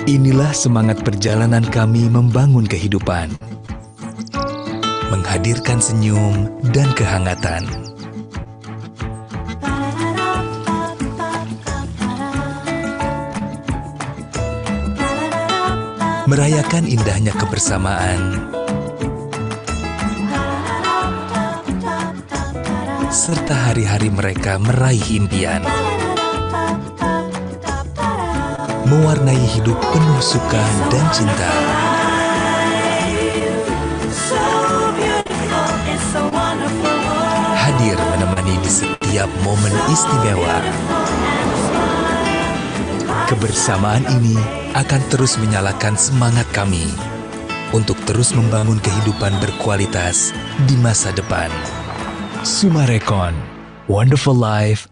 Inilah semangat perjalanan kami membangun kehidupan, menghadirkan senyum dan kehangatan. Merayakan indahnya kebersamaan, serta hari-hari mereka meraih impian. Mewarnai hidup penuh suka dan cinta. Hadir menemani di setiap momen istimewa. Kebersamaan ini akan terus menyalakan semangat kami untuk terus membangun kehidupan berkualitas di masa depan. Sumarekon, Wonderful Life.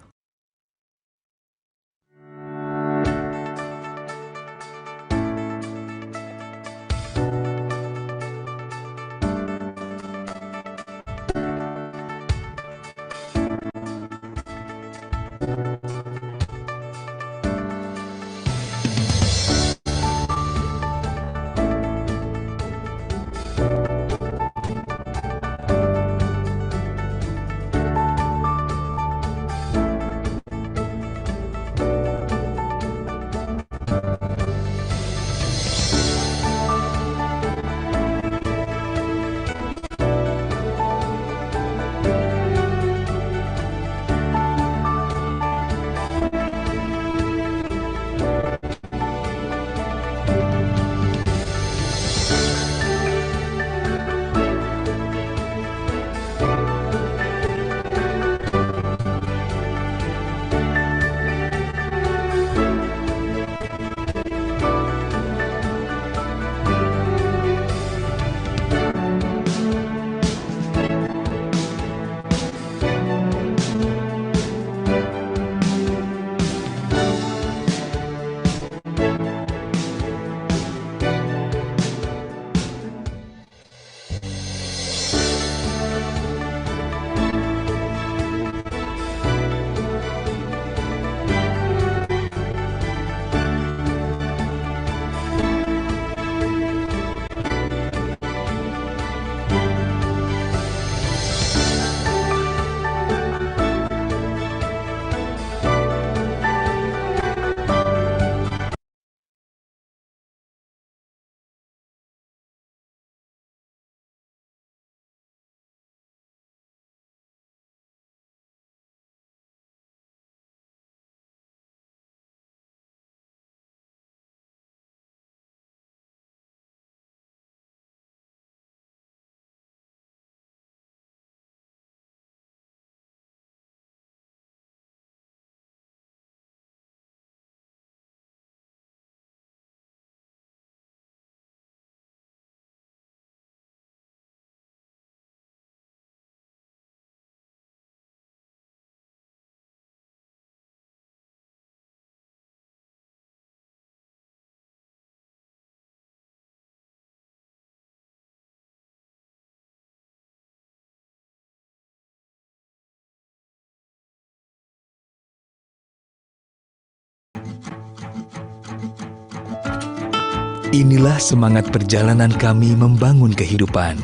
Inilah semangat perjalanan kami membangun kehidupan,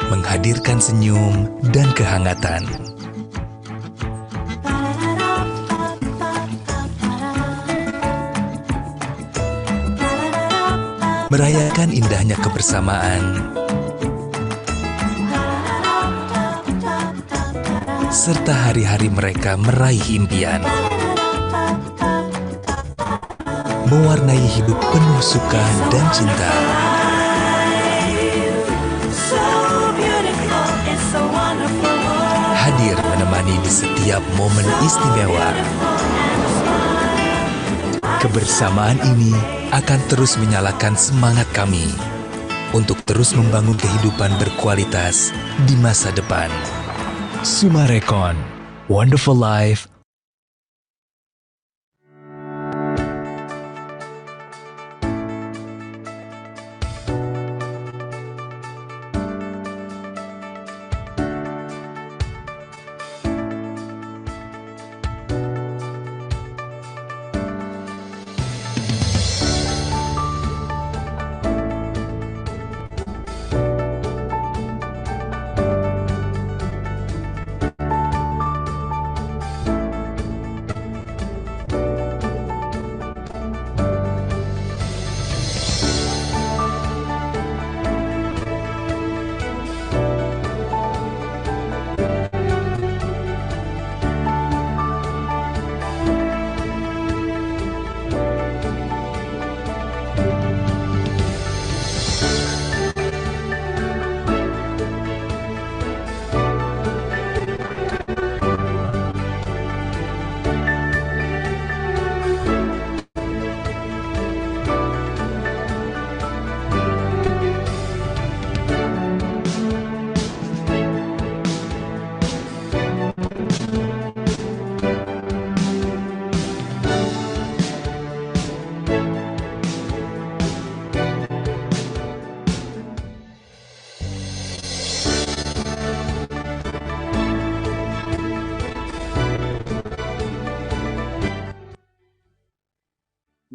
menghadirkan senyum dan kehangatan. Merayakan indahnya kebersamaan, serta hari-hari mereka meraih impian. Mewarnai hidup penuh suka dan cinta. Hadir menemani di setiap momen istimewa. Kebersamaan ini akan terus menyalakan semangat kami untuk terus membangun kehidupan berkualitas di masa depan. Sumarekon, Wonderful Life.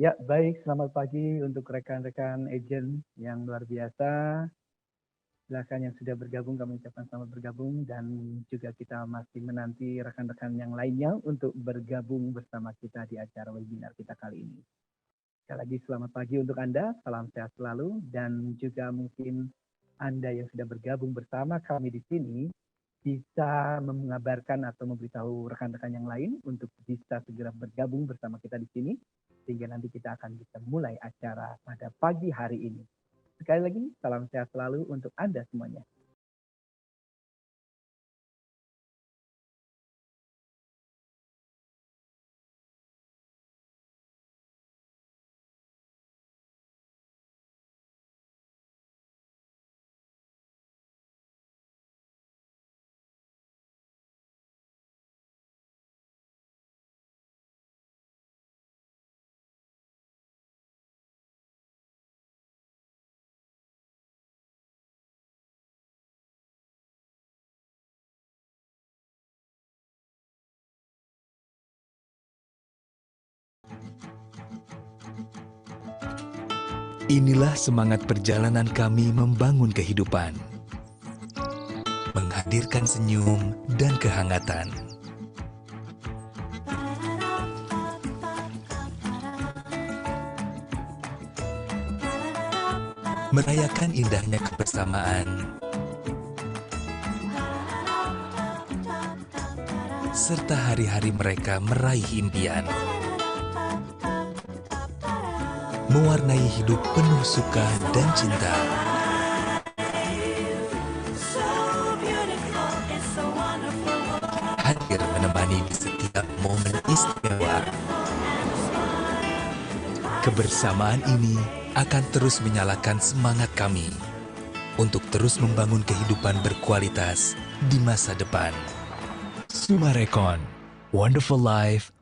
Ya, baik. Selamat pagi untuk rekan-rekan agent yang luar biasa. Silakan yang sudah bergabung, kami ucapkan selamat bergabung. Dan juga kita masih menanti rekan-rekan yang lainnya untuk bergabung bersama kita di acara webinar kita kali ini. Sekali lagi selamat pagi untuk Anda, salam sehat selalu. Dan juga mungkin Anda yang sudah bergabung bersama kami di sini, bisa mengabarkan atau memberitahu rekan-rekan yang lain untuk bisa segera bergabung bersama kita di sini, sehingga nanti kita akan bisa mulai acara pada pagi hari ini. Sekali lagi, salam sehat selalu untuk Anda semuanya. Inilah semangat perjalanan kami membangun kehidupan, menghadirkan senyum dan kehangatan. Merayakan indahnya kebersamaan, serta hari-hari mereka meraih impian. Mewarnai hidup penuh suka dan cinta. Hadir menemani di setiap momen istimewa. Kebersamaan ini akan terus menyalakan semangat kami untuk terus membangun kehidupan berkualitas di masa depan. Sumarekon, Wonderful Life.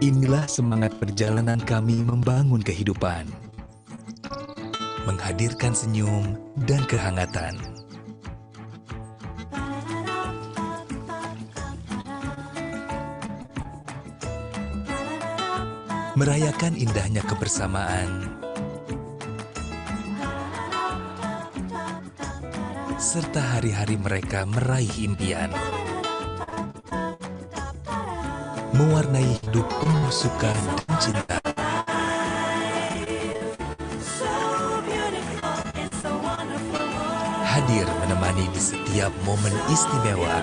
Inilah semangat perjalanan kami membangun kehidupan, menghadirkan senyum dan kehangatan. Merayakan indahnya kebersamaan, serta hari-hari mereka meraih impian. Mewarnai hidup penuh suka dan cinta. Hadir menemani di setiap momen istimewa.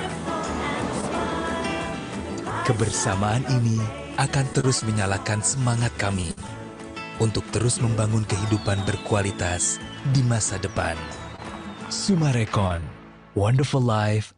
Kebersamaan ini akan terus menyalakan semangat kami untuk terus membangun kehidupan berkualitas di masa depan. Sumarekon, Wonderful Life.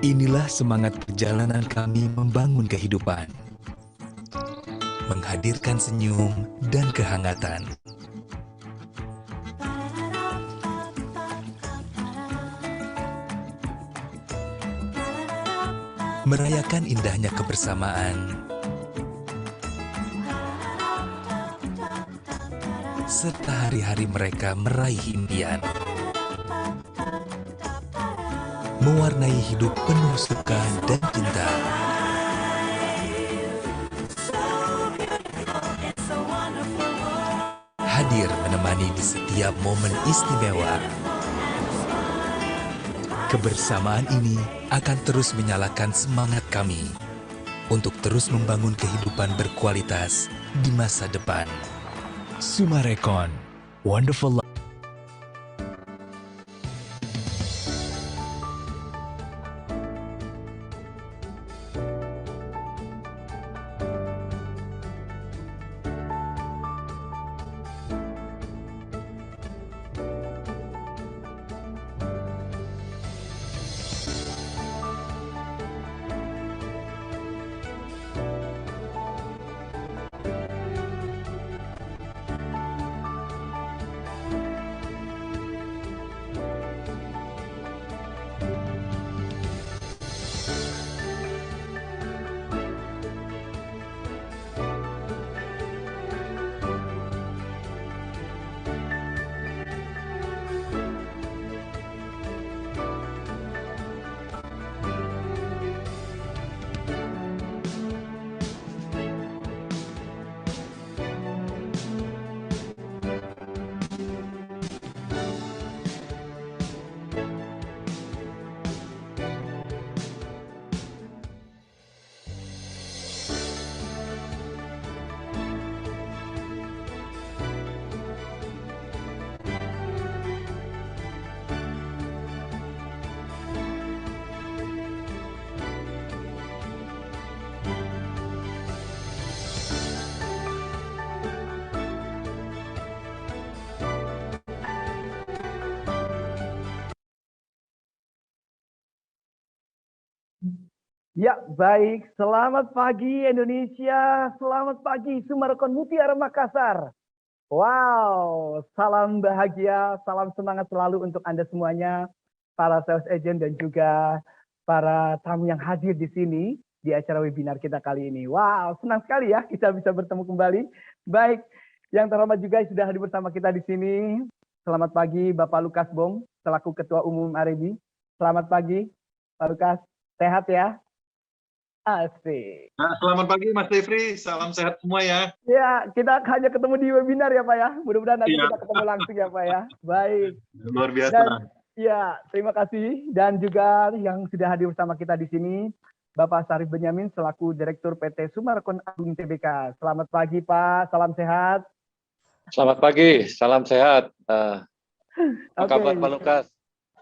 Inilah semangat perjalanan kami membangun kehidupan, menghadirkan senyum dan kehangatan. Merayakan indahnya kebersamaan, serta hari-hari mereka meraih impian. Mewarnai hidup penuh suka dan cinta. Hadir menemani di setiap momen istimewa. Kebersamaan ini akan terus menyalakan semangat kami untuk terus membangun kehidupan berkualitas di masa depan. Sumarekon, Wonderful Life. Ya, baik. Selamat pagi Indonesia, selamat pagi Sumarekon Mutiara Makassar. Wow, salam bahagia, salam semangat selalu untuk Anda semuanya, para sales agent dan juga para tamu yang hadir di sini di acara webinar kita kali ini. Wow, senang sekali ya kita bisa bertemu kembali. Baik, yang terhormat juga sudah hadir bersama kita di sini. Selamat pagi Bapak Lukas Bong, selaku Ketua Umum Arebi. Selamat pagi Pak Lukas, sehat ya? Asik. Nah, selamat pagi Mas Devri, salam sehat semua ya. Ya, kita hanya ketemu di webinar ya Pak ya. Mudah-mudahan nanti Iya. kita ketemu langsung ya Pak ya. Baik. Luar biasa. Dan ya, terima kasih. Dan juga yang sudah hadir bersama kita di sini, Bapak Sarif Benyamin selaku Direktur PT Sumarekon Agung Tbk. Selamat pagi Pak, salam sehat. Selamat pagi, salam sehat. Apa Oke. kabar Pak Lukas?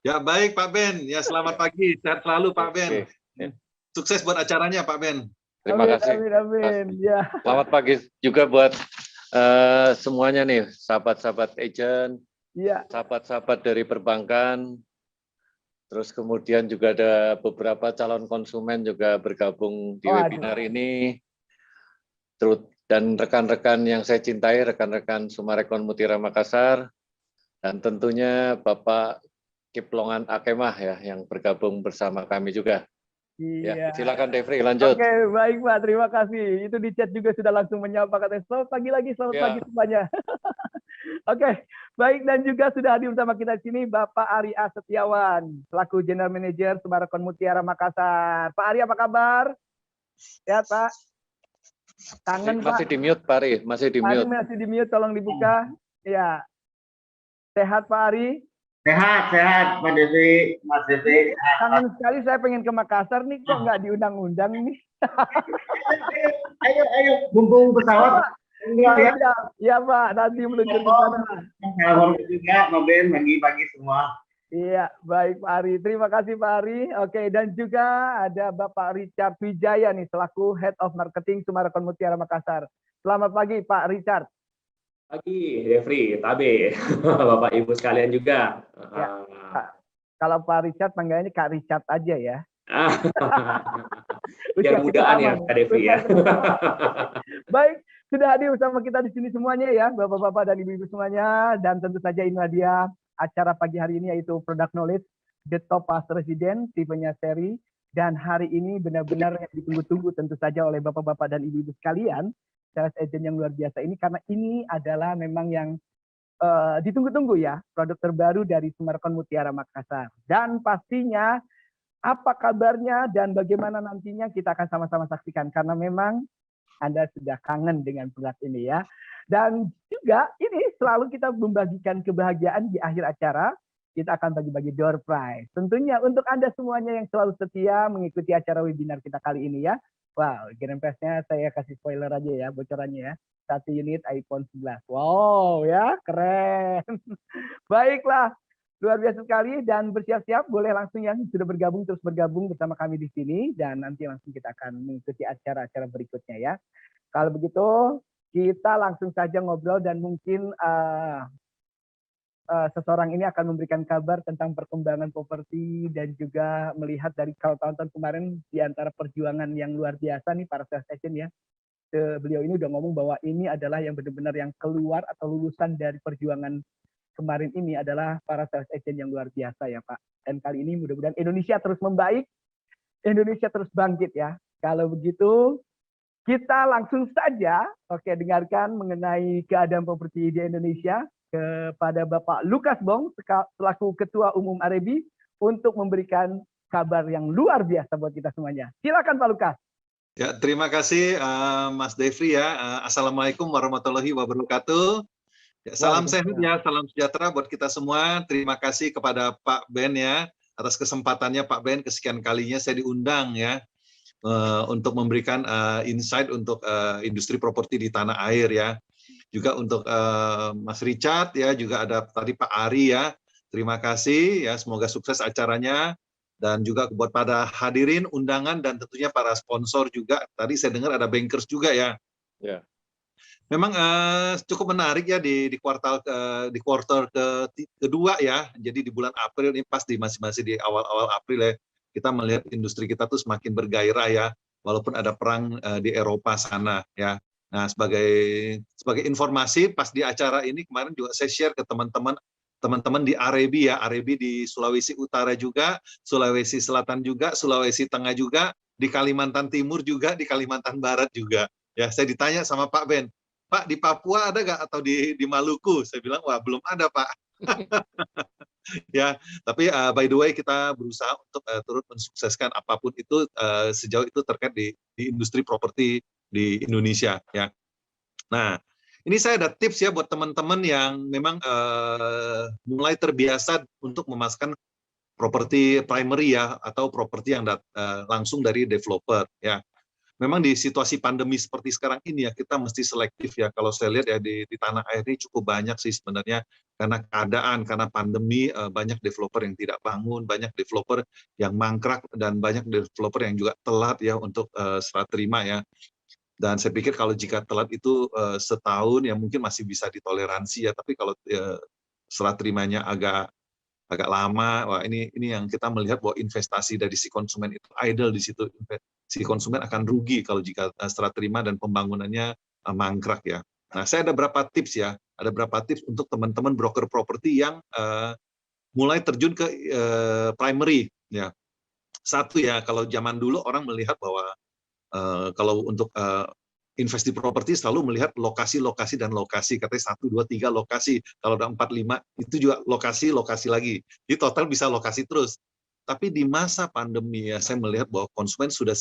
Ya baik Pak Ben, ya selamat pagi, sehat selalu Pak Ben. Oke. Ya. Sukses buat acaranya Pak Ben. Terima Amin, kasih. amin, amin. Ya. Selamat pagi juga buat semuanya nih, sahabat-sahabat agent, Ya. sahabat-sahabat dari perbankan. Terus kemudian juga ada beberapa calon konsumen juga bergabung di webinar ini. Dan rekan-rekan yang saya cintai, rekan-rekan Sumarekon Mutiara Makassar, dan tentunya Bapak Kiplongan Akemah ya, yang bergabung bersama kami juga. Iya. Ya, silakan Devri, lanjut. Oke, baik Pak, terima kasih. Itu di chat juga sudah langsung menyapa katanya, selamat pagi lagi, selamat Ya. pagi semuanya. Oke, baik, dan juga sudah hadir bersama kita di sini Bapak Ari A. Setiawan, selaku General Manager Sumarekon Mutiara Makassar. Pak Ari, apa kabar? Sehat Pak? Kangen Pak? Masih di mute Pak Ari, masih di Ari mute. masih di mute, tolong dibuka. Ya, sehat Pak Ari? Sehat, Pak Devi, Mas Devi. Kangen sekali, saya pengen ke Makassar nih, kok nggak diundang-undang nih? Ayo, bumbung pesawat. Iya, ya Pak, nanti meluncur ke sana. Salam juga, Mas Ben, pagi-pagi semua. Iya, baik Pak Ari. Terima kasih Pak Ari. Oke, dan juga ada Bapak Richard Wijaya nih, selaku Head of Marketing Sumarekon Mutiara Makassar. Selamat pagi Pak Richard. Pagi, Devri, Tabe, Bapak Ibu sekalian juga. Ya, kalau Pak Richard panggilannya Kak Richard aja ya. Biar mudaan ya, Kak Devri ya. Baik, sudah hadir bersama kita di sini semuanya ya, Bapak-bapak dan Ibu-ibu semuanya. Dan tentu saja inilah dia acara pagi hari ini, yaitu Product Knowledge, The Top Past Resident, tipenya seri. Dan hari ini benar-benar yang ditunggu-tunggu tentu saja oleh Bapak-bapak dan Ibu-ibu sekalian, sales agent yang luar biasa ini, karena ini adalah memang yang ditunggu-tunggu ya, produk terbaru dari Sumarekon Mutiara Makassar. Dan pastinya apa kabarnya dan bagaimana nantinya kita akan sama-sama saksikan, karena memang Anda sudah kangen dengan produk ini ya. Dan juga ini selalu kita membagikan kebahagiaan di akhir acara, kita akan bagi-bagi door prize. Tentunya untuk Anda semuanya yang selalu setia mengikuti acara webinar kita kali ini ya. Wow, grand prize-nya saya kasih spoiler aja ya, bocorannya ya. 1 unit iPhone 11. Wow ya, keren. Baiklah, luar biasa sekali, dan bersiap-siap boleh langsung yang sudah bergabung terus bergabung bersama kami di sini, dan nanti langsung kita akan mengikuti acara-acara berikutnya ya. Kalau begitu kita langsung saja ngobrol, dan mungkin seseorang ini akan memberikan kabar tentang perkembangan properti dan juga melihat dari kalau tahun-tahun kemarin di antara perjuangan yang luar biasa nih para sales agent ya. Beliau ini udah ngomong bahwa ini adalah yang benar-benar yang keluar atau lulusan dari perjuangan kemarin ini adalah para sales agent yang luar biasa ya Pak. Dan kali ini mudah-mudahan Indonesia terus membaik, Indonesia terus bangkit ya. Kalau begitu kita langsung saja dengarkan mengenai keadaan properti di Indonesia kepada Bapak Lukas Bong selaku Ketua Umum Arebi untuk memberikan kabar yang luar biasa buat kita semuanya. Silakan Pak Lukas. Ya, terima kasih Mas Devri ya. Assalamualaikum warahmatullahi wabarakatuh. Ya, salam sehat ya, salam sejahtera buat kita semua. Terima kasih kepada Pak Ben ya atas kesempatannya Pak Ben, kesekian kalinya saya diundang ya untuk memberikan insight untuk industri properti di tanah air ya. Juga untuk Mas Richard ya, juga ada tadi Pak Ari ya. Terima kasih ya, semoga sukses acaranya, dan juga buat pada hadirin undangan dan tentunya para sponsor juga. Tadi saya dengar ada bankers juga ya. Ya. Memang cukup menarik ya di kuartal kedua ya. Jadi di bulan April ini masih di awal-awal April ya. kita melihat industri kita tuh semakin bergairah ya, walaupun ada perang di Eropa sana ya. Nah, sebagai informasi, pas di acara ini kemarin juga saya share ke teman-teman di Arebi ya, Arebi di Sulawesi Utara juga, Sulawesi Selatan juga, Sulawesi Tengah juga, di Kalimantan Timur juga, di Kalimantan Barat juga. Ya, saya ditanya sama Pak Ben, Pak di Papua ada nggak atau di Maluku? Saya bilang, wah belum ada Pak. Ya, tapi by the way kita berusaha untuk turut mensukseskan apapun itu sejauh itu terkait di industri properti di Indonesia ya. Nah, ini saya ada tips ya buat teman-teman yang memang mulai terbiasa untuk memasukkan properti primary ya atau properti yang langsung dari developer ya. Memang di situasi pandemi seperti sekarang ini ya kita mesti selektif ya. Kalau saya lihat ya di tanah air ini cukup banyak sih sebenarnya karena keadaan, karena pandemi banyak developer yang tidak bangun, banyak developer yang mangkrak dan banyak developer yang juga telat ya untuk serah terima ya. Dan saya pikir kalau jika telat itu setahun ya mungkin masih bisa ditoleransi ya. Tapi kalau serah terimanya agak lama, wah ini yang kita melihat bahwa investasi dari si konsumen itu idle di situ, si konsumen akan rugi kalau jika serah terima dan pembangunannya mangkrak ya. Nah, saya ada beberapa tips ya, ada beberapa tips untuk teman-teman broker properti yang mulai terjun ke primary ya. Satu ya, kalau zaman dulu orang melihat bahwa kalau untuk invest di properti selalu melihat lokasi dan lokasi, katanya 1, 2, 3 lokasi, kalau ada 4, 5 itu juga lokasi lagi, jadi total bisa lokasi terus. Tapi di masa pandemi ya saya melihat bahwa konsumen sudah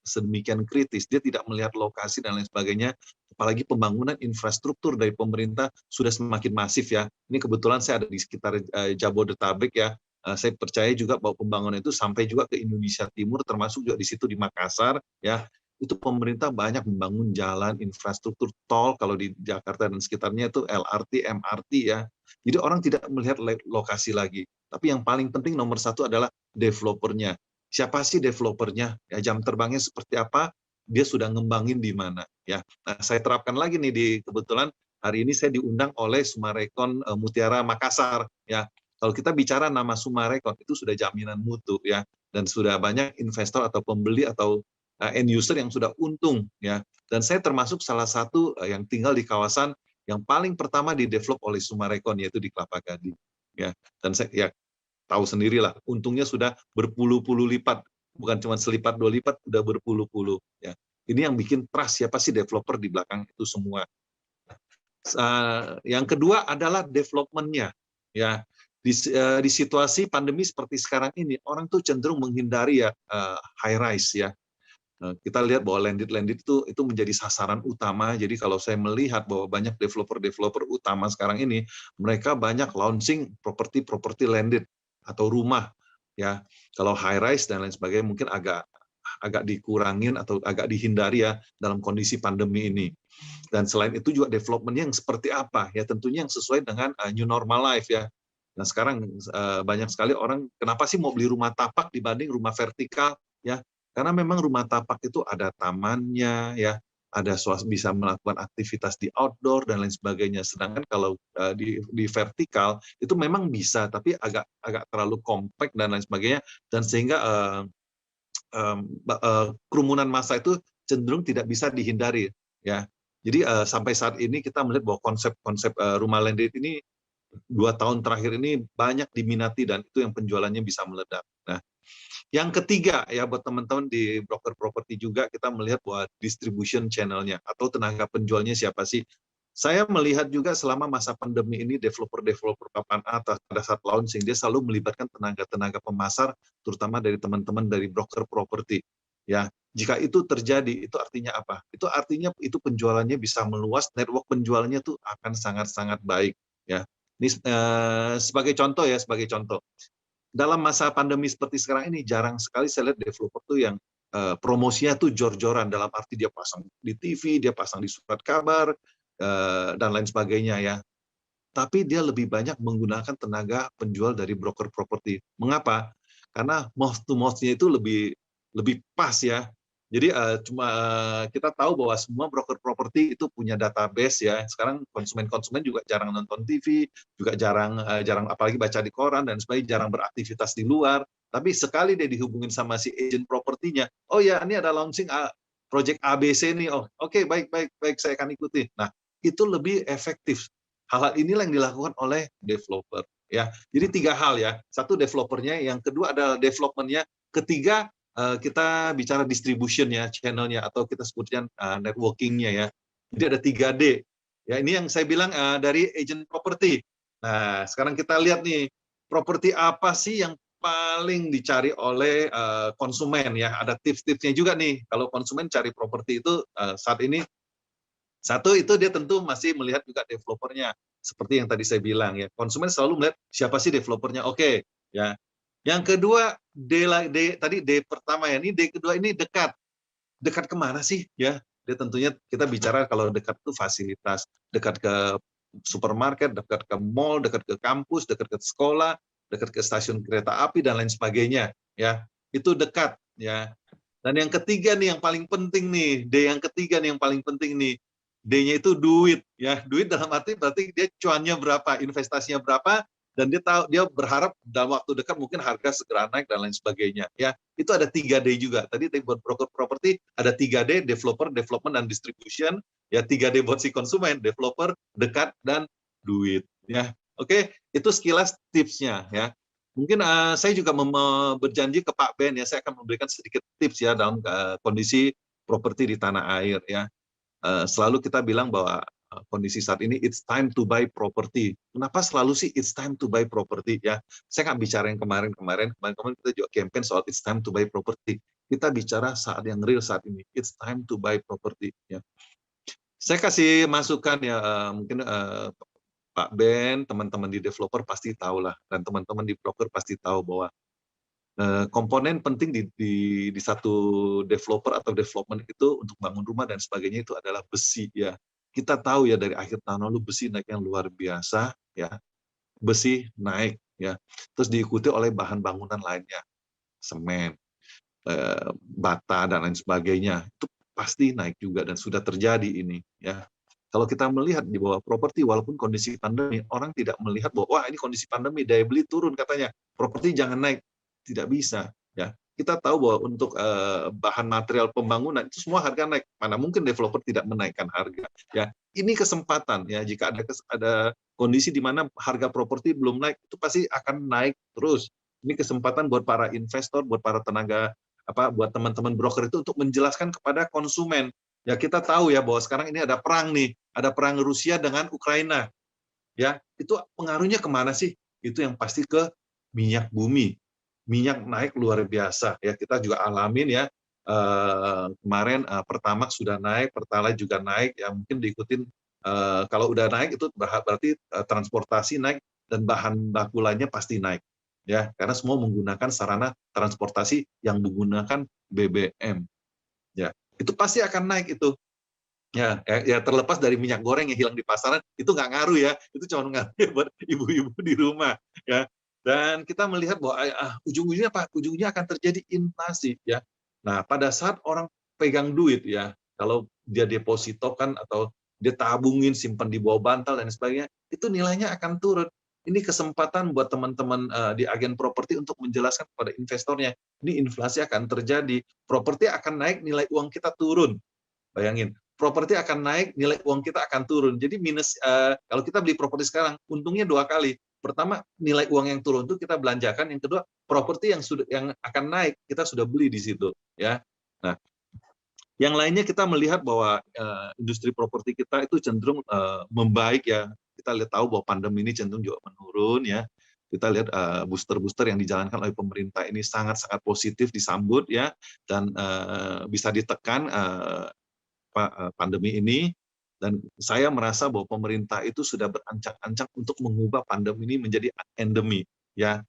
sedemikian kritis, dia tidak melihat lokasi dan lain sebagainya, apalagi pembangunan infrastruktur dari pemerintah sudah semakin masif ya. Ini kebetulan saya ada di sekitar Jabodetabek ya. Saya percaya juga bahwa pembangunan itu sampai juga ke Indonesia Timur, termasuk juga di situ di Makassar ya. Itu pemerintah banyak membangun jalan, infrastruktur tol, kalau di Jakarta dan sekitarnya itu LRT, MRT ya. Jadi orang tidak melihat lokasi lagi. Tapi yang paling penting nomor satu adalah developernya. Siapa sih developernya? Ya, jam terbangnya seperti apa? Dia sudah ngembangin di mana? Ya. Nah, saya terapkan lagi nih kebetulan hari ini saya diundang oleh Sumarekon Mutiara Makassar. Ya. Kalau kita bicara nama Sumarekon itu sudah jaminan mutu ya, dan sudah banyak investor atau pembeli atau end user yang sudah untung ya. Dan saya termasuk salah satu yang tinggal di kawasan yang paling pertama di-develop oleh Sumarekon, yaitu di Kelapa Gading ya. Dan saya ya tahu sendirilah, untungnya sudah berpuluh-puluh lipat, bukan cuma selipat 2 lipat, udah berpuluh-puluh ya. Ini yang bikin trust siapa sih developer di belakang itu semua. Yang kedua adalah development-nya ya. Di situasi pandemi seperti sekarang ini, orang tuh cenderung menghindari ya high rise ya. Kita lihat bahwa landed itu menjadi sasaran utama. Jadi kalau saya melihat bahwa banyak developer utama sekarang ini, mereka banyak launching properti landed atau rumah ya. Kalau high rise dan lain sebagainya mungkin agak dikurangin atau agak dihindari ya dalam kondisi pandemi ini. Dan selain itu juga development yang seperti apa ya, tentunya yang sesuai dengan new normal life ya. Nah sekarang banyak sekali orang kenapa sih mau beli rumah tapak dibanding rumah vertikal ya. Karena memang rumah tapak itu ada tamannya, ya, ada bisa melakukan aktivitas di outdoor dan lain sebagainya. Sedangkan kalau di vertikal itu memang bisa, tapi agak terlalu kompak dan lain sebagainya, dan sehingga kerumunan massa itu cenderung tidak bisa dihindari, ya. Jadi sampai saat ini kita melihat bahwa konsep rumah landed ini 2 tahun terakhir ini banyak diminati dan itu yang penjualannya bisa meledak. Nah, yang ketiga ya buat teman-teman di broker properti juga kita melihat bahwa distribution channel-nya atau tenaga penjualnya siapa sih. Saya melihat juga selama masa pandemi ini developer papan atas pada saat launching dia selalu melibatkan tenaga pemasar terutama dari teman-teman dari broker properti. Ya, jika itu terjadi itu artinya apa? Itu artinya itu penjualannya bisa meluas, network penjualnya tuh akan sangat-sangat baik ya. Ini sebagai contoh. Dalam masa pandemi seperti sekarang ini jarang sekali saya lihat developer tuh yang promosinya tuh jor-joran, dalam arti dia pasang di TV, dia pasang di surat kabar dan lain sebagainya ya. Tapi dia lebih banyak menggunakan tenaga penjual dari broker properti. Mengapa? Karena mouth to mouth-nya itu lebih pas ya. Jadi kita tahu bahwa semua broker properti itu punya database ya. Sekarang konsumen juga jarang nonton TV, juga jarang apalagi baca di koran dan sebagainya, jarang beraktivitas di luar. Tapi sekali dia dihubungin sama si agent propertinya, oh ya ini ada launching project ABC nih, oh oke, baik saya akan ikuti. Nah, itu lebih efektif. Hal-hal inilah yang dilakukan oleh developer ya. Jadi 3 hal ya. Satu developernya, yang kedua adalah developmentnya, ketiga kita bicara distribution-nya, channel-nya, atau kita sebutkan networking-nya ya. Jadi ada 3D. Ya, ini yang saya bilang dari agent property. Nah, sekarang kita lihat nih, properti apa sih yang paling dicari oleh konsumen ya. Ada tips-tipsnya juga nih. Kalau konsumen cari properti itu saat ini, satu itu dia tentu masih melihat juga developernya. Seperti yang tadi saya bilang ya, konsumen selalu melihat siapa sih developernya. Oke, ya. Yang kedua, tadi D pertama ya, ini D kedua ini dekat. Dekat kemana sih ya? Dia tentunya kita bicara kalau dekat itu fasilitas, dekat ke supermarket, dekat ke mall, dekat ke kampus, dekat ke sekolah, dekat ke stasiun kereta api dan lain sebagainya ya. Itu dekat ya. Dan yang ketiga nih yang paling penting nih, D yang ketiga nih yang paling penting nih. D-nya itu duit ya. Duit dalam arti berarti dia cuannya berapa, investasinya berapa, dan dia berharap dalam waktu dekat mungkin harga segera naik dan lain sebagainya ya. Itu ada 3D juga. Tadi buat broker properti ada 3D, developer, development, dan distribution. Ya 3D buat si konsumen, developer, dekat, dan duit ya. Oke, itu sekilas tipsnya ya. Mungkin saya juga berjanji ke Pak Ben ya, saya akan memberikan sedikit tips ya dalam kondisi properti di tanah air ya. Selalu kita bilang bahwa kondisi saat ini it's time to buy property. Kenapa selalu sih it's time to buy property ya? Saya nggak bicara yang kemarin kita juga campaign soal it's time to buy property. Kita bicara saat yang real saat ini. It's time to buy property ya. Saya kasih masukan ya, mungkin Pak Ben, teman-teman di developer pasti tahu lah, dan teman-teman di broker pasti tahu bahwa komponen penting di satu developer atau development itu untuk bangun rumah dan sebagainya itu adalah besi ya. Kita tahu ya dari akhir tahun lalu besi naik yang luar biasa ya. Besi naik ya. Terus diikuti oleh bahan bangunan lainnya. Semen, bata dan lain sebagainya. Itu pasti naik juga dan sudah terjadi ini ya. Kalau kita melihat di bawah properti, walaupun kondisi pandemi, orang tidak melihat bahwa wah ini kondisi pandemi, daya beli turun katanya, properti jangan naik. Tidak bisa ya. Kita tahu bahwa untuk bahan material pembangunan itu semua harga naik. Mana mungkin developer tidak menaikkan harga ya. Ini kesempatan ya, jika ada kondisi di mana harga properti belum naik, itu pasti akan naik terus. Ini kesempatan buat para investor, buat para buat teman-teman broker itu untuk menjelaskan kepada konsumen. Ya kita tahu ya bahwa sekarang ini ada perang nih, ada perang Rusia dengan Ukraina. Ya, itu pengaruhnya kemana sih? Itu yang pasti ke minyak bumi. Minyak naik luar biasa ya, kita juga alamin ya, kemarin Pertamax sudah naik, Pertalite juga naik ya, mungkin diikutin kalau udah naik itu berarti transportasi naik dan bahan baku lainnya pasti naik ya, karena semua menggunakan sarana transportasi yang menggunakan BBM ya, itu pasti akan naik itu ya, terlepas dari minyak goreng yang hilang di pasaran itu nggak ngaruh ya, itu cuma ngaruh buat ibu-ibu di rumah ya. Dan kita melihat bahwa ujung-ujungnya apa? Ujungnya akan terjadi inflasi ya. Nah, pada saat orang pegang duit ya, kalau dia depositokan atau dia tabungin, simpan di bawah bantal dan sebagainya, itu nilainya akan turun. Ini kesempatan buat teman-teman di agen properti untuk menjelaskan kepada investornya, ini inflasi akan terjadi, properti akan naik, nilai uang kita turun. Bayangin, properti akan naik, nilai uang kita akan turun. Jadi minus kalau kita beli properti sekarang, untungnya 2 kali. Pertama, nilai uang yang turun itu kita belanjakan. Yang kedua, properti yang akan naik kita sudah beli di situ, ya. Nah, yang lainnya kita melihat bahwa industri properti kita itu cenderung membaik ya. Kita lihat tahu bahwa pandemi ini cenderung juga menurun ya. Kita lihat booster-booster yang dijalankan oleh pemerintah ini sangat-sangat positif disambut ya, dan bisa ditekan pandemi ini. Dan saya merasa bahwa pemerintah itu sudah berancang-ancang untuk mengubah pandemi ini menjadi endemi ya.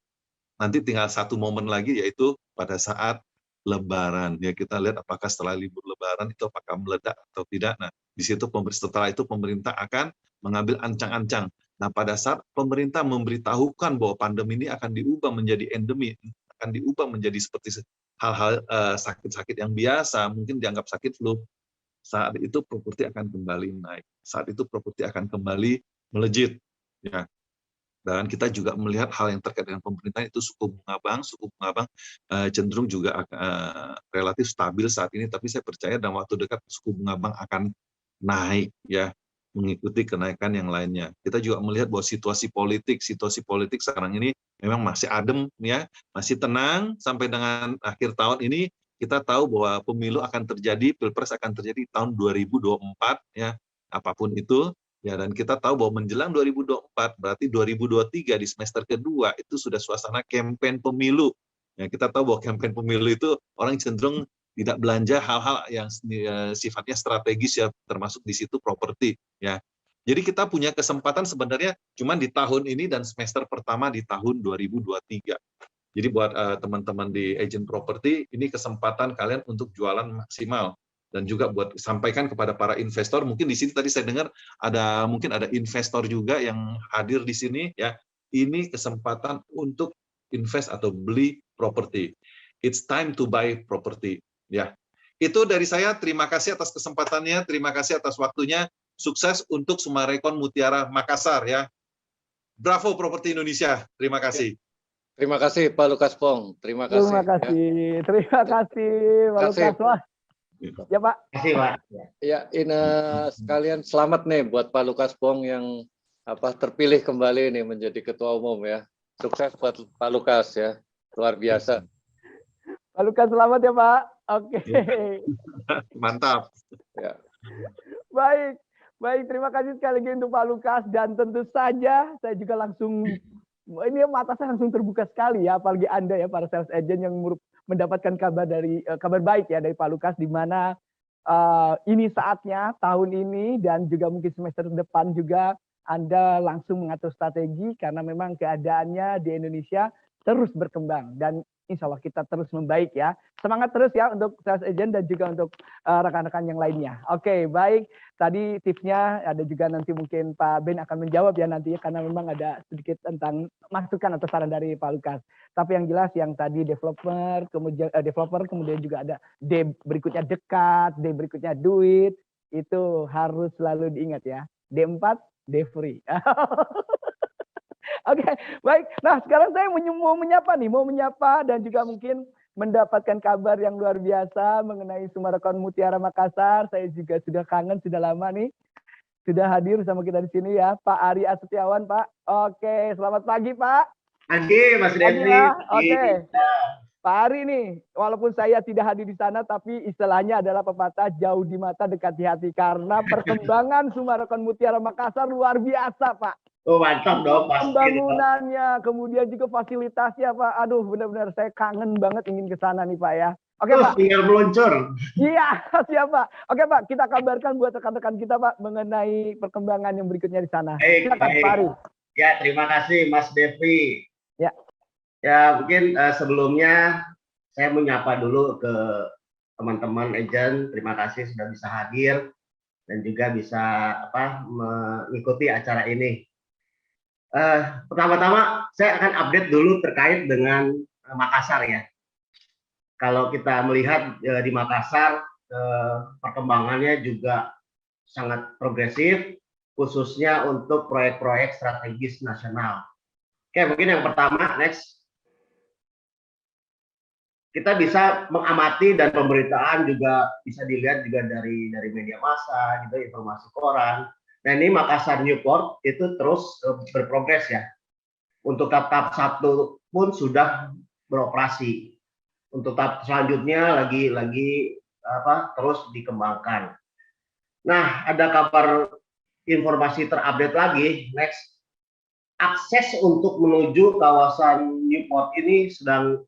Nanti tinggal satu momen lagi, yaitu pada saat Lebaran ya, kita lihat apakah setelah libur Lebaran itu apakah meledak atau tidak. Nah, di situ setelah itu pemerintah akan mengambil ancang-ancang. Nah, pada saat pemerintah memberitahukan bahwa pandemi ini akan diubah menjadi endemi, akan diubah menjadi seperti hal-hal sakit-sakit yang biasa, mungkin dianggap sakit flu, saat itu properti akan kembali naik. Saat itu properti akan kembali melejit. Ya. Dan kita juga melihat hal yang terkait dengan pemerintahan itu suku bunga bank cenderung juga relatif stabil saat ini, tapi saya percaya dalam waktu dekat suku bunga bank akan naik ya, mengikuti kenaikan yang lainnya. Kita juga melihat bahwa situasi politik sekarang ini memang masih adem ya, masih tenang sampai dengan akhir tahun ini. Kita tahu bahwa pemilu akan terjadi, pilpres akan terjadi tahun 2024 ya, apapun itu ya, dan kita tahu bahwa menjelang 2024 berarti 2023 di semester kedua itu sudah suasana kampanye pemilu. Ya, kita tahu bahwa kampanye pemilu itu orang cenderung tidak belanja hal-hal yang sifatnya strategis ya, termasuk di situ properti ya. Jadi kita punya kesempatan sebenarnya cuma di tahun ini dan semester pertama di tahun 2023. Jadi buat teman-teman di agent properti, ini kesempatan kalian untuk jualan maksimal. Dan juga buat sampaikan kepada para investor, mungkin di sini tadi saya dengar mungkin ada investor juga yang hadir di sini ya. Ini kesempatan untuk invest atau beli properti. It's time to buy property ya. Itu dari saya, terima kasih atas kesempatannya, terima kasih atas waktunya. Sukses untuk Sumarekon Mutiara Makassar ya. Bravo Properti Indonesia. Terima kasih. Terima kasih Pak Lukas Pong. Terima kasih. Terima kasih. Ya. Terima kasih Pak Lukas. Wah. Ya Pak. Terima kasih Pak. Ya, ini sekalian selamat nih buat Pak Lukas Pong yang terpilih kembali nih menjadi ketua umum ya. Sukses buat Pak Lukas ya. Luar biasa. Pak Lukas selamat ya Pak. Oke. Mantap. Ya. Baik, terima kasih sekali lagi untuk Pak Lukas, dan tentu saja saya juga langsung, ini mata saya langsung terbuka sekali ya, apalagi Anda ya para sales agent yang mendapatkan kabar baik ya dari Pak Lukas, di mana ini saatnya tahun ini dan juga mungkin semester depan juga Anda langsung mengatur strategi, karena memang keadaannya di Indonesia terus berkembang dan insya Allah kita terus membaik ya. Semangat terus ya untuk sales agent dan juga untuk rekan-rekan yang lainnya. Oke, baik. Tadi tipsnya ada juga, nanti mungkin Pak Ben akan menjawab ya nanti ya, karena memang ada sedikit tentang masukan atau saran dari Pak Lukas. Tapi yang jelas yang tadi developer, kemudian juga ada D berikutnya dekat, D berikutnya duit, itu harus selalu diingat ya. D4, D free. Oke, baik. Nah, sekarang saya mau menyapa dan juga mungkin mendapatkan kabar yang luar biasa mengenai Sumarekon Mutiara Makassar. Saya juga sudah kangen, sudah lama nih. Sudah hadir sama kita di sini ya, Pak Ari Astuti-Awan, Pak. Oke, selamat pagi, Pak. Pagi, Mas Devi. Ya. Oke. Pak Ari nih, walaupun saya tidak hadir di sana, tapi istilahnya adalah pepatah jauh di mata dekat di hati, karena perkembangan Sumarekon Mutiara Makassar luar biasa, Pak. Oh, mantap dong, pasti. Pembangunannya, kemudian juga fasilitasnya, Pak. Aduh, benar-benar saya kangen banget ingin ke sana nih, Pak ya. Oke, Pak. Tinggal meluncur. Iya, siap, Pak. Oke, Pak, kita kabarkan buat rekan-rekan kita, Pak, mengenai perkembangan yang berikutnya di sana. Silakan, Pak Ari. Ya, terima kasih, Mas Devi. Ya. Ya, mungkin sebelumnya saya menyapa dulu ke teman-teman agent. Terima kasih sudah bisa hadir dan juga bisa mengikuti acara ini. Pertama-tama saya akan update dulu terkait dengan Makassar ya. Kalau kita melihat di Makassar, perkembangannya juga sangat progresif, khususnya untuk proyek-proyek strategis nasional. Oke, mungkin yang pertama, next. Kita bisa mengamati, dan pemberitaan juga bisa dilihat juga dari media massa, gitu, informasi koran. Nah, ini Makassar Newport itu terus berprogres ya. Untuk tahap 1 pun sudah beroperasi. Untuk tahap selanjutnya lagi terus dikembangkan. Nah, ada kabar informasi terupdate lagi. Next. Akses untuk menuju kawasan Newport ini sudah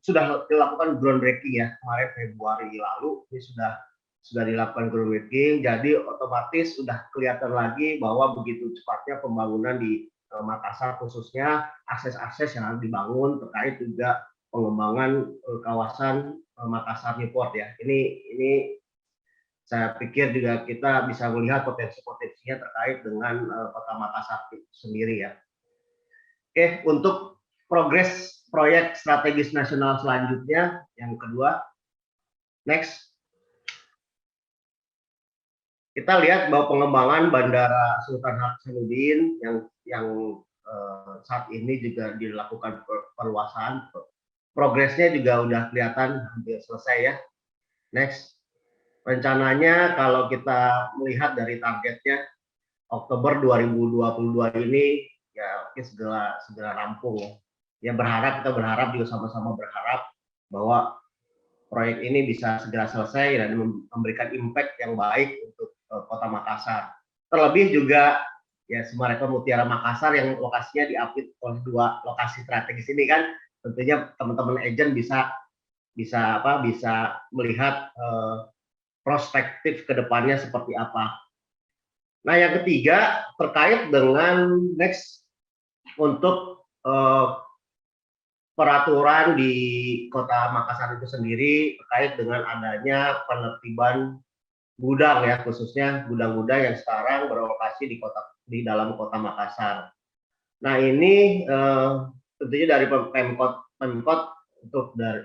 dilakukan groundbreaking ya, kemarin Februari lalu ini sudah dilakukan groundbreaking, jadi otomatis sudah kelihatan lagi bahwa begitu cepatnya pembangunan di Makassar, khususnya akses-akses yang harus dibangun terkait juga pengembangan kawasan Makassar Newport ya. Ini saya pikir juga kita bisa melihat potensi-potensinya terkait dengan kota Makassar sendiri ya. Oke, untuk progres proyek strategis nasional selanjutnya, yang kedua, next. Kita lihat bahwa pengembangan Bandara Sultan Hasanuddin yang saat ini juga dilakukan perluasan, progresnya juga udah kelihatan hampir selesai ya. Next, rencananya kalau kita melihat dari targetnya Oktober 2022 ini ya mungkin segera rampung ya. Ya kita berharap juga sama-sama berharap bahwa proyek ini bisa segera selesai dan memberikan impact yang baik untuk Kota Makassar. Terlebih juga ya Sumarekon Mutiara Makassar yang lokasinya diapit oleh 2 lokasi strategis ini kan, tentunya teman-teman agent bisa melihat perspektif kedepannya seperti apa. Nah, yang ketiga terkait dengan next untuk peraturan di Kota Makassar itu sendiri terkait dengan adanya penertiban gudang ya, khususnya gudang-gudang yang sekarang berlokasi di dalam Kota Makassar. Nah, ini tentunya dari Pemkot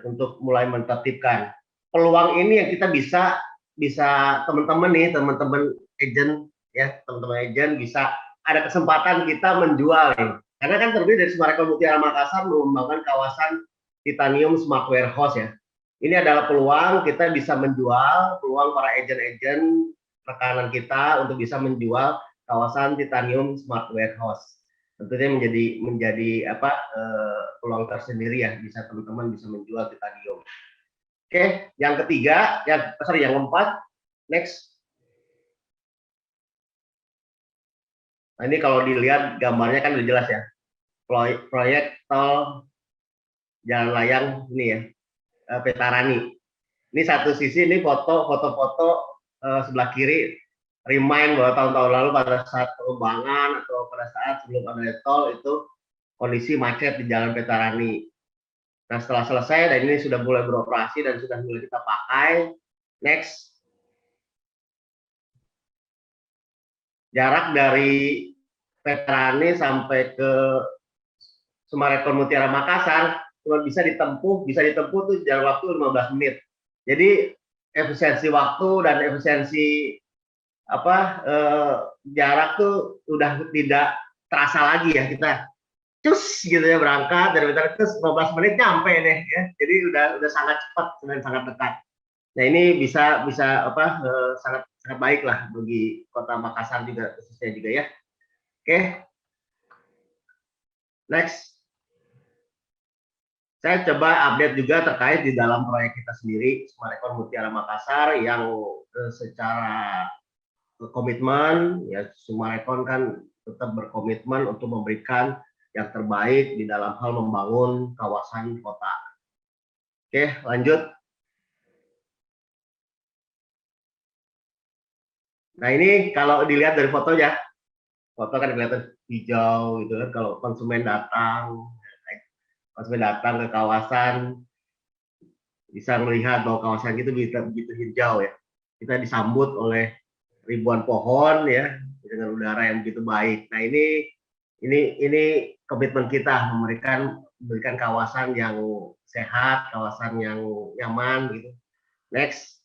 untuk mulai menertibkan peluang ini yang kita bisa teman-teman agent ya, teman-teman agent bisa ada kesempatan kita menjual nih. Karena kan terdiri dari Sumarekon Mutiara Makassar mengembangkan kawasan Titanium Smart Warehouse ya. Ini adalah peluang kita bisa menjual, peluang para agent-agent rekanan kita untuk bisa menjual kawasan Titanium Smart Warehouse. Tentunya menjadi peluang tersendiri ya, bisa teman-teman bisa menjual Titanium. Oke, yang ketiga, yang keempat, next. Nah, ini kalau dilihat gambarnya kan udah jelas ya. Proyek tol jalan layang ini ya, Petarani. Ini satu sisi ini foto-foto sebelah kiri remind bahwa tahun-tahun lalu pada saat pengembangan atau pada saat sebelum ada tol itu kondisi macet di Jalan Petarani. Nah, setelah selesai dan ini sudah mulai beroperasi dan sudah mulai kita pakai. Next. Jarak dari Petarani sampai ke Sumarekon Mutiara Makassar cuma bisa ditempuh tuh jarak waktu 15 menit. Jadi efisiensi waktu dan efisiensi jarak tuh udah tidak terasa lagi ya, kita cus gitu ya berangkat dari Petarani terus 15 menit nyampe deh ya. Jadi udah sangat cepat dan sangat dekat. Nah, ini bisa sangat baik lah bagi Kota Makassar juga khususnya juga ya. Oke. Next. Saya coba update juga terkait di dalam proyek kita sendiri Sumarekon Mutiara Makassar yang secara komitmen ya, Sumarekon kan tetap berkomitmen untuk memberikan yang terbaik di dalam hal membangun kawasan kota. Oke, lanjut. Nah, ini kalau dilihat dari fotonya, foto kan kelihatan hijau gitu kan. Kalau konsumen datang ke kawasan bisa melihat bahwa kawasan itu begitu hijau ya. Kita disambut oleh ribuan pohon ya dengan udara yang begitu baik. Nah, ini komitmen kita memberikan kawasan yang sehat, kawasan yang nyaman gitu. Next.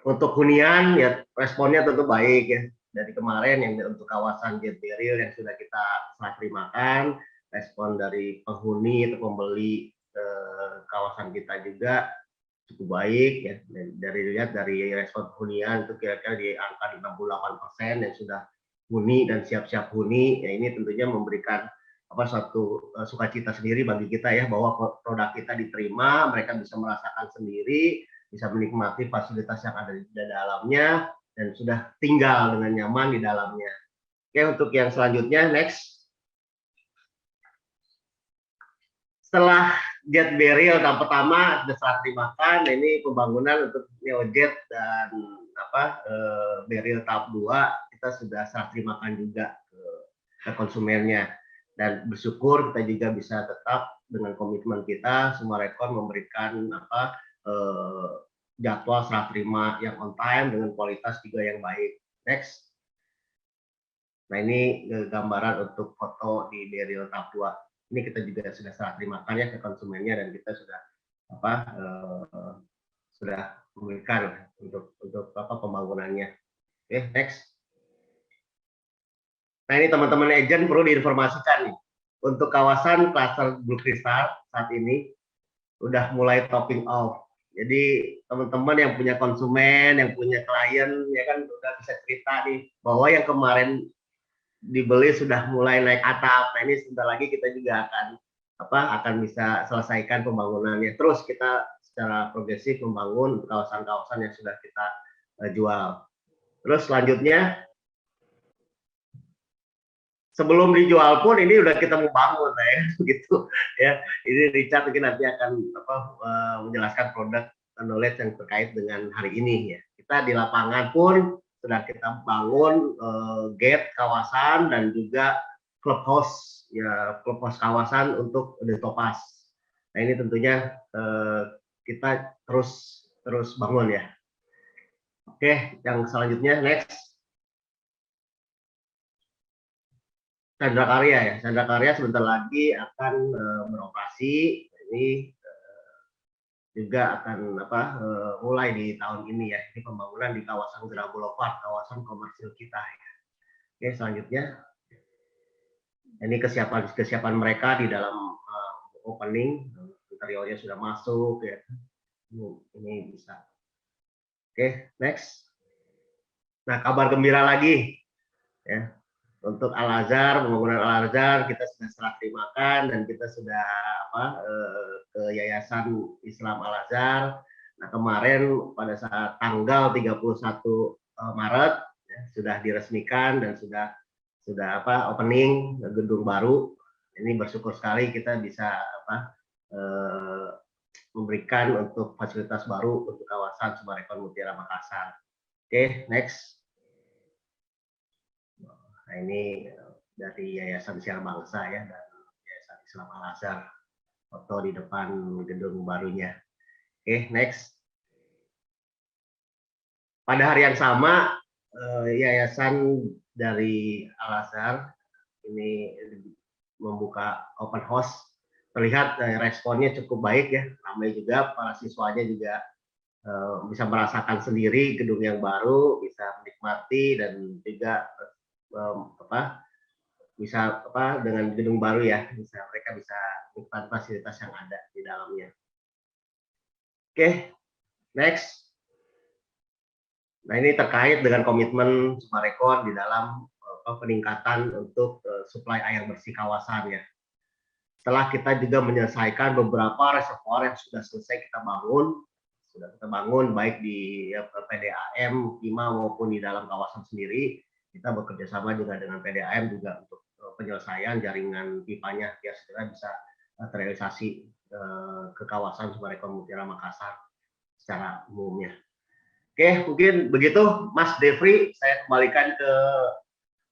Untuk hunian ya responnya tentu baik ya. Dari kemarin yang untuk kawasan Jet Beril yang sudah kita serah terimakan, respon dari penghuni atau pembeli kawasan kita juga cukup baik ya. Dari respon hunian itu kira-kira di angka 68% yang sudah huni dan siap-siap huni. Ya, ini tentunya memberikan suatu sukacita sendiri bagi kita ya, bahwa produk kita diterima, mereka bisa merasakan sendiri, bisa menikmati fasilitas yang ada di dalamnya dan sudah tinggal dengan nyaman di dalamnya. Oke, untuk yang selanjutnya next. Setelah Jet Beril tahap pertama sudah serah terimakan, ini pembangunan untuk Neojet dan Beril tahap 2 kita sudah serah terimakan juga ke konsumennya. Dan bersyukur kita juga bisa tetap dengan komitmen kita, Sumarekon memberikan jadwal serah terima yang on time dengan kualitas juga yang baik. Next. Nah, ini gambaran untuk foto di Beril tahap 2. Ini kita juga sudah serah terimakan ya ke konsumennya dan kita sudah memberikan untuk pembangunannya. Oke, next. Nah ini teman-teman agent perlu diinformasikan nih, untuk kawasan klaster Blue Crystal saat ini udah mulai topping off. Jadi teman-teman yang punya konsumen, yang punya klien, ya kan udah bisa cerita nih bahwa yang kemarin dibeli sudah mulai naik atap. Nah ini sebentar lagi kita juga akan bisa selesaikan pembangunannya. Terus kita secara progresif membangun kawasan-kawasan yang sudah kita jual. Terus selanjutnya, sebelum dijual pun ini udah kita mau bangun, ya, gitu ya. Ini Richard mungkin nanti akan menjelaskan produk knowledge yang terkait dengan hari ini ya. Kita di lapangan pun sudah kita bangun gate kawasan dan juga clubhouse ya, clubhouse kawasan untuk The Topaz. Nah ini tentunya kita terus bangun ya. Oke, yang selanjutnya next. Chandra Karya ya, Chandra Karya sebentar lagi akan beroperasi. Ini juga akan mulai di tahun ini ya. Ini pembangunan di kawasan Gera Boulevard, kawasan komersil kita ya. Oke, selanjutnya ini kesiapan mereka di dalam opening, interiornya sudah masuk ya. Ini bisa. Oke, next. Nah, kabar gembira lagi ya. Untuk Al-Azhar, pembangunan Al-Azhar kita sudah serah terimakan dan kita sudah ke Yayasan Islam Al-Azhar. Nah, kemarin pada saat tanggal 31 Maret ya, sudah diresmikan dan sudah opening gedung baru. Ini bersyukur sekali kita bisa memberikan untuk fasilitas baru untuk kawasan Sumarekon Mutiara Makassar. Oke, next. Nah, ini dari Yayasan Siar Bangsa ya, dan Yayasan Islam Al-Azhar, foto di depan gedung barunya. Oke, next. Pada hari yang sama, Yayasan dari Al-Azhar ini membuka open house. Terlihat responnya cukup baik ya, ramai juga, para siswanya juga bisa merasakan sendiri gedung yang baru, bisa menikmati dan juga bisa dengan gedung baru ya, mereka bisa nikmati fasilitas yang ada di dalamnya. Oke, next. Nah ini terkait dengan komitmen Sumarekon di dalam peningkatan untuk suplai air bersih kawasan ya. Setelah kita juga menyelesaikan beberapa reservoir yang sudah selesai kita bangun baik di PDAM, PIMA maupun di dalam kawasan sendiri. Kita bekerja sama juga dengan PDAM juga untuk penyelesaian jaringan pipanya biar segera bisa terrealisasi ke kawasan Sumarekon Mutiara Makassar secara umumnya. Oke, mungkin begitu Mas Devri, saya kembalikan ke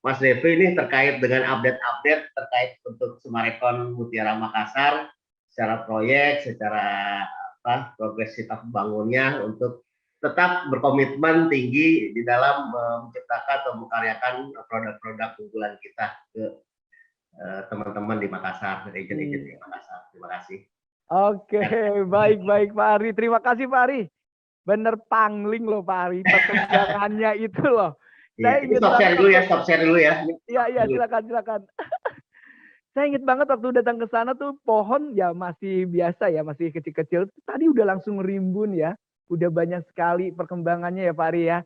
Mas Devri ini terkait dengan update-update terkait untuk Sumarekon Mutiara Makassar secara proyek, secara progresitas bangunnya untuk tetap berkomitmen tinggi di dalam menciptakan atau mengkaryakan produk-produk unggulan kita ke teman-teman di Makassar, agent-agent di Makassar. Terima kasih. Oke, baik Pak Ari. Terima kasih Pak Ari. Bener pangling loh Pak Ari, perkembangannya itu loh. Iya, stop share dulu ya. Iya, silakan. Saya ingat banget waktu datang ke sana tuh pohon ya masih biasa ya, masih kecil-kecil. Tadi udah langsung rimbun ya. Udah banyak sekali perkembangannya ya Pak Ari ya.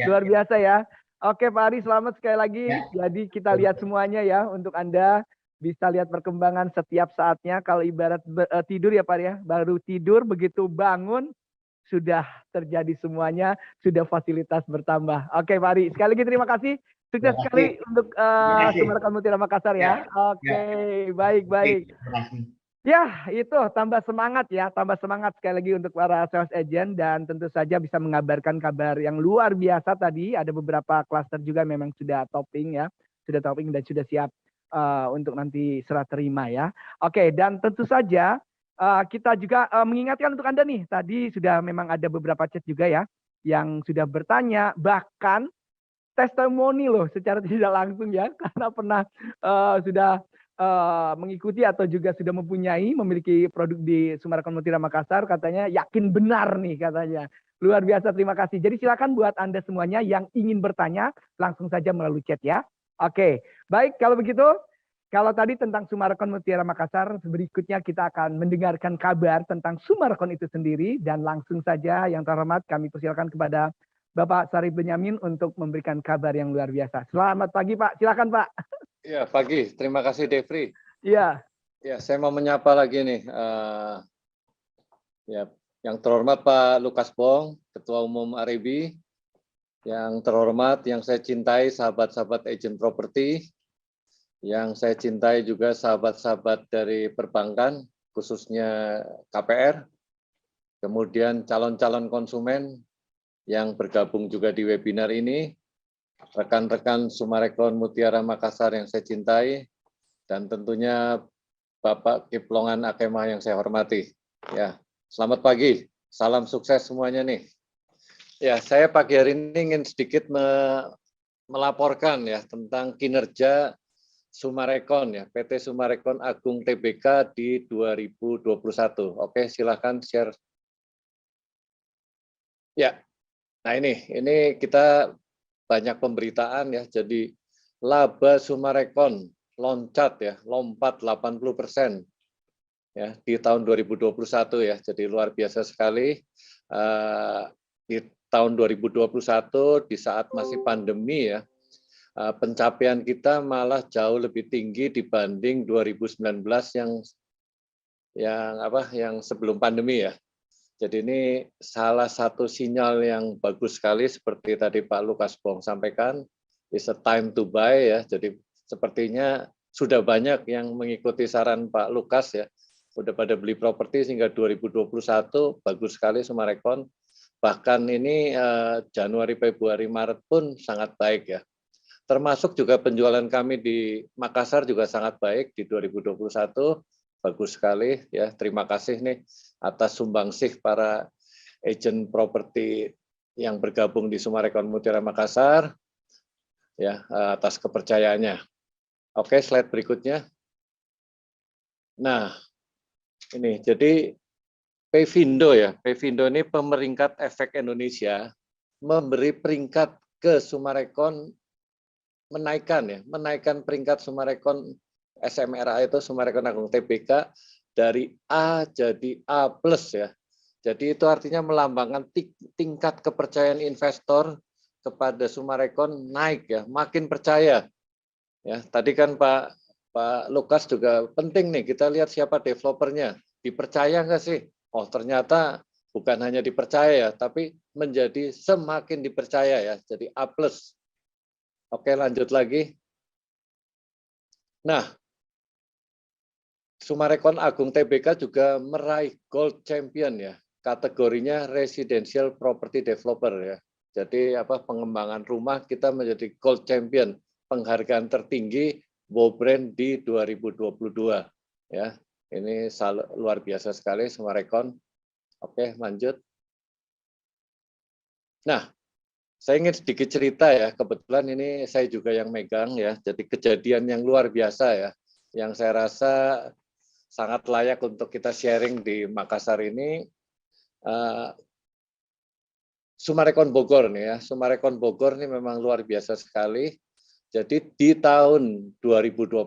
Luar biasa ya. Oke Pak Ari, selamat sekali lagi. Jadi kita lihat semuanya ya, untuk Anda bisa lihat perkembangan setiap saatnya. Kalau ibarat tidur ya Pak Ari ya, baru tidur begitu bangun sudah terjadi semuanya, sudah fasilitas bertambah. Oke Pak Ari, sekali lagi terima kasih. Sukses sekali untuk Sumarekon Mutiara Makassar ya. Oke, baik. Ya, itu tambah semangat ya, tambah semangat sekali lagi untuk para sales agent, dan tentu saja bisa mengabarkan kabar yang luar biasa tadi. Ada beberapa klaster juga memang sudah topping ya, dan sudah siap untuk nanti serah terima ya. Oke, dan tentu saja kita juga mengingatkan untuk Anda nih, tadi sudah memang ada beberapa chat juga ya yang sudah bertanya, bahkan testimoni loh secara tidak langsung ya, karena pernah sudah mengikuti atau juga sudah memiliki produk di Sumarekon Mutiara Makassar, katanya yakin benar nih katanya. Luar biasa, terima kasih. Jadi silakan buat Anda semuanya yang ingin bertanya langsung saja melalui chat ya. Oke, baik kalau begitu. Kalau tadi tentang Sumarekon Mutiara Makassar, berikutnya kita akan mendengarkan kabar tentang Sumarekon itu sendiri. Dan langsung saja yang terhormat kami persilakan kepada Bapak Sarif Benyamin untuk memberikan kabar yang luar biasa. Selamat pagi Pak, silakan Pak. Ya, pagi. Terima kasih Devri. Iya. Ya, saya mau menyapa lagi nih. Ya, yang terhormat Pak Lukas Bong, Ketua Umum Aribi. Yang terhormat, yang saya cintai sahabat-sahabat agent properti. Yang saya cintai juga sahabat-sahabat dari perbankan, khususnya KPR, kemudian calon-calon konsumen yang bergabung juga di webinar ini, rekan-rekan Sumarekon Mutiara Makassar yang saya cintai, dan tentunya Bapak Kiplongan Akemah yang saya hormati. Ya, selamat pagi, salam sukses semuanya nih. Ya, saya pagi hari ini ingin sedikit melaporkan ya tentang kinerja Sumarekon ya, PT Sumarekon Agung Tbk di 2021. Oke, silakan share. Ya, nah ini kita banyak pemberitaan ya, jadi laba Sumarekon loncat ya, lompat 80% ya di tahun 2021 ya, jadi luar biasa sekali. Di tahun 2021 di saat masih pandemi ya, pencapaian kita malah jauh lebih tinggi dibanding 2019 yang sebelum pandemi ya. Jadi ini salah satu sinyal yang bagus sekali seperti tadi Pak Lukas Bong sampaikan, is a time to buy ya. Jadi sepertinya sudah banyak yang mengikuti saran Pak Lukas ya. Sudah pada beli properti sehingga 2021 bagus sekali Sumarekon. Bahkan ini Januari, Februari, Maret pun sangat baik ya. Termasuk juga penjualan kami di Makassar juga sangat baik di 2021, bagus sekali ya. Terima kasih nih atas sumbangsih para agent properti yang bergabung di Sumarekon Mutiara Makassar ya, atas kepercayaannya. Oke, slide berikutnya. Nah, ini jadi Pevindo ya, Pevindo ini pemeringkat efek Indonesia memberi peringkat ke Sumarekon, menaikkan peringkat Sumarekon SMRA itu Sumarekon Agung Tbk dari A jadi A+ ya. Jadi itu artinya melambangkan tingkat kepercayaan investor kepada Sumarekon naik ya, makin percaya. Ya, tadi kan Pak Lukas juga penting nih, kita lihat siapa developernya, dipercaya nggak sih? Oh ternyata bukan hanya dipercaya, tapi menjadi semakin dipercaya ya, jadi A+. Oke, lanjut lagi. Nah, Sumarekon Agung Tbk juga meraih Gold Champion ya, kategorinya Residential Property Developer ya. Jadi pengembangan rumah kita menjadi Gold Champion, penghargaan tertinggi Wow Brand di 2022 ya. Ini luar biasa sekali Sumarekon. Oke, lanjut. Nah, saya ingin sedikit cerita ya, kebetulan ini saya juga yang megang ya, jadi kejadian yang luar biasa ya, yang saya rasa sangat layak untuk kita sharing di Makassar ini. Sumarekon Bogor nih ya, Sumarekon Bogor ini memang luar biasa sekali. Jadi di tahun 2020,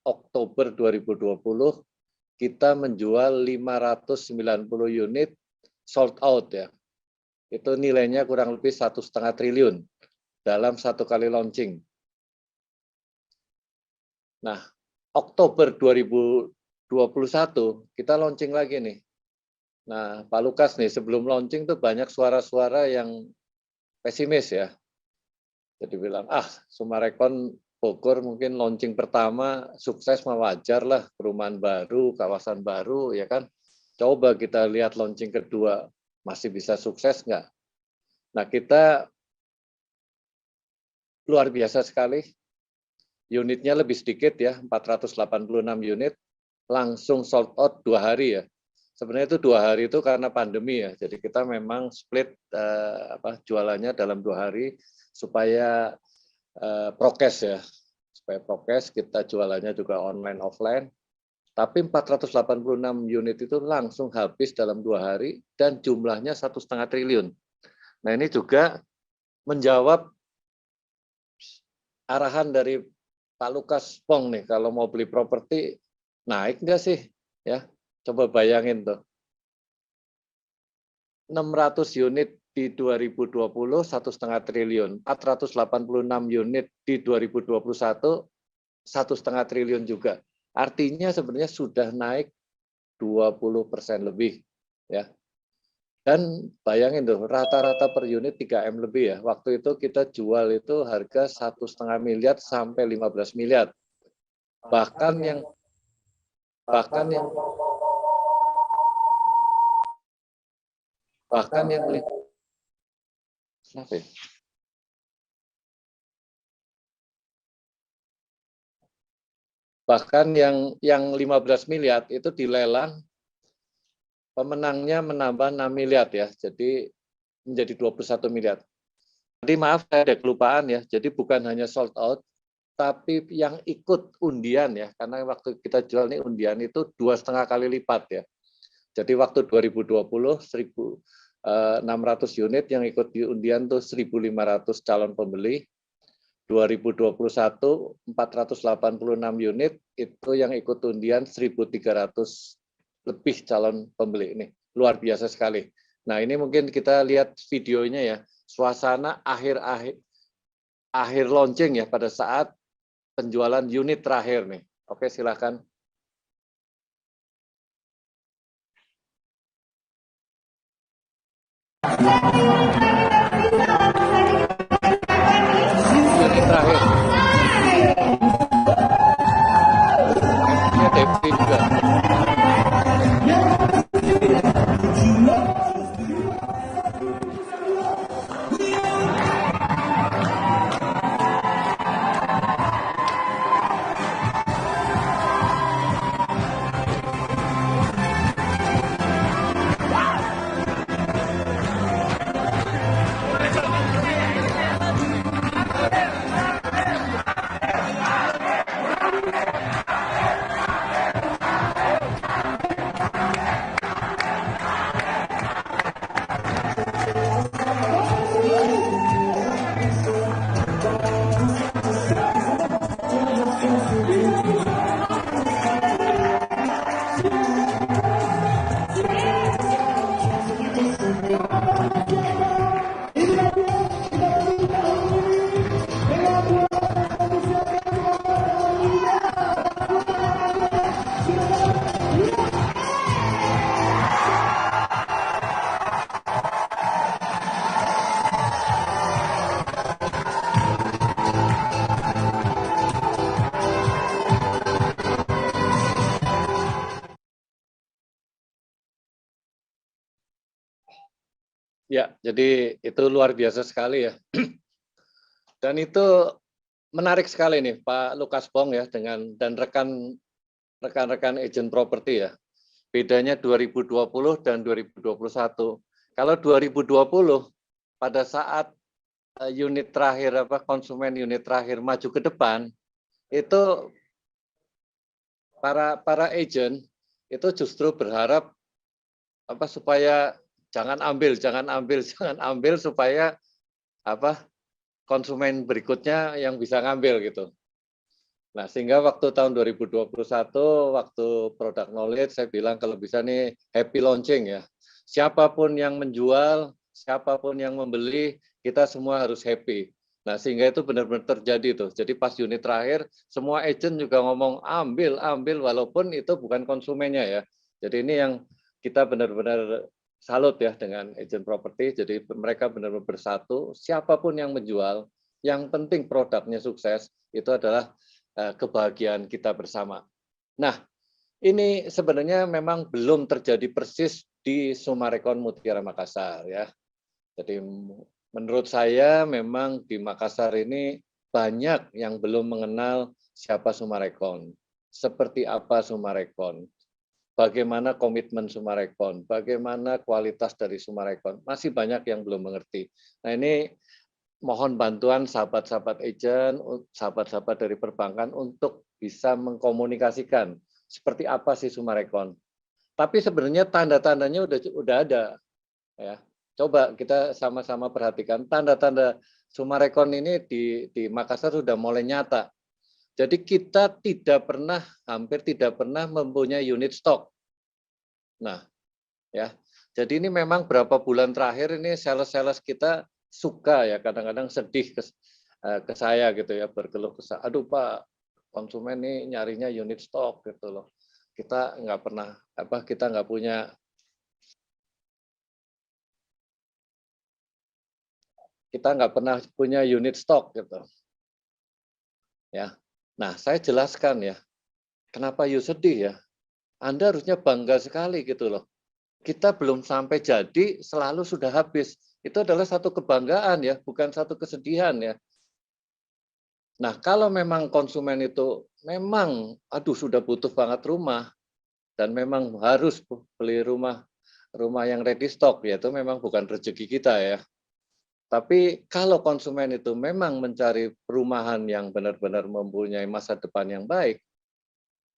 Oktober 2020, kita menjual 590 unit sold out ya. Itu nilainya kurang lebih 1,5 triliun dalam satu kali launching. Nah, Oktober 2021 kita launching lagi nih. Nah, Pak Lukas nih sebelum launching tuh banyak suara-suara yang pesimis ya. Jadi bilang, Sumarekon Bogor mungkin launching pertama sukses mah wajar lah, perumahan baru, kawasan baru ya kan. Coba kita lihat launching kedua, masih bisa sukses nggak? Nah, kita luar biasa sekali. Unitnya lebih sedikit ya, 486 unit, langsung sold out 2 hari ya. Sebenarnya itu 2 hari itu karena pandemi ya. Jadi kita memang split jualannya dalam 2 hari supaya prokes ya. Supaya prokes kita jualannya juga online offline. Tapi 486 unit itu langsung habis dalam 2 hari dan jumlahnya 1,5 triliun. Nah ini juga menjawab arahan dari Pak Lukas Pong nih, kalau mau beli properti naik nggak sih? Ya, coba bayangin tuh. 600 unit di 2020 1,5 triliun, 486 unit di 2021 1,5 triliun juga. Artinya sebenarnya sudah naik 20% lebih, ya. Dan bayangin tuh, rata-rata per unit 3M lebih ya. Waktu itu kita jual itu harga 1,5 miliar sampai 15 miliar. Bahkan yang kenapa ya? Bahkan yang 15 miliar itu dilelang, pemenangnya menambah 6 miliar ya, jadi menjadi 21 miliar. Jadi maaf saya ada kelupaan ya, jadi bukan hanya sold out, tapi yang ikut undian ya, karena waktu kita jual nih undian itu 2,5 kali lipat ya. Jadi waktu 2020 1.600 unit yang ikut di undian tuh 1.500 calon pembeli. 2021 486 unit itu yang ikut undian 1.300 lebih calon pembeli ini. Luar biasa sekali. Nah, ini mungkin kita lihat videonya ya. Suasana akhir launching ya pada saat penjualan unit terakhir nih. Oke, silakan. Unit terakhir. Ini ada juga. Ya, jadi itu luar biasa sekali ya. Dan itu menarik sekali nih Pak Lukas Pong ya dan rekan-rekan agent properti ya. Bedanya 2020 dan 2021. Kalau 2020 pada saat unit terakhir konsumen unit terakhir maju ke depan itu para agent itu justru berharap supaya jangan ambil supaya konsumen berikutnya yang bisa ngambil gitu. Nah, sehingga waktu tahun 2021 waktu product knowledge saya bilang kalau bisa nih happy launching ya. Siapapun yang menjual, siapapun yang membeli, kita semua harus happy. Nah, sehingga itu benar-benar terjadi tuh. Jadi pas unit terakhir semua agent juga ngomong ambil walaupun itu bukan konsumennya ya. Jadi ini yang kita benar-benar salut ya dengan agent property, jadi mereka benar-benar bersatu, siapapun yang menjual, yang penting produknya sukses, itu adalah kebahagiaan kita bersama. Nah, ini sebenarnya memang belum terjadi persis di Sumarekon Mutiara Makassar ya. Jadi menurut saya memang di Makassar ini banyak yang belum mengenal siapa Sumarekon, seperti apa Sumarekon, bagaimana komitmen Sumarekon, bagaimana kualitas dari Sumarekon, masih banyak yang belum mengerti. Nah ini mohon bantuan sahabat-sahabat agent, sahabat-sahabat dari perbankan untuk bisa mengkomunikasikan seperti apa sih Sumarekon. Tapi sebenarnya tanda-tandanya udah ada. Ya. Coba kita sama-sama perhatikan tanda-tanda Sumarekon ini di Makassar sudah mulai nyata. Jadi kita hampir tidak pernah mempunyai unit stok. Nah, ya. Jadi ini memang berapa bulan terakhir ini sales-sales kita suka ya, kadang-kadang sedih ke saya gitu ya, berkeluh kesah. Aduh Pak, konsumen ini nyarinya unit stok gitu loh. Kita nggak pernah kita nggak punya unit stok gitu. Ya. Nah, saya jelaskan ya. Kenapa you sedih ya? Anda harusnya bangga sekali gitu loh. Kita belum sampai jadi, selalu sudah habis. Itu adalah satu kebanggaan ya, bukan satu kesedihan ya. Nah, kalau memang konsumen itu memang, sudah butuh banget rumah, dan memang harus beli rumah yang ready stock, ya itu memang bukan rezeki kita ya. Tapi kalau konsumen itu memang mencari perumahan yang benar-benar mempunyai masa depan yang baik,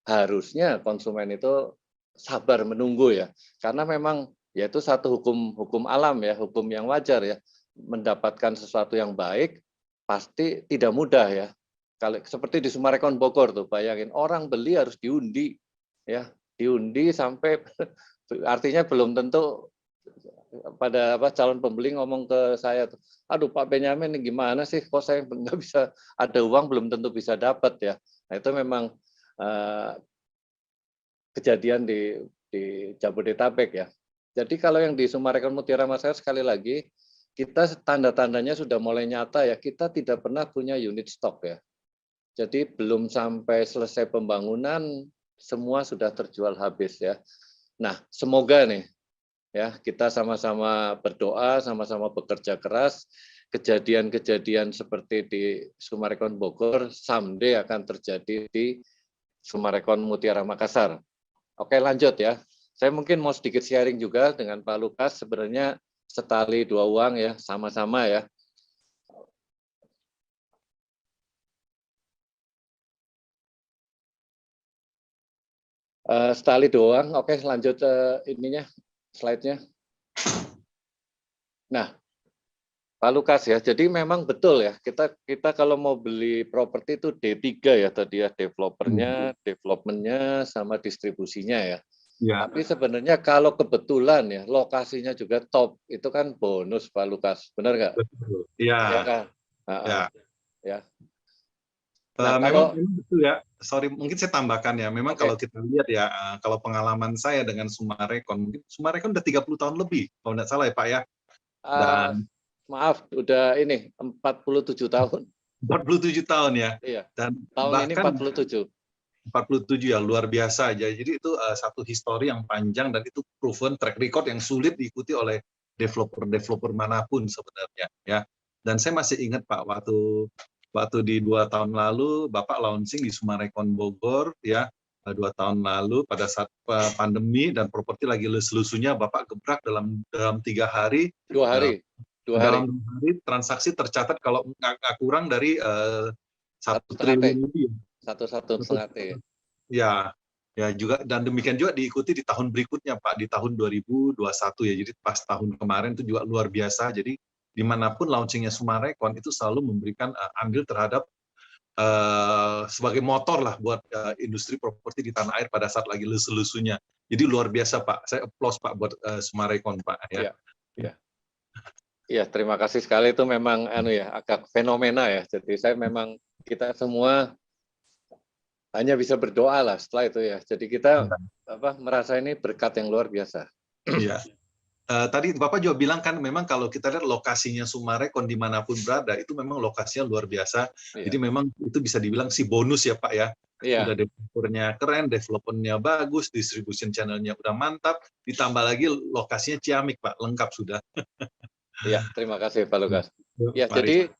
harusnya konsumen itu sabar menunggu ya, karena memang yaitu satu hukum alam ya, hukum yang wajar ya, mendapatkan sesuatu yang baik pasti tidak mudah ya. Kalau seperti di Sumarekon Bogor tuh, bayangin orang beli harus diundi ya, diundi sampai artinya belum tentu pada calon pembeli ngomong ke saya tuh, aduh Pak Benyamin ini gimana sih, kok saya nggak bisa ada uang, belum tentu bisa dapat ya. Nah itu memang kejadian di Jabodetabek ya. Jadi kalau yang di Sumarekon Mutiara Makassar sekali lagi, kita tanda-tandanya sudah mulai nyata ya, kita tidak pernah punya unit stok ya. Jadi belum sampai selesai pembangunan, semua sudah terjual habis ya. Nah, semoga nih ya kita sama-sama berdoa, sama-sama bekerja keras, kejadian-kejadian seperti di Sumarekon Bogor someday akan terjadi di Sumarekon Mutiara Makassar. Oke, lanjut ya. Saya mungkin mau sedikit sharing juga dengan Pak Lukas, sebenarnya setali dua uang ya, sama-sama ya. Setali dua uang, oke lanjut ininya, slide-nya. Nah, Pak Lukas ya, jadi memang betul ya, kita kalau mau beli properti itu D3 ya tadi ya, developernya, developmentnya, sama distribusinya ya. Ya. Tapi sebenarnya kalau kebetulan ya lokasinya juga top, itu kan bonus Pak Lukas, benar nggak? Betul. Iya. Ya kan? Ya. Ya. Nah, memang betul ya. Sorry, mungkin saya tambahkan ya. Memang kalau kita lihat ya, kalau pengalaman saya dengan Sumarekon, mungkin Sumarekon udah 30 tahun lebih, kalau nggak salah ya Pak ya. Dan maaf, udah ini 47 tahun. 47 tahun ya. Iya. Dan tahun bahkan ini 47. 47 ya, luar biasa aja. Jadi itu satu histori yang panjang dan itu proven track record yang sulit diikuti oleh developer manapun sebenarnya ya. Dan saya masih ingat Pak, waktu di 2 tahun lalu Bapak launching di Sumarekon Bogor ya, 2 tahun lalu pada saat pandemi dan properti lagi lus-lusunya, Bapak gebrak dalam 3 hari. 2 hari. Dalam 2 hari transaksi tercatat kalau nggak kurang dari 1 triliun lebih. 1,5 T. Ya, ya juga, dan demikian juga diikuti di tahun berikutnya Pak, di tahun 2021 ya. Jadi pas tahun kemarin itu juga luar biasa. Jadi dimanapun launchingnya Sumarekon itu selalu memberikan andil terhadap sebagai motor lah buat industri properti di tanah air pada saat lagi lusu-lusunya. Jadi luar biasa Pak. Saya applause Pak buat Sumarekon Pak. Ya. Ya. Iya, terima kasih sekali, itu memang agak fenomena ya. Jadi saya memang kita semua hanya bisa berdoa lah setelah itu ya. Jadi kita merasa ini berkat yang luar biasa. Iya. Tadi Bapak juga bilang kan memang kalau kita lihat lokasinya Sumarekon dimanapun berada itu memang lokasinya luar biasa. Iya. Jadi memang itu bisa dibilang si bonus ya Pak ya. Iya. Udah developernya keren, developmentnya bagus, distribution channelnya udah mantap, ditambah lagi lokasinya ciamik Pak, lengkap sudah. Iya, terima kasih Pak Lukas. Ya, jadi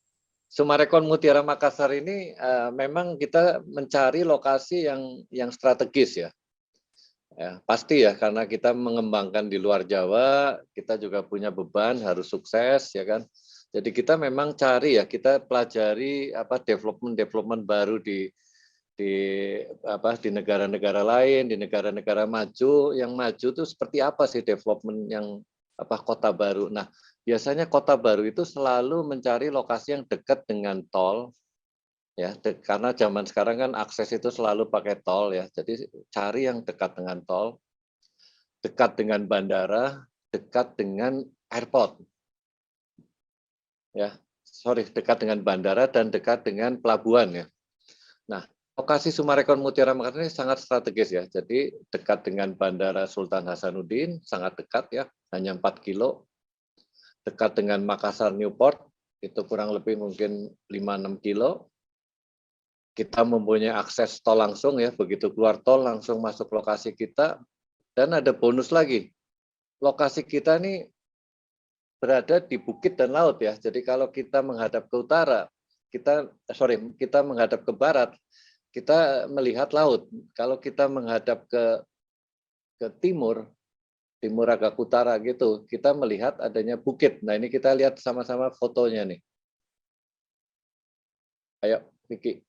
Sumarekon Mutiara Makassar ini memang kita mencari lokasi yang strategis ya. Ya, pasti ya, karena kita mengembangkan di luar Jawa, kita juga punya beban harus sukses ya kan. Jadi kita memang cari ya, kita pelajari development baru di negara-negara lain, di negara-negara maju. Yang maju itu seperti apa sih development yang kota baru. Nah, biasanya kota baru itu selalu mencari lokasi yang dekat dengan tol, ya, karena zaman sekarang kan akses itu selalu pakai tol ya. Jadi cari yang dekat dengan tol, dekat dengan bandara, dekat dengan airport. Ya, dekat dengan bandara dan dekat dengan pelabuhan ya. Nah, lokasi Summarecon Mutiara Makassar ini sangat strategis ya. Jadi dekat dengan Bandara Sultan Hasanuddin, sangat dekat ya, hanya 4 kilo. Dekat dengan Makassar Newport, itu kurang lebih mungkin 5-6 kilo. Kita mempunyai akses tol langsung ya, begitu keluar tol langsung masuk lokasi kita. Dan ada bonus lagi, lokasi kita ini berada di bukit dan laut ya. Jadi kalau kita menghadap ke utara, kita menghadap ke barat, kita melihat laut. Kalau kita menghadap ke timur agak utara gitu, kita melihat adanya bukit. Nah ini kita lihat sama-sama fotonya nih. Ayo, Vicky.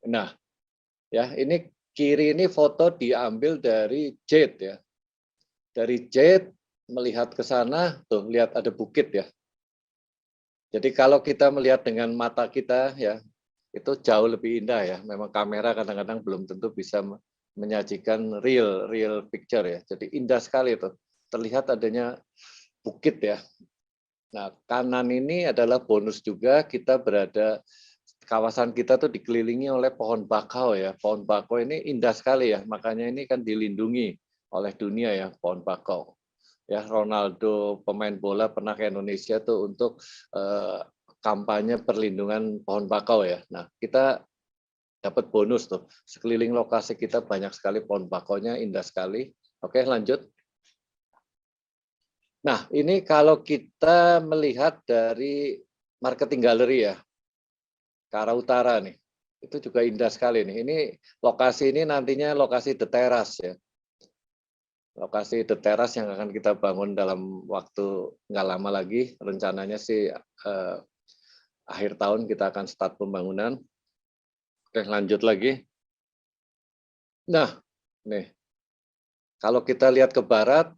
Nah, ya ini kiri ini foto diambil dari jet ya. Dari jet melihat ke sana, tuh lihat ada bukit ya. Jadi kalau kita melihat dengan mata kita ya, itu jauh lebih indah ya. Memang kamera kadang-kadang belum tentu bisa menyajikan real picture ya. Jadi indah sekali itu. Terlihat adanya bukit ya. Nah, kanan ini adalah bonus juga, kita berada, kawasan kita tuh dikelilingi oleh pohon bakau ya. Pohon bakau ini indah sekali ya. Makanya ini kan dilindungi oleh dunia ya, pohon bakau. Ya, Ronaldo pemain bola pernah ke Indonesia tuh untuk kampanye perlindungan pohon bakau ya. Nah, kita dapat bonus tuh. Sekeliling lokasi kita banyak sekali pohon bakaunya, indah sekali. Oke, lanjut. Nah, ini kalau kita melihat dari marketing gallery ya, ke arah utara nih. Itu juga indah sekali nih. Ini lokasi ini nantinya lokasi The Terrace ya. Lokasi The Terrace yang akan kita bangun dalam waktu nggak lama lagi. Rencananya sih akhir tahun kita akan start pembangunan. Oke, lanjut lagi. Nah, nih. Kalau kita lihat ke barat,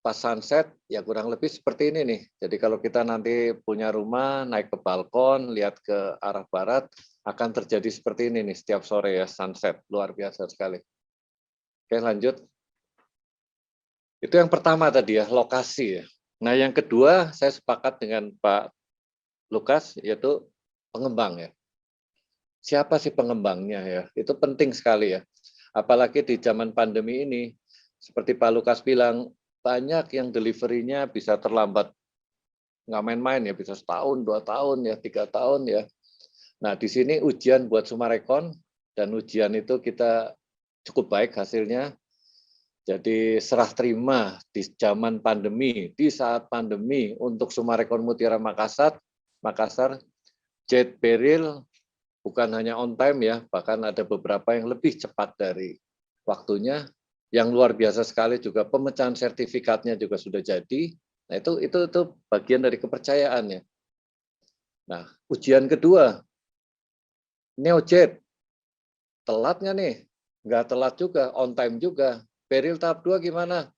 pas sunset, ya kurang lebih seperti ini nih. Jadi kalau kita nanti punya rumah, naik ke balkon, lihat ke arah barat, akan terjadi seperti ini nih setiap sore ya, sunset. Luar biasa sekali. Oke, lanjut. Itu yang pertama tadi ya, lokasi ya. Nah, yang kedua saya sepakat dengan Pak Lukas, yaitu pengembang ya. Siapa sih pengembangnya ya? Itu penting sekali ya. Apalagi di zaman pandemi ini, seperti Pak Lukas bilang, banyak yang delivery-nya bisa terlambat. Nggak main-main ya, bisa setahun, 2 tahun ya, 3 tahun ya. Nah, di sini ujian buat Summarecon, dan ujian itu kita cukup baik hasilnya. Jadi serah terima di zaman pandemi, di saat pandemi untuk Summarecon Mutiara Makassar, jet Beril bukan hanya on time ya, bahkan ada beberapa yang lebih cepat dari waktunya. Yang luar biasa sekali juga pemecahan sertifikatnya juga sudah jadi. Nah itu bagian dari kepercayaannya. Nah ujian kedua, Neojet telat nggak nih? Nggak telat juga, on time juga. Beril tahap 2 gimana?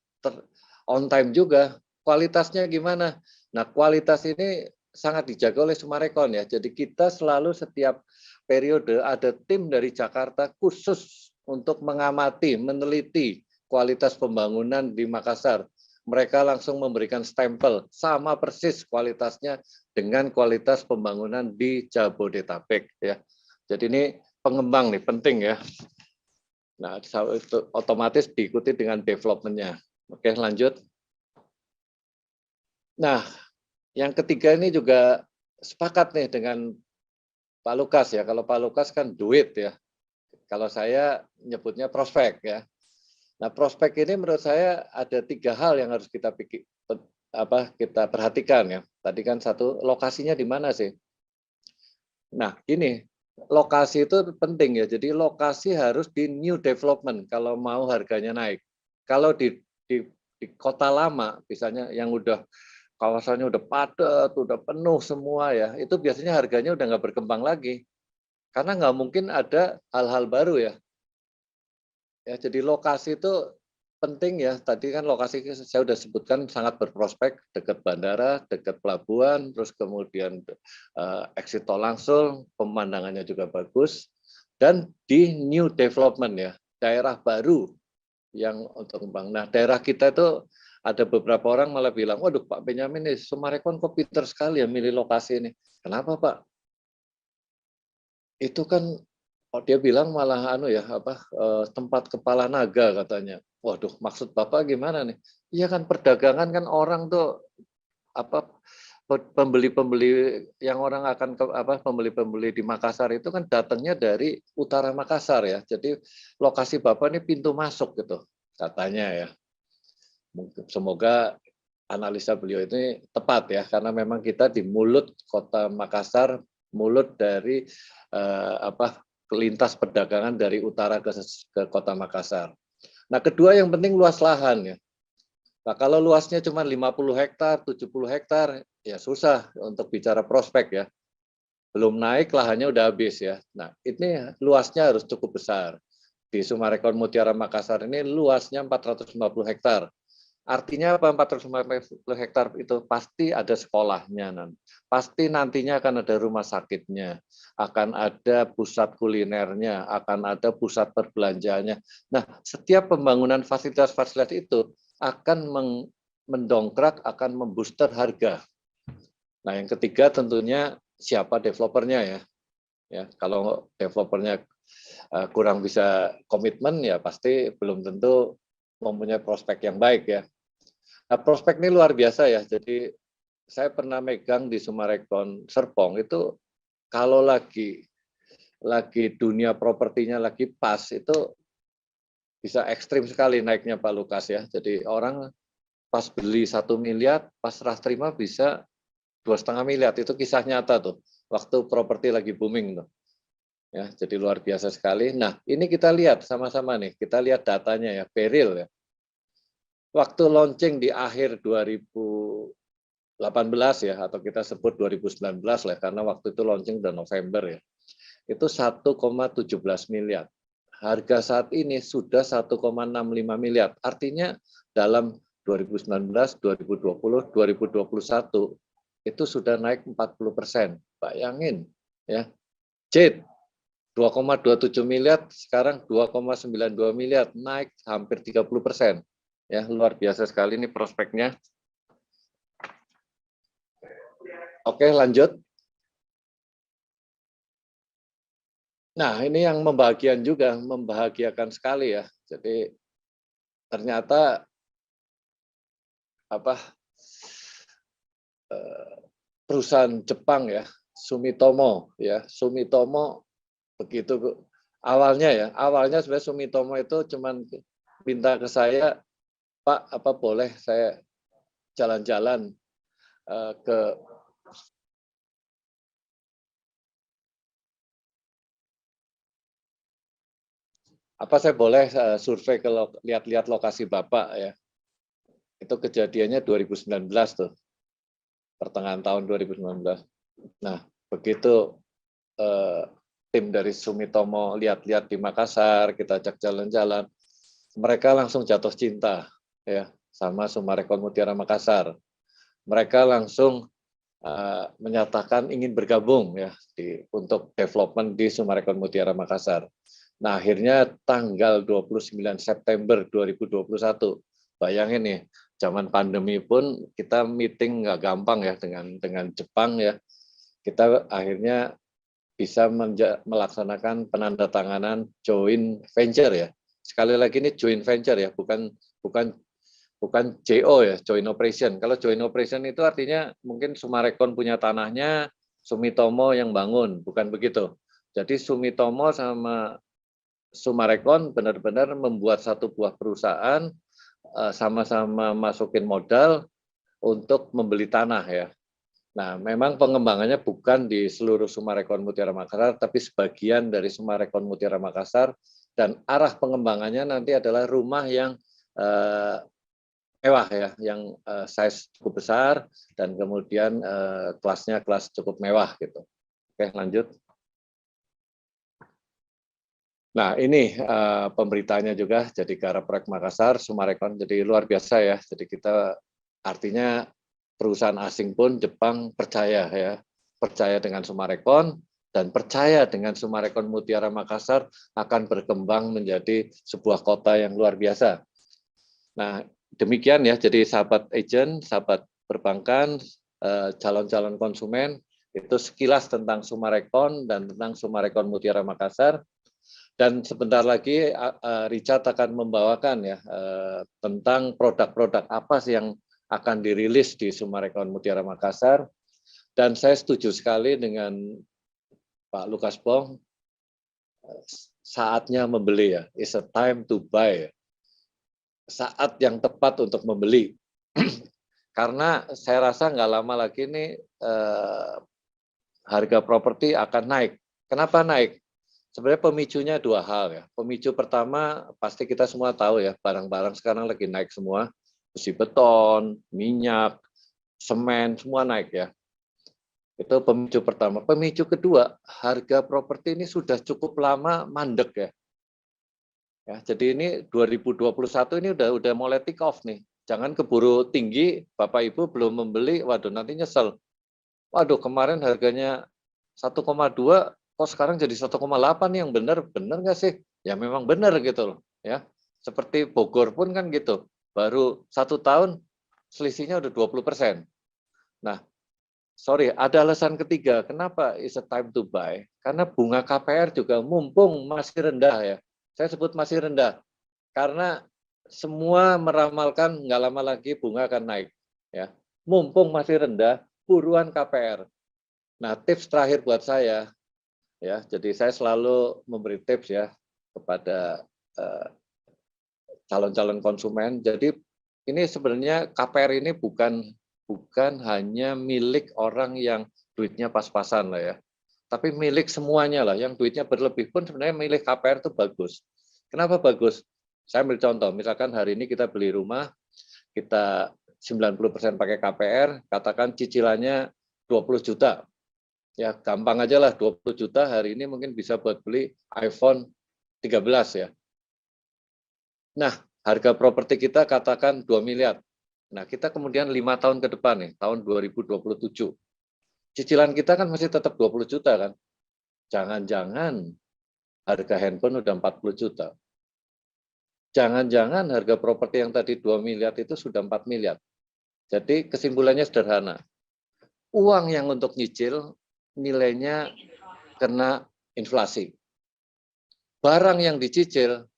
On time juga. Kualitasnya gimana? Nah, kualitas ini sangat dijaga oleh Summarecon ya. Jadi kita selalu setiap periode ada tim dari Jakarta khusus untuk mengamati, meneliti kualitas pembangunan di Makassar. Mereka langsung memberikan stempel sama persis kualitasnya dengan kualitas pembangunan di Jabodetabek ya. Jadi ini pengembang nih penting ya. Nah, itu otomatis diikuti dengan development-nya. Oke, lanjut. Nah, yang ketiga ini juga sepakat nih dengan Pak Lukas ya. Kalau Pak Lukas kan duit ya. Kalau saya nyebutnya prospek ya. Nah, prospek ini menurut saya ada 3 hal yang harus kita kita perhatikan ya. Tadi kan satu, lokasinya di mana sih? Nah, ini lokasi itu penting ya. Jadi lokasi harus di new development kalau mau harganya naik. Kalau di kota lama, misalnya yang udah kawasannya udah padat, udah penuh semua ya, itu biasanya harganya udah nggak berkembang lagi. Karena nggak mungkin ada hal-hal baru ya. Ya, jadi lokasi itu penting ya, tadi kan lokasi saya sudah sebutkan sangat berprospek, dekat bandara, dekat pelabuhan, terus kemudian exit tol langsung, pemandangannya juga bagus, dan di new development ya, daerah baru yang untuk kembang. Nah, daerah kita itu ada beberapa orang malah bilang, waduh Pak Benyamin nih, Summarecon kok pinter sekali ya milih lokasi ini. Kenapa Pak? Itu kan dia bilang malah tempat kepala naga katanya. Waduh, maksud Bapak gimana nih? Iya kan perdagangan kan orang tuh pembeli-pembeli yang orang akan pembeli-pembeli di Makassar itu kan datangnya dari utara Makassar ya. Jadi lokasi Bapak ini pintu masuk gitu katanya ya. Semoga analisa beliau ini tepat ya, karena memang kita di mulut kota Makassar, mulut dari lintas perdagangan dari utara ke kota Makassar. Nah, kedua yang penting luas lahan ya. Nah, kalau luasnya cuma 50 hektar, 70 hektar, ya susah untuk bicara prospek ya. Belum naik lahannya udah habis ya. Nah, ini luasnya harus cukup besar. Di Summarecon Mutiara Makassar ini luasnya 450 hektar. Artinya apa 450 hektar itu pasti ada sekolahnya, pasti nantinya akan ada rumah sakitnya, akan ada pusat kulinernya, akan ada pusat perbelanjaannya. Nah, setiap pembangunan fasilitas-fasilitas itu akan mendongkrak, akan membooster harga. Nah, yang ketiga tentunya siapa developernya ya. Ya, kalau developernya kurang bisa komitmen ya pasti belum tentu mempunyai prospek yang baik ya. Nah, prospek ini luar biasa ya. Jadi saya pernah megang di Summarecon Serpong itu kalau lagi dunia propertinya lagi pas itu bisa ekstrim sekali naiknya Pak Lukas ya. Jadi orang pas beli 1 miliar, pas serah terima bisa 2,5 miliar. Itu kisah nyata tuh. Waktu properti lagi booming tuh. Ya, jadi luar biasa sekali. Nah, ini kita lihat sama-sama nih. Kita lihat datanya ya, Beril ya. Waktu launching di akhir 2018 ya, atau kita sebut 2019 lah, karena waktu itu launching udah November ya. Itu 1,17 miliar. Harga saat ini sudah 1,65 miliar. Artinya dalam 2019, 2020, 2021 itu sudah naik 40%. Bayangin ya. JIT 2,27 miliar, sekarang 2,92 miliar, naik hampir 30%. Ya, luar biasa sekali ini prospeknya. Oke, lanjut. Nah, ini yang membahagiakan sekali ya. Jadi ternyata perusahaan Jepang ya, Sumitomo ya, Sumitomo begitu awalnya sebenarnya Sumitomo itu cuman minta ke saya, Pak, boleh saya jalan-jalan ke saya boleh survei ke lihat-lihat lokasi Bapak ya. Itu kejadiannya 2019 tuh. Pertengahan tahun 2019. Nah, begitu tim dari Sumitomo lihat-lihat di Makassar, kita ajak jalan-jalan, mereka langsung jatuh cinta ya sama Summarecon Mutiara Makassar. Mereka langsung menyatakan ingin bergabung ya untuk development di Summarecon Mutiara Makassar. Nah, akhirnya tanggal 29 September 2021, bayangin nih, zaman pandemi pun kita meeting nggak gampang ya dengan Jepang ya. Kita akhirnya bisa melaksanakan penandatanganan joint venture ya. Sekali lagi ini joint venture ya, bukan JO ya, joint operation. Kalau joint operation itu artinya mungkin Summarecon punya tanahnya, Sumitomo yang bangun, bukan begitu. Jadi Sumitomo sama Summarecon benar-benar membuat satu buah perusahaan, sama-sama masukin modal untuk membeli tanah ya. Nah, memang pengembangannya bukan di seluruh Summarecon Mutiara Makassar, tapi sebagian dari Summarecon Mutiara Makassar, dan arah pengembangannya nanti adalah rumah yang mewah ya, yang size cukup besar dan kemudian kelasnya kelas cukup mewah gitu. Oke, lanjut. Nah, ini pemberitanya juga, jadi Gareprek Makassar, Sumarekon, jadi luar biasa ya. Jadi kita artinya perusahaan asing pun Jepang percaya ya, percaya dengan Sumarekon dan percaya dengan Sumarekon Mutiara Makassar akan berkembang menjadi sebuah kota yang luar biasa. Nah, demikian ya, jadi sahabat agent, sahabat perbankan, calon-calon konsumen, itu sekilas tentang Sumarekon dan tentang Sumarekon Mutiara Makassar. Dan sebentar lagi Richard akan membawakan ya tentang produk-produk apa sih yang akan dirilis di Sumarekon Mutiara Makassar. Dan saya setuju sekali dengan Pak Lukas Bong, saatnya membeli ya, it's a time to buy. Saat yang tepat untuk membeli. Karena saya rasa nggak lama lagi nih harga properti akan naik. Kenapa naik? Sebenarnya pemicunya dua hal ya. Pemicu pertama pasti kita semua tahu ya, barang-barang sekarang lagi naik semua, besi beton, minyak, semen, semua naik ya. Itu pemicu pertama. Pemicu kedua, harga properti ini sudah cukup lama mandek ya. Ya, jadi ini 2021 ini udah mulai take off nih. Jangan keburu tinggi, Bapak Ibu belum membeli, waduh nanti nyesel. Waduh kemarin harganya 1,2 kok sekarang jadi 1,8 yang benar nggak sih? Ya memang benar gitu loh ya. Seperti Bogor pun kan gitu, baru 1 tahun selisihnya udah 20%. Nah, sorry, ada alasan ketiga, kenapa it's a time to buy? Karena bunga KPR juga mumpung masih rendah ya. Saya sebut masih rendah, karena semua meramalkan nggak lama lagi bunga akan naik. Ya, mumpung masih rendah, buruan KPR. Nah, tips terakhir buat saya, ya, jadi saya selalu memberi tips ya kepada calon-calon konsumen. Jadi ini sebenarnya KPR ini bukan hanya milik orang yang duitnya pas-pasan lah ya, tapi milik semuanya lah. Yang duitnya berlebih pun sebenarnya milik KPR itu bagus. Kenapa bagus? Saya ambil contoh, misalkan hari ini kita beli rumah, kita 90% pakai KPR, katakan cicilannya 20 juta. Ya gampang aja lah, 20 juta hari ini mungkin bisa buat beli iPhone 13 ya. Nah, harga properti kita katakan 2 miliar. Nah, kita kemudian 5 tahun ke depan nih, tahun 2027. Cicilan kita kan masih tetap 20 juta kan. Jangan-jangan harga handphone udah 40 juta. Jangan-jangan harga properti yang tadi 2 miliar itu sudah 4 miliar. Jadi kesimpulannya sederhana. Uang yang untuk nyicil nilainya kena inflasi. Barang yang dicicil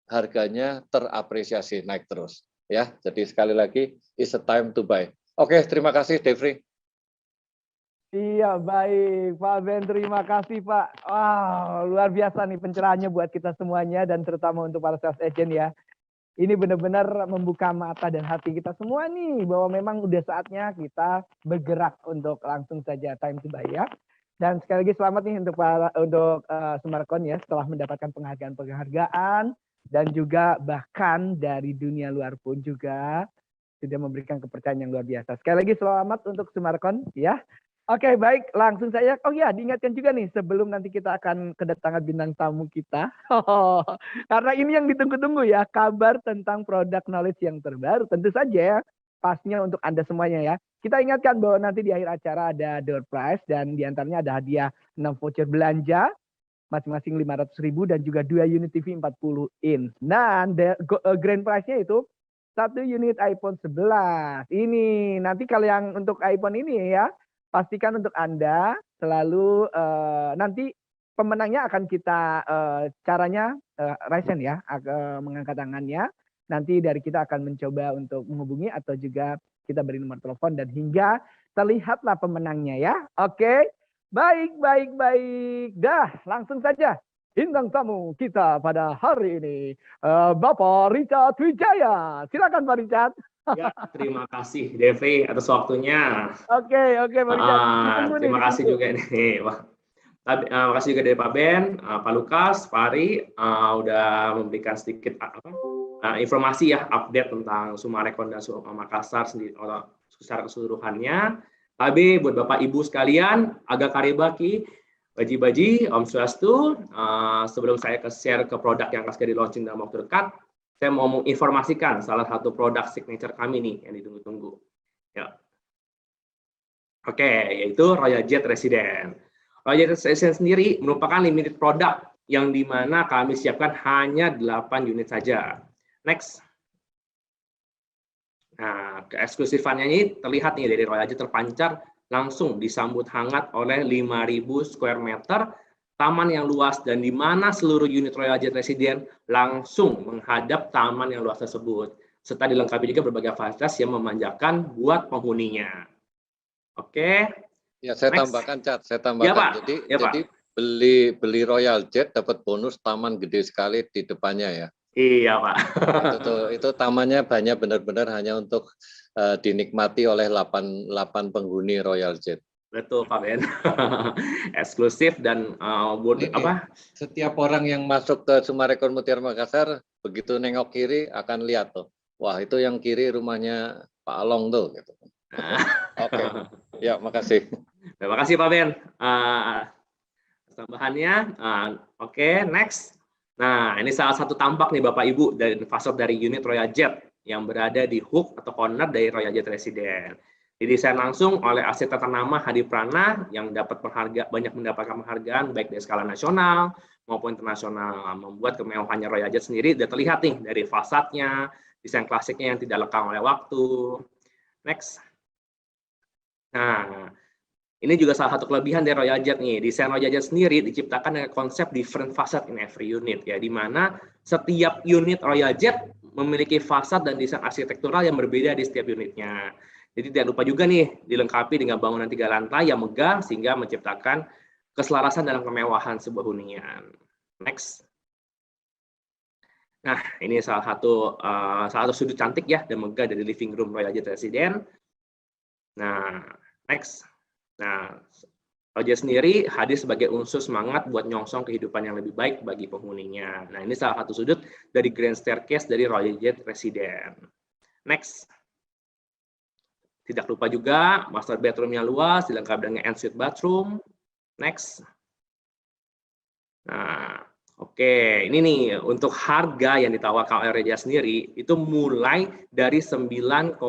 harganya terapresiasi, naik terus. Ya, jadi sekali lagi, it's a time to buy. Oke, terima kasih, Devri. Iya, baik. Pak Ben, terima kasih, Pak. Wow, luar biasa nih pencerahannya buat kita semuanya, dan terutama untuk para sales agent ya. Ini benar-benar membuka mata dan hati kita semua nih, bahwa memang udah saatnya kita bergerak untuk langsung saja time to buy ya. Dan sekali lagi selamat nih untuk Sumarekon ya, setelah mendapatkan penghargaan dan juga bahkan dari dunia luar pun juga sudah memberikan kepercayaan yang luar biasa. Sekali lagi selamat untuk Sumarekon ya. Oke, baik, langsung saya. Oh ya, diingatkan juga nih sebelum nanti kita akan kedatangan bintang tamu kita. Karena ini yang ditunggu-tunggu ya, kabar tentang produk knowledge yang terbaru. Tentu saja ya, pastinya untuk Anda semuanya ya. Kita ingatkan bahwa nanti di akhir acara ada door prize dan diantaranya ada hadiah 6 voucher belanja masing-masing 500.000 dan juga 2 unit TV 40 inch. Nah, grand prize-nya itu 1 unit iPhone 11. Ini nanti kalau yang untuk iPhone ini ya, pastikan untuk Anda selalu nanti pemenangnya akan kita caranya raisen ya, mengangkat tangannya. Nanti dari kita akan mencoba untuk menghubungi atau juga kita beri nomor telepon dan hingga terlihatlah pemenangnya ya. Oke, baik. Dah, langsung saja bintang tamu kita pada hari ini, Bapak Richard Wijaya. Silakan Pak Richard. Ya, terima kasih Devri atas waktunya. Oke, Pak Richard. Terima kasih juga nih, Pak. Terima kasih juga dari Pak Ben, Pak Lukas, Pak Ari, udah memberikan sedikit informasi ya, update tentang Sumarekon dan Makassar sendiri secara keseluruhannya. Tapi buat Bapak Ibu sekalian, agak karibaki, Baji-baji, Om Swastiastu, sebelum saya share ke produk yang akan segera di launching dalam waktu dekat, saya mau menginformasikan salah satu produk signature kami nih yang ditunggu-tunggu. Ya. Oke, yaitu Royal Jet Resident. Royal Jet Resident sendiri merupakan limited product yang dimana kami siapkan hanya 8 unit saja. Next. Nah, keeksklusifannya ini terlihat nih dari Royal Jet terpancar langsung disambut hangat oleh 5.000 square meter taman yang luas dan di mana seluruh unit Royal Jet Resident langsung menghadap taman yang luas tersebut serta dilengkapi juga berbagai fasilitas yang memanjakan buat penghuninya. Oke. Ya, saya Next. tambahkan, Cat. Saya tambahkan. Ya, Pak. Jadi, Ya, Pak. jadi beli Royal Jet dapat bonus taman gede sekali di depannya ya. Iya, Pak. Itu tamannya banyak benar-benar hanya untuk dinikmati oleh 8 penghuni Royal Jet. Betul, Pak Ben. Eksklusif dan Setiap orang yang masuk ke Summarecon Mutiara Makassar begitu nengok kiri akan lihat tuh. Wah, itu yang kiri rumahnya Pak Along tuh gitu. Oke. Ya, makasih. Terima kasih Pak Ben. Tambahannya, oke, next. Nah, ini salah satu tampak nih Bapak Ibu dari fasad dari unit Royal Jet yang berada di hook atau corner dari Royal Jet Resident. Didesain langsung oleh arsitek ternama Hadi Prana yang banyak mendapatkan penghargaan baik dari skala nasional maupun internasional. Membuat kemewahannya Royal Jet sendiri sudah terlihat nih dari fasadnya, desain klasiknya yang tidak lekang oleh waktu. Next. Nah, ini juga salah satu kelebihan dari Royal Jet nih. Desain Royal Jet sendiri diciptakan dengan konsep different facade in every unit ya, di mana setiap unit Royal Jet memiliki fasad dan desain arsitektural yang berbeda di setiap unitnya. Jadi tidak lupa juga nih dilengkapi dengan bangunan 3 lantai yang megah sehingga menciptakan keselarasan dalam kemewahan sebuah hunian. Next. Nah, ini salah satu sudut cantik ya dan megah dari living room Royal Jet Resident. Nah, next. Nah, Royal Jet sendiri hadir sebagai unsur semangat buat nyongsong kehidupan yang lebih baik bagi penghuninya. Nah, ini salah satu sudut dari grand staircase dari Royal Jet Resident. Next. Tidak lupa juga master bedroom yang luas dilengkapi dengan ensuite bathroom. Next. Nah, oke, ini nih untuk harga yang ditawarkan oleh Royal Jet sendiri itu mulai dari 9,5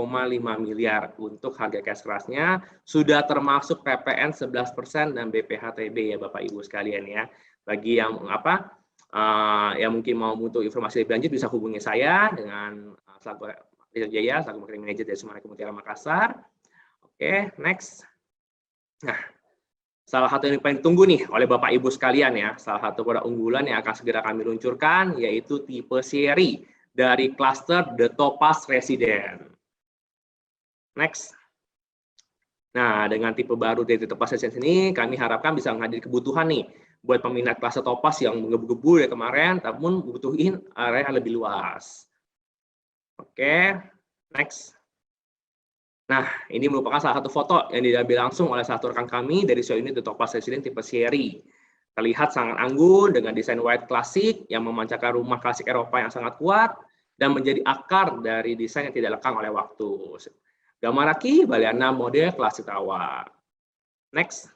miliar untuk harga cash kerasnya, sudah termasuk PPN 11% dan BPHTB ya Bapak Ibu sekalian ya. Bagi yang yang mungkin mau butuh informasi lebih lanjut bisa hubungi saya dengan selaku Rizal Jaya, selaku marketing manager dari Summarecon Mutiara Makassar. Oke, next. Nah, salah satu yang paling ditunggu nih oleh Bapak Ibu sekalian ya, salah satu produk unggulan yang akan segera kami luncurkan yaitu tipe seri dari cluster The Topaz Resident. Next. Nah, dengan tipe baru dari The Topaz Resident ini, kami harapkan bisa menghadiri kebutuhan nih buat peminat cluster Topaz yang menggebu-gebu dari kemarin, namun butuhin area yang lebih luas. Oke, next. Nah, ini merupakan salah satu foto yang diambil langsung oleh satu rekan kami dari show unit The Topaz Resident tipe seri. Terlihat sangat anggun dengan desain white klasik yang memancarkan rumah klasik Eropa yang sangat kuat dan menjadi akar dari desain yang tidak lekang oleh waktu. Gambar lagi, Baliana model klasik tawa. Next.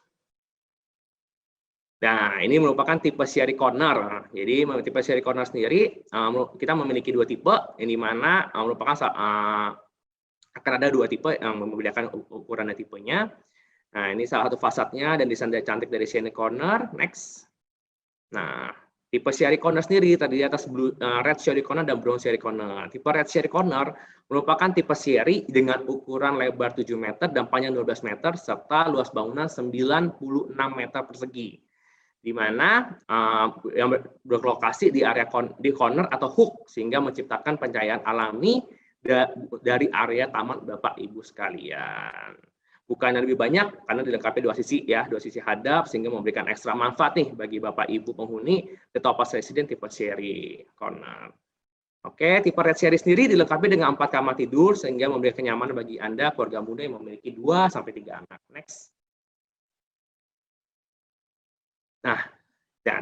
Nah, ini merupakan tipe seri corner. Jadi, tipe seri corner sendiri, kita memiliki 2 tipe, yang dimana merupakan akan ada 2 tipe yang membedakan ukuran dan tipenya. Nah, ini salah satu fasadnya dan desain cantik dari seri corner. Next. Nah, tipe seri corner sendiri tadi di atas red seri corner dan brown seri corner. Tipe red seri corner merupakan tipe seri dengan ukuran lebar 7 meter dan panjang 12 meter serta luas bangunan 96 meter persegi. Di mana yang berlokasi di area di corner atau hook sehingga menciptakan pencahayaan alami dari area taman Bapak Ibu sekalian. Bukan yang lebih banyak karena dilengkapi 2 sisi ya, 2 sisi hadap sehingga memberikan ekstra manfaat nih bagi Bapak Ibu penghuni The Topaz Resident tipe seri corner. Oke, tipe red seri sendiri dilengkapi dengan 4 kamar tidur sehingga memberikan kenyamanan bagi Anda keluarga muda yang memiliki 2 sampai 3 anak. Next. Nah,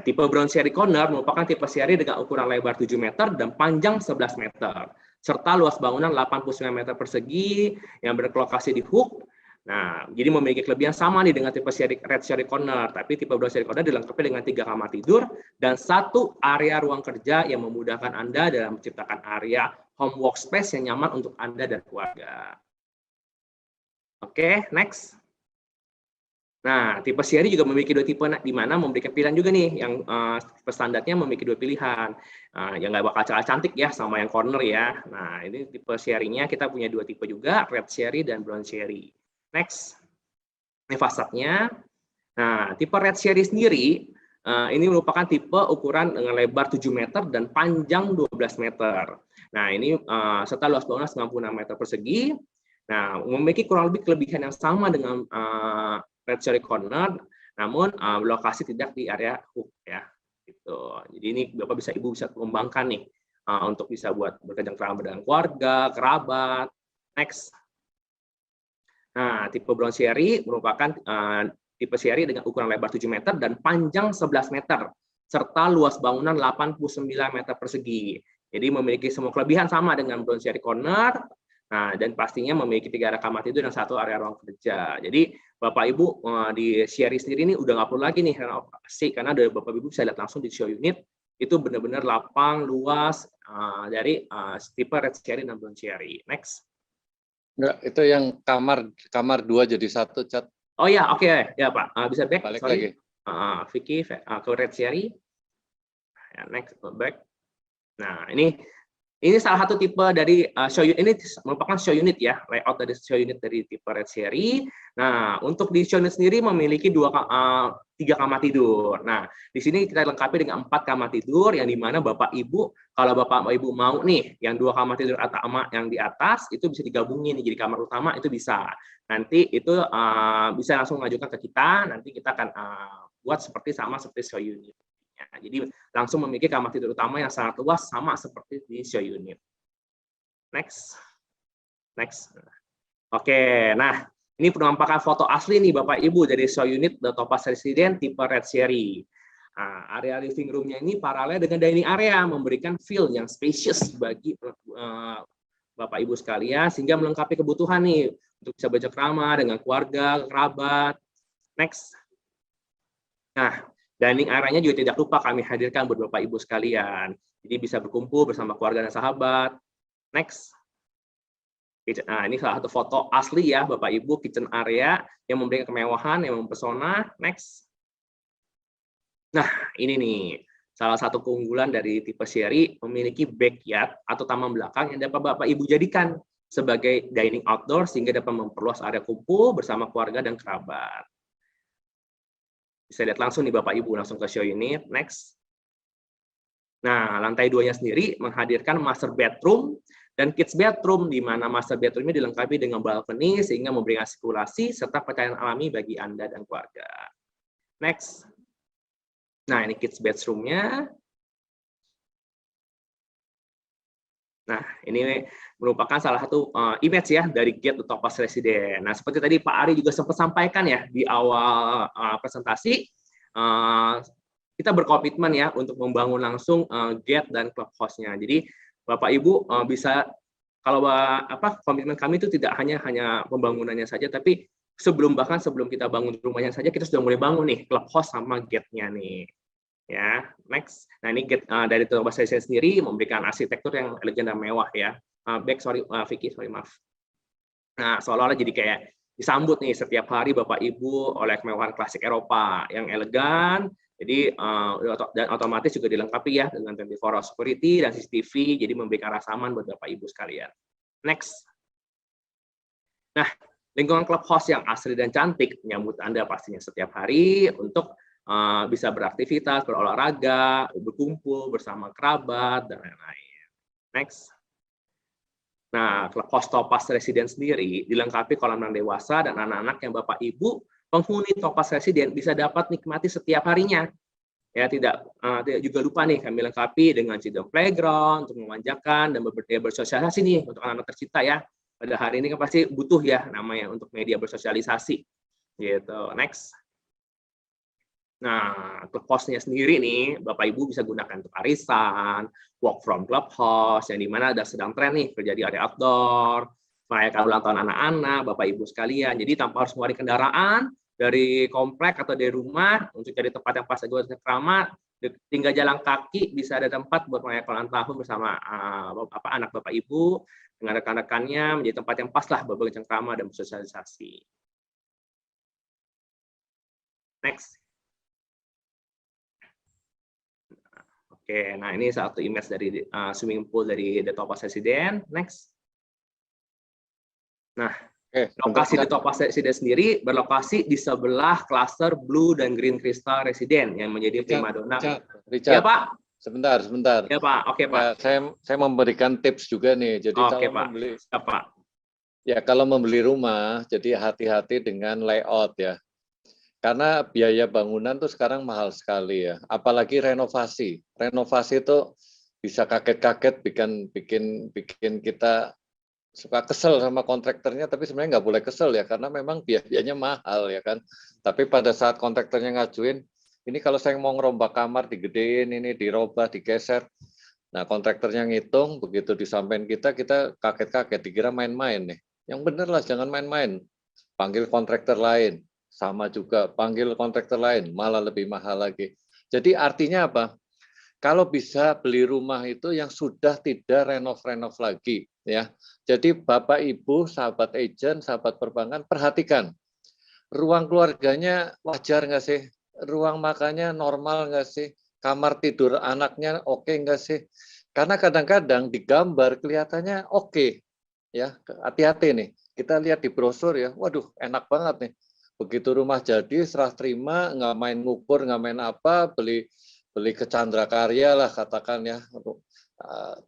tipe brown seri corner merupakan tipe seri dengan ukuran lebar 7 meter dan panjang 11 meter, serta luas bangunan 89 meter persegi yang berlokasi di hook Nah, jadi memiliki kelebihan sama nih dengan tipe red sharing corner, tapi tipe brown sharing corner dilengkapi dengan 3 kamar tidur dan 1 area ruang kerja yang memudahkan Anda dalam menciptakan area home workspace yang nyaman untuk Anda dan keluarga. Oke, next. Nah, tipe sharing juga memiliki 2 tipe, di mana memberikan pilihan juga nih, yang tipe standarnya memiliki 2 pilihan. Yang nggak bakal kalah cantik ya sama yang corner ya. Nah, ini tipe sharingnya kita punya 2 tipe juga, red sharing dan brown sharing. Next, ini fasadnya. Nah, tipe red sharing sendiri, ini merupakan tipe ukuran dengan lebar 7 meter dan panjang 12 meter. Nah, ini serta luas bangunan 96 meter persegi. Nah, memiliki kurang lebih kelebihan yang sama dengan red sharing corner, namun lokasi tidak di area hook ya. Gitu. Jadi ini Bapak bisa Ibu bisa mengembangkan nih untuk bisa buat berkejang kerabat dengan keluarga, kerabat. Next. Nah, tipe brown sharing merupakan tipe sharing dengan ukuran lebar 7 meter dan panjang 11 meter, serta luas bangunan 89 meter persegi. Jadi memiliki semua kelebihan sama dengan brown sharing corner, nah, dan pastinya memiliki 3 area kamar tidur dan 1 area ruang kerja. Jadi Bapak Ibu di sharing sendiri ini udah nggak perlu lagi nih renovasi, karena dari Bapak Ibu bisa lihat langsung di show unit, itu benar-benar lapang, luas, dari tipe red sharing dan brown sharing. Next. Enggak, itu yang kamar 2 jadi 1, Cat. Oh ya, oke ya Pak. Bisa back. Balik Sorry. lagi. Vicky ke red sharing. Ya, next back. Nah, ini salah satu tipe dari show unit, ini merupakan show unit ya, layout dari show unit dari tipe red sharing. Nah, untuk di show unit sendiri memiliki 3 kamar tidur. Nah, di sini kita lengkapi dengan 4 kamar tidur, yang dimana Bapak Ibu, kalau Bapak Ibu mau nih, yang 2 kamar tidur utama yang di atas itu bisa digabungin jadi kamar utama, itu bisa. Nanti itu bisa langsung mengajukan ke kita, nanti kita akan buat seperti show unit. Jadi langsung memiliki kamar tidur utama yang sangat luas sama seperti di show unit. Next. Oke, nah ini penampakan foto asli nih Bapak Ibu dari show unit The Topaz Residence tipe red sharing. Nah, area living room-nya ini paralel dengan dining area, memberikan feel yang spacious bagi Bapak Ibu sekalian, sehingga melengkapi kebutuhan nih untuk bisa bercengkrama dengan keluarga, kerabat. Next. Nah, dining area-nya juga tidak lupa kami hadirkan buat Bapak Ibu sekalian. Jadi bisa berkumpul bersama keluarga dan sahabat. Next. Nah, ini salah satu foto asli ya Bapak Ibu, kitchen area yang memberikan kemewahan, yang mempesona. Next. Nah, ini nih salah satu keunggulan dari tipe sharing, memiliki backyard atau taman belakang yang dapat Bapak Ibu jadikan sebagai dining outdoor sehingga dapat memperluas area kumpul bersama keluarga dan kerabat. Bisa lihat langsung nih Bapak Ibu, langsung ke show unit. Next. Nah, lantai 2-nya sendiri menghadirkan master bedroom dan kids bedroom, di mana master bedroom-nya dilengkapi dengan balcony sehingga memberikan sirkulasi serta pencahayaan alami bagi Anda dan keluarga. Next. Nah, ini kids bedroom-nya. Nah, ini merupakan salah satu image ya dari Gate The Topaz Residence. Nah, seperti tadi Pak Ari juga sempat sampaikan ya di awal presentasi, kita berkomitmen ya untuk membangun langsung gate dan clubhouse-nya. Jadi Bapak Ibu bisa, kalau komitmen kami itu tidak hanya pembangunannya saja, tapi bahkan sebelum kita bangun rumahnya saja, kita sudah mulai bangun nih clubhouse sama gate-nya nih. Ya, next. Nah, ini gate dari Topaz Residence sendiri memberikan arsitektur yang elegan dan mewah ya. Vicky, maaf. Nah, seolah-olah jadi kayak disambut nih setiap hari Bapak Ibu oleh kemewahan klasik Eropa yang elegan. Jadi dan otomatis juga dilengkapi ya dengan 24-hour security dan CCTV, jadi memberikan rasa aman buat Bapak Ibu sekalian. Next. Nah, lingkungan clubhouse yang asri dan cantik menyambut Anda pastinya setiap hari untuk bisa beraktivitas, berolahraga, berkumpul bersama kerabat, dan lain-lain. Next. Nah, clubhouse Topaz Residence sendiri dilengkapi kolam renang dewasa dan anak-anak yang Bapak Ibu penghuni Topaz Residence bisa dapat nikmati setiap harinya. Ya, tidak juga lupa nih kami lengkapi dengan children playground untuk memanjakan dan bersosialisasi nih untuk anak-anak tercinta ya. Pada hari ini kan pasti butuh ya namanya untuk media bersosialisasi. Gitu. Next. Nah, clubhouse-nya sendiri nih, Bapak Ibu bisa gunakan untuk arisan, walk from clubhouse, yang dimana ada sedang tren nih, kerja di area outdoor, merayakan ulang tahun anak-anak, Bapak Ibu sekalian. Jadi tanpa harus mengeluarkan kendaraan dari komplek atau dari rumah untuk cari tempat yang pas buat ceramah, tinggal jalan kaki bisa ada tempat buat merayakan ulang tahun bersama anak Bapak Ibu dengan rekan-rekannya, menjadi tempat yang pas lah buat bercengkrama dan bersosialisasi. Next. Oke, nah ini satu image dari swimming pool dari The Topaz Residence. Next. Nah, lokasi The Topaz Residence sendiri berlokasi di sebelah klaster Blue dan Green Crystal Residence yang menjadi primadona. Richard, ya Pak. Sebentar. Ya Pak, oke Pak. Saya memberikan tips juga nih. Jadi Oke, kalau Pak. membeli, Pak. ya kalau membeli rumah, jadi hati-hati dengan layout ya. Karena biaya bangunan tuh sekarang mahal sekali ya, apalagi renovasi. Renovasi itu bisa kaget-kaget bikin kita suka kesel sama kontraktornya, tapi sebenarnya nggak boleh kesel ya, karena memang biayanya mahal ya kan. Tapi pada saat kontraktornya ngajuin, ini kalau saya mau ngerombak kamar, digedein, ini dirobah, digeser. Nah kontraktornya ngitung, begitu disampaikan kita kaget-kaget, dikira main-main nih. Yang bener lah, jangan main-main. Panggil kontraktor lain. Sama juga panggil kontraktor lain, malah lebih mahal lagi. Jadi artinya apa? Kalau bisa beli rumah itu yang sudah tidak renov-renov lagi, ya. Jadi Bapak Ibu, sahabat agent, sahabat perbankan, perhatikan ruang keluarganya wajar nggak sih? Ruang makannya normal nggak sih? Kamar tidur anaknya oke nggak sih? Karena kadang-kadang di gambar kelihatannya oke, ya. Hati-hati nih. Kita lihat di brosur ya, waduh enak banget nih. Begitu rumah jadi, serah terima, nggak main ngukur, nggak main apa, beli ke Chandra Karya lah katakan ya,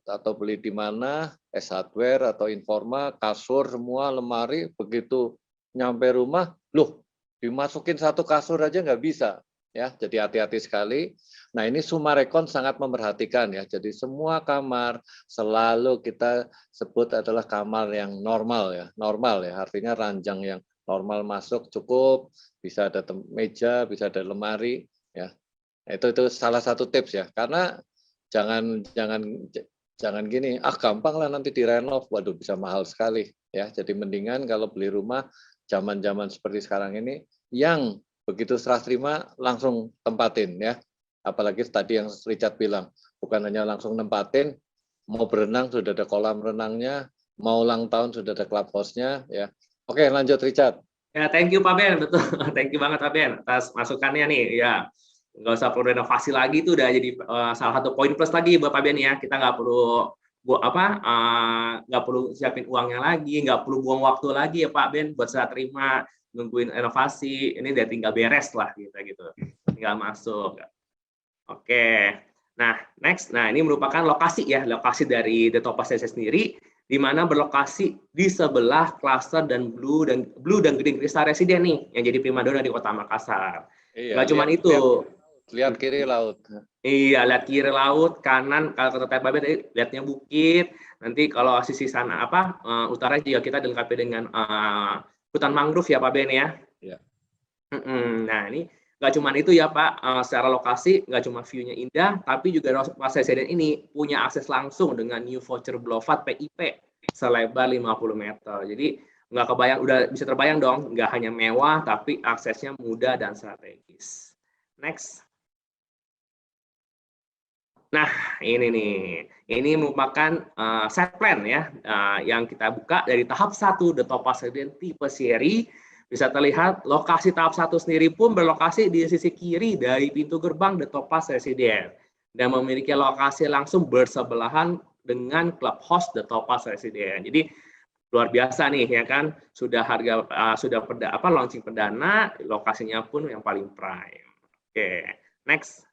atau beli di mana, S-Hardware atau Informa, kasur semua, lemari, begitu nyampe rumah, loh dimasukin satu kasur aja nggak bisa, ya. Jadi hati-hati sekali. Nah ini Sumarekon sangat memperhatikan ya, jadi semua kamar selalu kita sebut adalah kamar yang normal ya, artinya ranjang yang normal masuk cukup, bisa ada meja, bisa ada lemari, ya. Itu salah satu tips ya, karena jangan gini, gampang lah nanti direnov, waduh bisa mahal sekali, ya. Jadi mendingan kalau beli rumah zaman-zaman seperti sekarang ini, yang begitu serah terima langsung tempatin ya. Apalagi tadi yang Richard bilang, bukan hanya langsung nempatin, mau berenang sudah ada kolam renangnya, mau ulang tahun sudah ada clubhouse-nya, ya. Oke, lanjut Richard. Ya, thank you Pak Ben, betul. Thank you banget Pak Ben atas masukannya nih. Ya, nggak usah perlu renovasi lagi, itu udah jadi salah satu poin plus lagi buat Pak Ben ya. Kita nggak perlu nggak perlu siapin uangnya lagi, nggak perlu buang waktu lagi ya Pak Ben buat serah terima, nungguin renovasi. Ini udah tinggal beres lah gitu. Tinggal masuk. Oke. Nah, next. Nah, ini merupakan lokasi ya, lokasi dari The Topaz Residence sendiri, di mana berlokasi di sebelah klaster dan Blue dan Green Crystal Residence nih, yang jadi primadona di Kota Makassar. Iya, nggak cuma itu. Lihat kiri laut. Iya, lihat kiri laut, kanan kalau kata Pak Ben lihatnya bukit. Nanti kalau sisi sana utara juga kita dilengkapi dengan hutan mangrove ya Pak Ben ya. Iya. Nah, ini nggak cuma itu ya Pak, secara lokasi nggak cuma view-nya indah, tapi juga Topaz Residence ini punya akses langsung dengan New Voucher Boulevard PIP selebar 50 meter. Jadi nggak kebayang, udah bisa terbayang dong, nggak hanya mewah, tapi aksesnya mudah dan strategis. Next. Nah, ini merupakan set plan ya, yang kita buka dari tahap 1 The Topaz Residence tipe seri. Bisa terlihat lokasi tahap 1 sendiri pun berlokasi di sisi kiri dari pintu gerbang The Topaz Residence dan memiliki lokasi langsung bersebelahan dengan clubhouse The Topaz Residence. Jadi luar biasa nih ya kan, sudah launching perdana, lokasinya pun yang paling prime. Oke, next.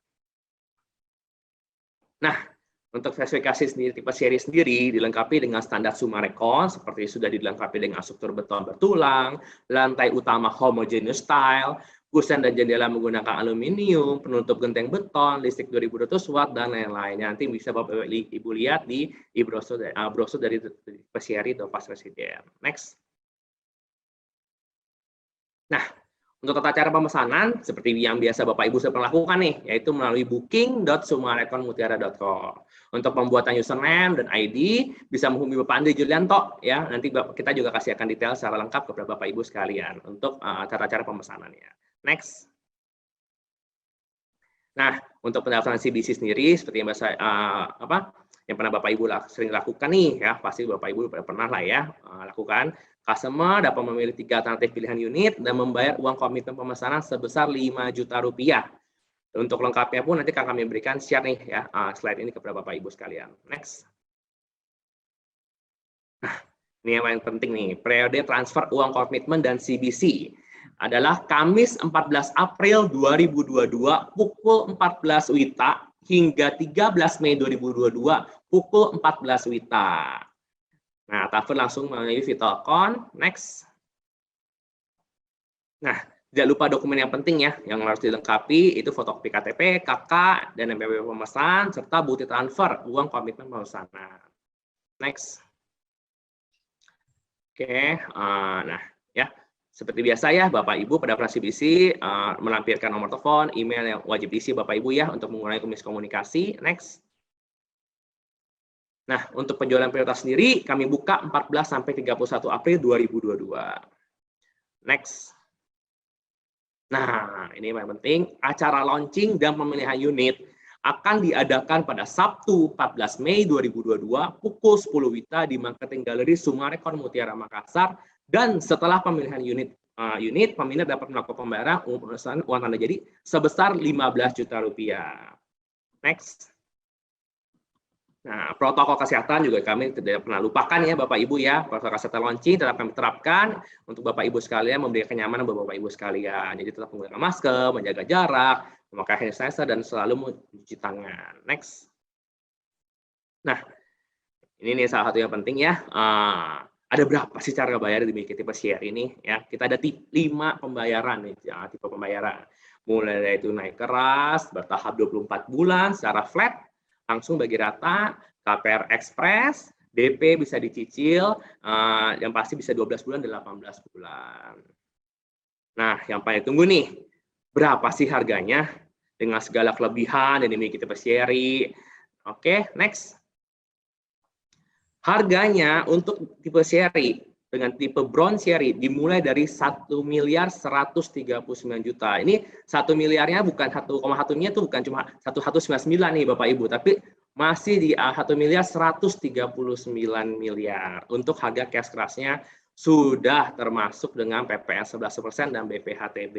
Nah, untuk spesifikasi sendiri tipe seri sendiri dilengkapi dengan standar Sumarekon seperti sudah dilengkapi dengan struktur beton bertulang, lantai utama homogeneous style, kusen dan jendela menggunakan aluminium, penutup genteng beton, listrik 2200 watt dan lain-lain. Nanti bisa Bapak Ibu lihat di brosur dari tipe seri Topaz Residence. Next. Nah, Untuk tata cara pemesanan, seperti yang biasa Bapak Ibu sudah pernah lakukan nih, yaitu melalui booking.sumarekonmutiara.com. Untuk pembuatan username dan ID, bisa menghubungi Bapak Andri Julianto, ya. Nanti kita juga kasih akan detail secara lengkap kepada Bapak Ibu sekalian untuk tata cara pemesanannya. Next. Nah, untuk pendaftaran CBC sendiri, seperti yang yang pernah Bapak Ibu sering lakukan nih, ya, pasti Bapak Ibu pernah lah ya lakukan. Customer dapat memilih 3 alternatif pilihan unit dan membayar uang komitmen pemesanan sebesar 5 juta rupiah. Untuk lengkapnya pun nanti akan kami berikan share nih ya slide ini kepada Bapak Ibu sekalian. Next. Nah, ini yang paling penting nih, periode transfer uang komitmen dan CBC adalah Kamis 14 April 2022 pukul 14 WITA hingga 13 Mei 2022 pukul 14 WITA. Nah, transfer langsung melalui Vitelcon. Next. Nah, tidak lupa dokumen yang penting ya, yang harus dilengkapi itu fotokopi KTP, KK, dan NPWP pemesan, serta bukti transfer uang komitmen pemesanan. Next. Oke, nah ya, seperti biasa ya, Bapak Ibu pada CBC melampirkan nomor telepon, email yang wajib diisi Bapak Ibu ya untuk mengurangi miskomunikasi. Next. Nah, untuk penjualan prioritas sendiri kami buka 14 sampai 31 April 2022. Next. Nah, ini yang penting, acara launching dan pemilihan unit akan diadakan pada Sabtu 14 Mei 2022 pukul 10 WITA di Marketing Gallery Sumarekon Mutiara Makassar, dan setelah pemilihan unit peminat dapat melakukan pembayaran uang tanda jadi sebesar 15 juta rupiah. Next. Nah, protokol kesehatan juga kami tidak pernah lupakan ya Bapak Ibu ya. Protokol kesehatan launching tetap kami terapkan untuk Bapak Ibu sekalian, memberikan kenyamanan buat Bapak Ibu sekalian. Jadi tetap menggunakan masker, menjaga jarak, memakai hand sanitizer, dan selalu mencuci tangan. Next. Nah, ini nih salah satu yang penting ya. Ada berapa sih cara bayar di tipe share ini? Ya, kita ada 5 pembayaran nih, ya, tipe pembayaran. Mulai dari tunai keras, bertahap 24 bulan secara flat, langsung bagi rata, KPR Express, DP bisa dicicil, yang pasti bisa 12 bulan dan 18 bulan. Nah, yang paling tunggu nih, berapa sih harganya dengan segala kelebihan yang dimiliki tipe seri? Oke, next. Harganya untuk tipe seri dengan tipe bronze seri dimulai dari 1.139 juta. Ini 1 miliarnya bukan 1,1-nya itu bukan cuma 1,199 nih Bapak Ibu, tapi masih di 1.139 miliar. Untuk harga cash kerasnya sudah termasuk dengan PPN 11% dan BPHTB.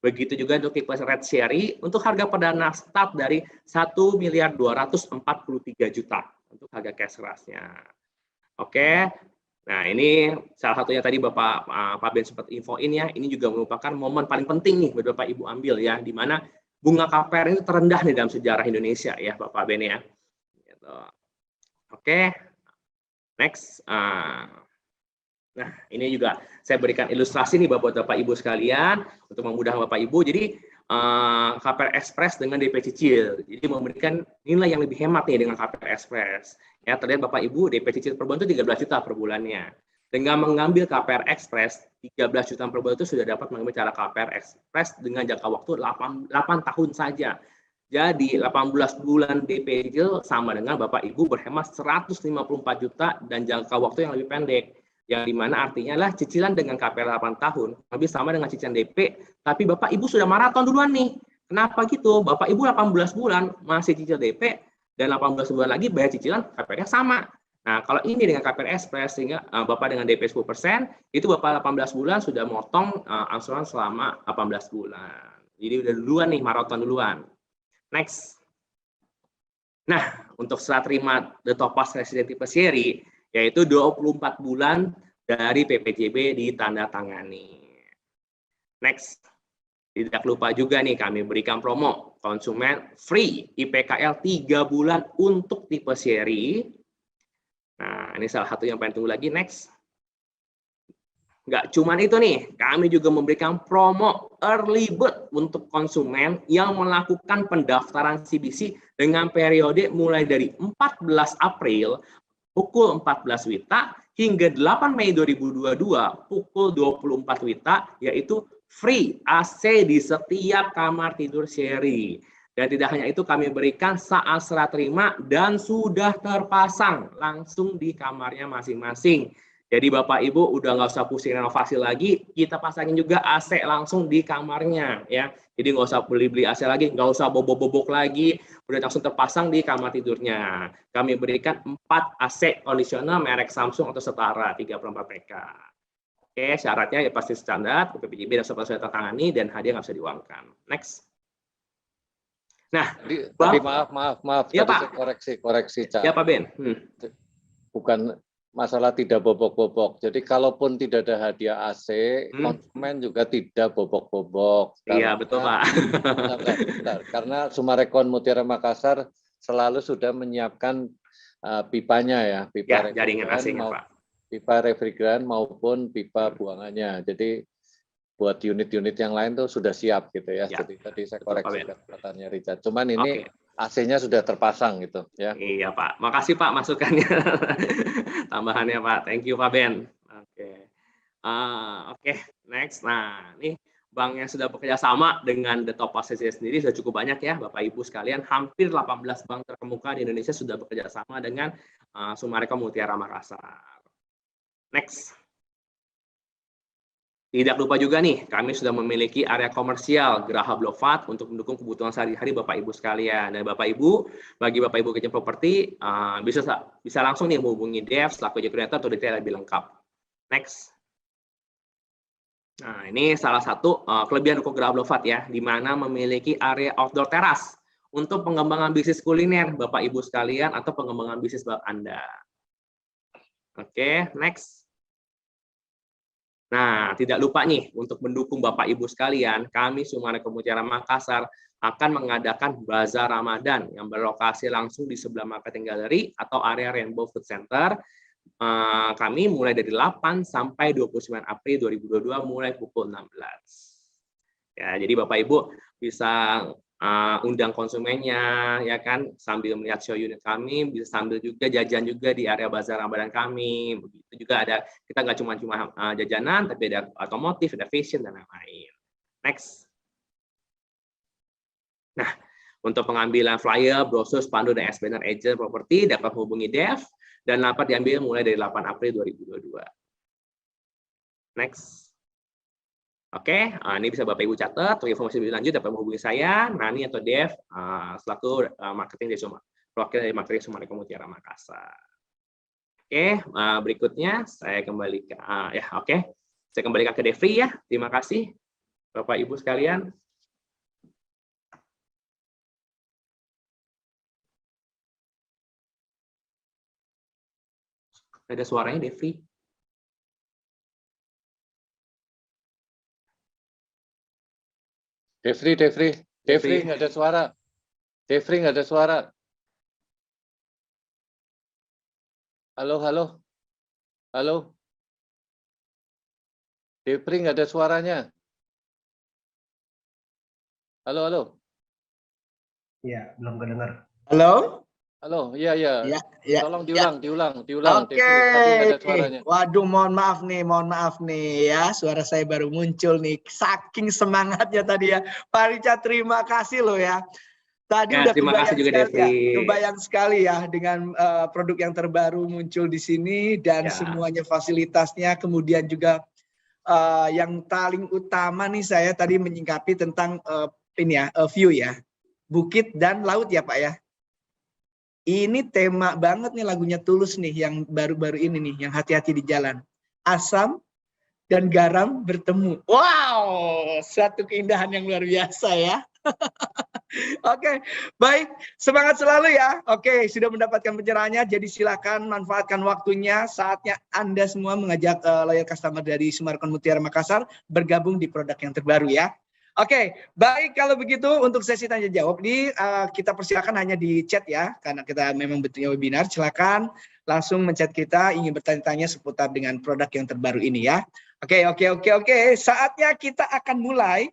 Begitu juga untuk tipe red seri untuk harga perdana start dari 1.243 juta untuk harga cash kerasnya. Oke. Nah, ini salah satunya tadi Pak Ben sempat infoin ya, ini juga merupakan momen paling penting nih buat Bapak Ibu ambil ya, di mana bunga KPR ini terendah nih dalam sejarah Indonesia ya Bapak Ben ya. Gitu. Oke, next. Nah, ini juga saya berikan ilustrasi nih buat Bapak Ibu sekalian, untuk memudahkan Bapak Ibu. Jadi, KPR Express dengan DP cicil, jadi memberikan nilai yang lebih hemat nih dengan KPR Express. Ya, terlihat Bapak Ibu DP cicil per bulan itu 13 juta per bulannya. Dengan mengambil KPR Express 13 juta per bulan itu sudah dapat mengambil cara KPR Express dengan jangka waktu 8 tahun saja. Jadi 18 bulan DP cicil sama dengan Bapak Ibu berhemat 154 juta dan jangka waktu yang lebih pendek. Yang dimana artinya lah cicilan dengan KPR 8 tahun lebih sama dengan cicilan DP, tapi Bapak Ibu sudah maraton duluan nih. Kenapa gitu? Bapak Ibu 18 bulan masih cicil DP, dan 18 bulan lagi bayar cicilan KPR-nya sama. Nah, kalau ini dengan KPR Express, sehingga Bapak dengan DP 10%, itu Bapak 18 bulan sudah motong angsuran selama 18 bulan. Jadi udah duluan nih, maraton duluan. Next. Nah, untuk setelah terima The Topaz Resident tipe seri, yaitu 24 bulan dari PPJB ditandatangani. Next. Tidak lupa juga nih kami berikan promo konsumen free IPKL 3 bulan untuk tipe seri. Nah, ini salah satu yang paling tunggu lagi. Next. Nggak cuman itu nih, kami juga memberikan promo early bird untuk konsumen yang melakukan pendaftaran CBC dengan periode mulai dari 14 April pukul 14 WITA hingga 8 Mei 2022 pukul 24 WITA, yaitu free AC di setiap kamar tidur Sherry. Dan tidak hanya itu, kami berikan saat serah terima dan sudah terpasang langsung di kamarnya masing-masing. Jadi Bapak Ibu udah nggak usah pusing renovasi lagi, kita pasangin juga AC langsung di kamarnya ya. Jadi nggak usah beli-beli AC lagi, nggak usah bobok-bobok lagi, udah langsung terpasang di kamar tidurnya. Kami berikan 4 AC kondisional merek Samsung atau setara 34 PK. Oke, syaratnya ya pasti standar, PPJB dan sudah tertangani dan hadiah nggak bisa diuangkan. Next. Nah, tadi maaf, ya, tadi Pak. koreksi, Cak. Ya, Pak Ben. Bukan masalah tidak bobok-bobok. Jadi kalaupun tidak ada hadiah AC, konsumen juga tidak bobok-bobok. Iya, betul, Pak. Bentar. Karena Sumarekon Mutiara Makassar selalu sudah menyiapkan pipanya ya, pipa jaringan AC-nya, Pak. Pipa refrigeran maupun pipa buangannya. Jadi buat unit-unit yang lain tuh sudah siap gitu ya. Jadi tadi saya koreksi kata-katanya Richard. Cuman ini AC-nya sudah terpasang gitu ya. Iya Pak, makasih Pak masukannya, tambahannya Pak. Thank you Pak Ben. Oke, next. Nah, ini bank yang sudah bekerja sama dengan The Top Association sendiri sudah cukup banyak ya Bapak Ibu sekalian. Hampir 18 bank terkemuka di Indonesia sudah bekerja sama dengan Sumarekon Mutiara Makassar. Next. Tidak lupa juga nih, kami sudah memiliki area komersial Geraha Blok-Vat untuk mendukung kebutuhan sehari-hari Bapak Ibu sekalian. Dan Bapak Ibu, bagi Bapak Ibu Agent Property, bisa langsung nih menghubungi Dev selaku agent koordinator untuk detail lebih lengkap. Next. Nah, ini salah satu kelebihan ruko Geraha Blok-Vat ya, di mana memiliki area outdoor teras untuk pengembangan bisnis kuliner Bapak Ibu sekalian atau pengembangan bisnis Anda. Oke, next. Nah, tidak lupa nih, untuk mendukung Bapak Ibu sekalian, kami Sumarekon Mutiara Makassar akan mengadakan Bazar Ramadan yang berlokasi langsung di sebelah Marketing Gallery atau area Rainbow Food Center. Kami mulai dari 8 sampai 29 April 2022 mulai pukul 16. Ya, jadi Bapak Ibu bisa undang konsumennya ya kan, sambil melihat show unit kami, bisa sambil juga jajan juga di area Bazar Ramadan kami. Begitu juga ada, kita nggak cuma jajanan, tapi ada otomotif, ada fashion dan lain-lain. Next. Nah, untuk pengambilan flyer, brosur, spanduk dan S-banner agent properti dapat menghubungi Dev dan dapat diambil mulai dari 8 April 2022. Next. Oke, ini bisa Bapak Ibu catat. Untuk informasi lebih lanjut dapat menghubungi saya, Nani atau Dev, selaku marketing dari marketing Sumarekon Mutiara Makassar. Oke, berikutnya saya kembalikan saya kembalikan ke Devri ya. Terima kasih Bapak Ibu sekalian. Ada suaranya Devri. Devri nggak ada suara. Devri nggak ada suara. Halo. Devri nggak ada suaranya. Halo. Iya, belum kedengar. Halo? Halo, iya. Ya. Tolong diulang. Oke. Tadi nggak ada suaranya. Waduh, mohon maaf nih ya, suara saya baru muncul nih. Saking semangatnya tadi ya, Pak Richard, terima kasih loh ya. Tadi udah kebayang sekali ya dengan produk yang terbaru muncul di sini dan semuanya fasilitasnya, kemudian juga yang paling utama nih saya tadi menyingkapi tentang view ya, bukit dan laut ya Pak ya. Ini tema banget nih lagunya Tulus nih yang baru-baru ini nih, yang hati-hati di jalan. Asam dan garam bertemu. Wow, satu keindahan yang luar biasa ya. Oke, baik. Semangat selalu ya. Oke, sudah mendapatkan pencerahannya. Jadi silakan manfaatkan waktunya. Saatnya Anda semua mengajak loyal customer dari Sumarekon Mutiara Makassar bergabung di produk yang terbaru ya. Oke, baik kalau begitu untuk sesi tanya jawab ini kita persilakan hanya di chat ya, karena kita memang bentuknya webinar. Silakan langsung menchat kita ingin bertanya-tanya seputar dengan produk yang terbaru ini ya. Oke. Saatnya kita akan mulai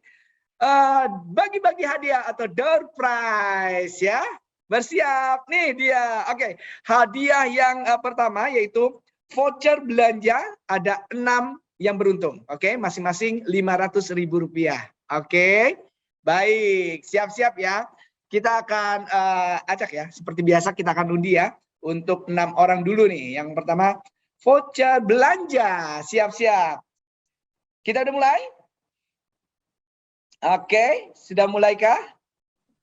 bagi-bagi hadiah atau door prize ya. Bersiap nih dia. Oke, hadiah yang pertama yaitu voucher belanja ada 6 yang beruntung. Oke, masing-masing Rp500.000. Oke, baik, siap-siap ya. Kita akan acak ya, seperti biasa kita akan undi ya. Untuk 6 orang dulu nih. Yang pertama, voucher belanja. Siap-siap. Kita udah mulai? Oke, sudah mulaikah?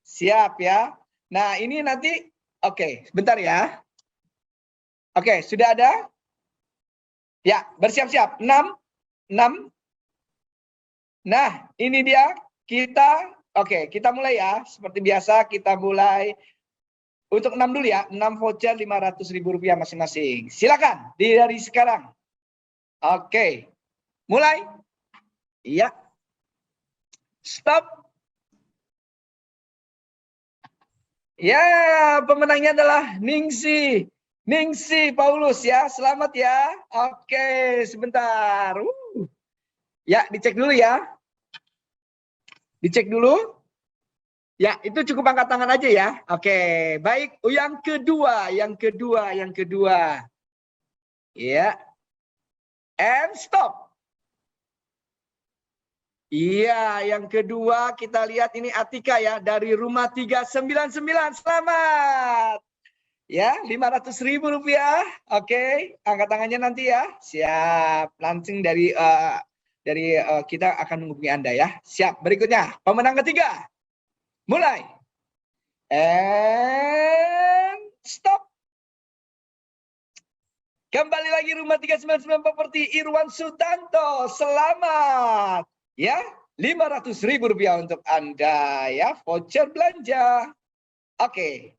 Siap ya. Nah, ini nanti, oke, bentar ya. Oke, sudah ada? Ya, bersiap-siap. 6. Nah, ini dia. Oke, kita mulai ya. Seperti biasa, kita mulai. Untuk 6 dulu ya, 6 voucher Rp500.000 masing-masing. Silakan dari sekarang. Oke. Mulai. Iya. Stop. Ya, pemenangnya adalah Ningsi Paulus ya. Selamat ya. Oke, sebentar. Ya, dicek dulu ya. Dicek dulu. Ya, itu cukup angkat tangan aja ya. Oke, baik. Yang kedua. Ya. And stop. Iya, yang kedua kita lihat ini Atika ya dari rumah 399. Selamat. Ya, Rp500.000. Oke, angkat tangannya nanti ya. Siap. Langsung dari kita akan menghubungi Anda ya. Siap. Berikutnya, pemenang ketiga. Mulai. And stop. Kembali lagi rumah 399 Properti Irwan Sutanto. Selamat. Ya, Rp500.000 untuk Anda ya, voucher belanja. Oke.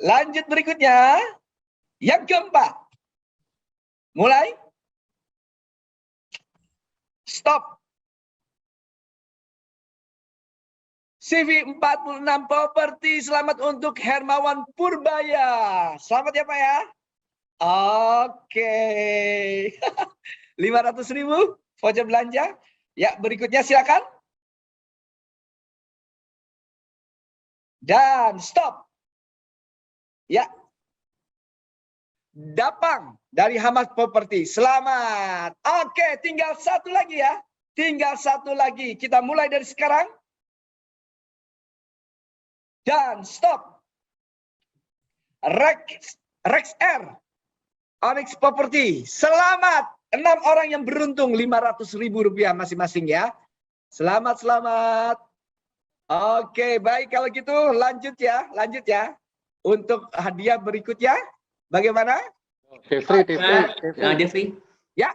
Lanjut berikutnya. Yang keempat. Mulai. Stop. CV 46 Properti, selamat untuk Hermawan Purbaya. Selamat ya Pak ya. Oke. Rp500.000 voucher belanja. Ya, berikutnya silakan. Dan stop. Ya. Dapang dari Hamas Properti. Selamat. Oke, tinggal satu lagi ya. Tinggal satu lagi. Kita mulai dari sekarang. Dan stop. Rex R. Onyx Property. Selamat. 6 orang yang beruntung Rp500.000 masing-masing ya. Selamat. Oke, baik kalau gitu lanjut ya. Untuk hadiah berikutnya, bagaimana? Devri. Ya.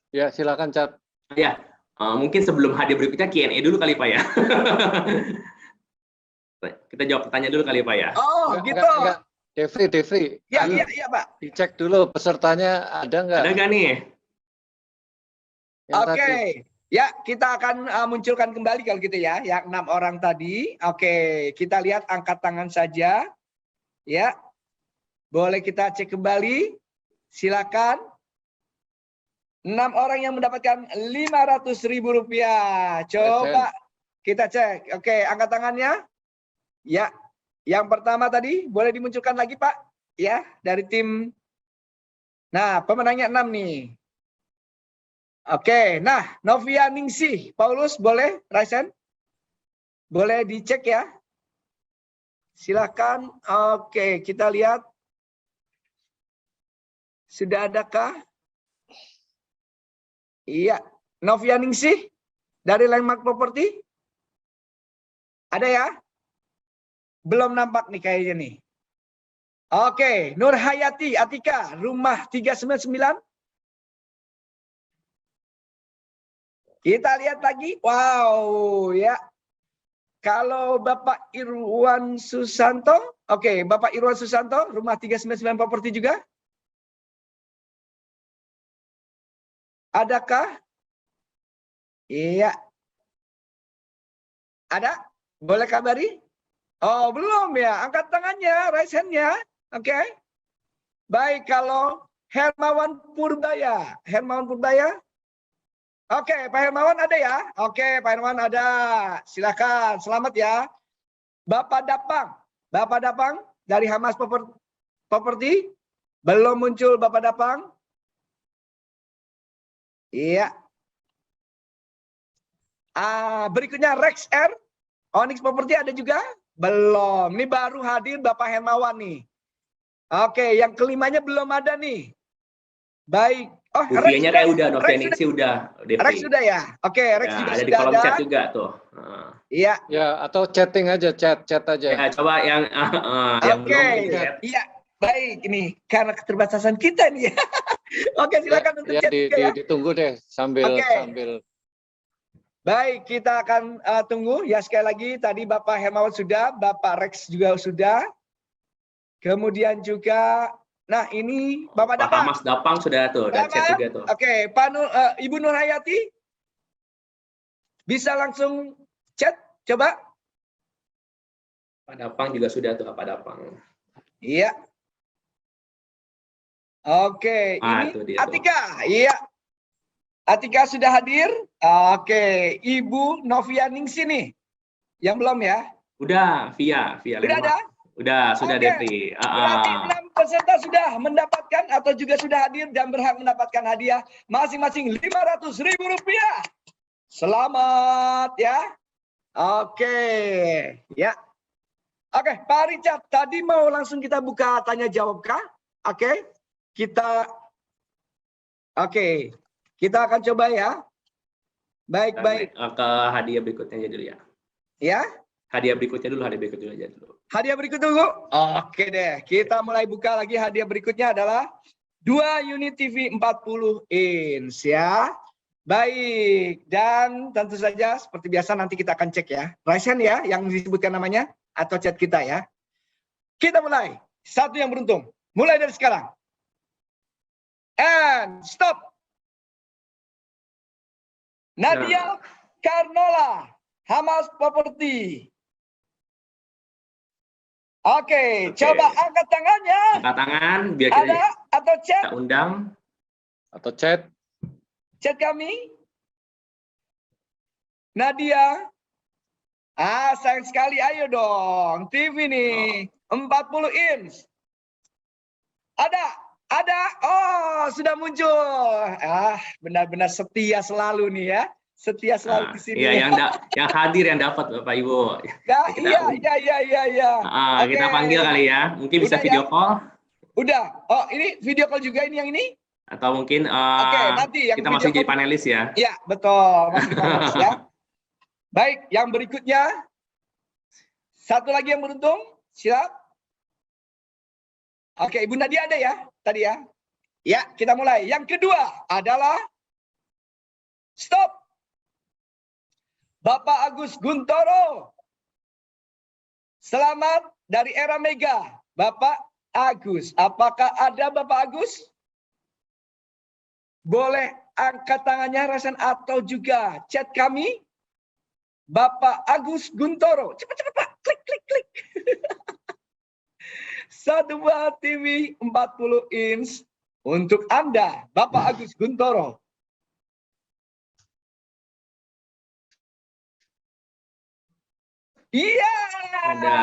Ya, silakan Cat. Ya, mungkin sebelum hadiah berikutnya Q&A dulu kali Pak ya. Kita jawab pertanyaan dulu kali Pak ya. Oh, enggak, gitu. Enggak. Devri. Iya, Pak. Dicek dulu pesertanya ada nggak? Ada nggak nih? Oke. Ya, kita akan munculkan kembali kalau gitu ya, yang 6 orang tadi. Oke, kita lihat angkat tangan saja. Ya. Boleh kita cek kembali. Silakan. 6 orang yang mendapatkan Rp500.000. Coba kita cek. Oke, angkat tangannya. Ya. Yang pertama tadi boleh dimunculkan lagi Pak. Ya, dari tim. Nah, pemenangnya 6 nih. Oke, nah Novia Ningsi Paulus boleh Raisen? Boleh dicek ya. Silakan. Oke, kita lihat. Sudah adakah? Iya, Novia Ningsi dari Landmark Property. Ada ya? Belum nampak nih kayaknya nih. Oke, Nur Hayati Atika, rumah 399. Kita lihat lagi. Wow, ya. Kalau Bapak Irwan Susanto, oke, Bapak Irwan Susanto, rumah 399 Properti juga. Adakah? Iya. Ada? Boleh kabari? Oh, belum ya. Angkat tangannya, raise hand-nya. Oke. Baik, kalau Hermawan Purbaya. Oke, Pak Hermawan ada ya? Oke, Pak Hermawan ada. Silakan. Selamat ya. Bapak Dapang dari Hamas Property. Belum muncul Bapak Dapang. Iya. Berikutnya Rex R. Onyx Property ada juga? Belum. Ini baru hadir Bapak Hermawan nih. Oke, yang kelimanya belum ada nih. Baik. Oh, Buvianya kayak udah, Novening sih udah. Rex sudah ya? Oke, Rex Ya, juga ada sudah di kolom ada. chat juga tuh. Iya. Ya, atau chatting aja, chat aja. Ya, coba yang Oke. belum chat. Iya. Baik, ini karena keterbatasan kita nih. Oke, silakan untuk chat juga ya. Ditunggu deh sambil Baik, kita akan tunggu ya sekali lagi. Tadi Bapak Hermawan sudah, Bapak Rex juga sudah. Kemudian juga, nah ini Bapak Dapang. Mas Dapang sudah tuh, dan chat juga tuh. Oke, Ibu Nur Hayati bisa langsung chat, coba. Pak Dapang juga sudah tuh, Pak Dapang. Iya. Oke, ini Atika. Iya. Atika sudah hadir. Oke, Ibu Novia Ningsi nih. Yang belum ya? Udah, Via Udah ada? Udah, sudah Devri. Berarti 6 peserta sudah mendapatkan atau juga sudah hadir dan berhak mendapatkan hadiah masing-masing Rp500.000. Selamat ya. Oke, ya. Oke, Pak Richard, tadi mau langsung kita buka tanya jawab kah? Oke. Kita akan coba ya. Baik. Ke hadiah berikutnya aja dulu ya. Ya? Hadiah berikutnya dulu aja dulu. Hadiah berikut dulu. Oke deh, kita mulai buka lagi. Hadiah berikutnya adalah 2 unit TV 40 inch ya. Baik, dan tentu saja seperti biasa nanti kita akan cek ya. Raisen ya, yang disebutkan namanya atau chat kita ya. Kita mulai. Satu yang beruntung. Mulai dari sekarang. And stop. Nadia Karnola, Hamas Property. Oke, coba angkat tangannya. Angkat tangan biar ada atau chat. Kita undang atau chat. Chat kami. Nadia. Sayang sekali, ayo dong. TV nih, 40 inch. Ada. Oh, sudah muncul. Benar-benar setia selalu nih ya. Setia selalu di sini. Iya, yang hadir yang dapat Bapak Ibu. Iya. Kita panggil kali ya. Mungkin bisa video call. Udah. Oh, ini video call juga ini yang ini? Atau mungkin nanti yang kita masih jadi panelis ya. Iya, betul. Masih panelis ya. Baik, yang berikutnya. Satu lagi yang beruntung. Siap. Oke, Ibu Nadia ada ya? Tadi ya. Ya, kita mulai. Yang kedua adalah stop. Bapak Agus Guntoro. Selamat dari Era Mega. Bapak Agus. Apakah ada Bapak Agus? Boleh angkat tangannya Rasen atau juga chat kami. Bapak Agus Guntoro. Cepat Pak. Klik. Satu buah TV 40 inch untuk Anda, Bapak Agus Guntoro. Iya. Ada.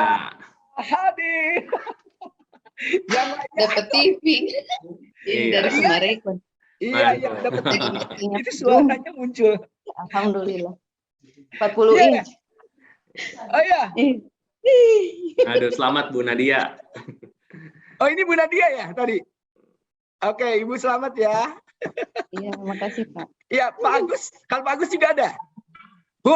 Hadir. Yang dapat TV. Dari Sumarekon. Iya, dapat TV. Itu suaranya muncul. Alhamdulillah. 40 inch. Oh iya. Aduh, selamat Bu Nadia. Oh, ini Bu Nadia ya tadi? Oke, Ibu selamat ya. Iya, makasih Pak. Iya, Pak Agus. Kalau Pak Agus juga ada. Bu.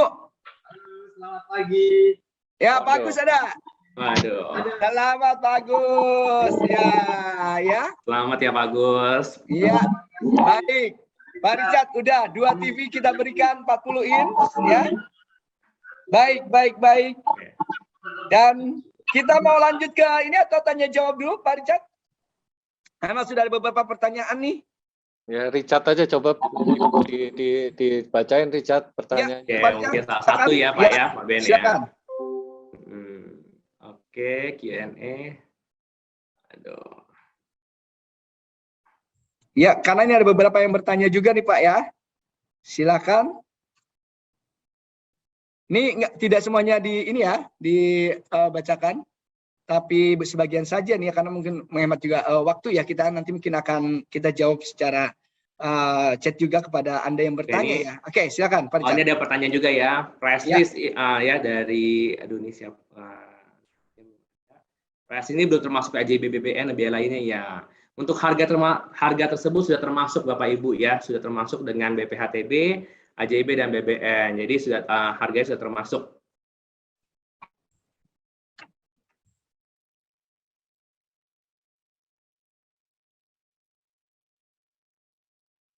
Selamat pagi. Ya, Pak Agus ada. Waduh. Selamat Pak Agus. Ya. Selamat ya Pak Agus. Iya. Baik. Pak Richard, udah 2 TV kita berikan 40 inch ya. Baik. Dan kita mau lanjut ke ini atau tanya jawab dulu Pak Richard? Karena sudah ada beberapa pertanyaan nih. Ya, Richard aja coba dibacain Richard pertanyaannya. Ya, mungkin salah satu ya Pak ya, Pak Ben silakan. ya. Oke, Q&A. Aduh. Ya, karena ini ada beberapa yang bertanya juga nih Pak ya. Silakan. Ini tidak semuanya dibacakan, tapi sebagian saja nih ya, karena mungkin menghemat juga waktu ya, kita nanti mungkin akan kita jawab secara chat juga kepada Anda yang bertanya ya. Oke, silakan Pak Richard. Ini ada pertanyaan juga ya. Press list ya dari Indonesia. Press ini belum termasuk AJB BBN lebih lainnya ya. Untuk harga tersebut sudah termasuk Bapak Ibu ya, sudah termasuk dengan BPHTB, AJB dan BBN. Jadi sudah harganya sudah termasuk.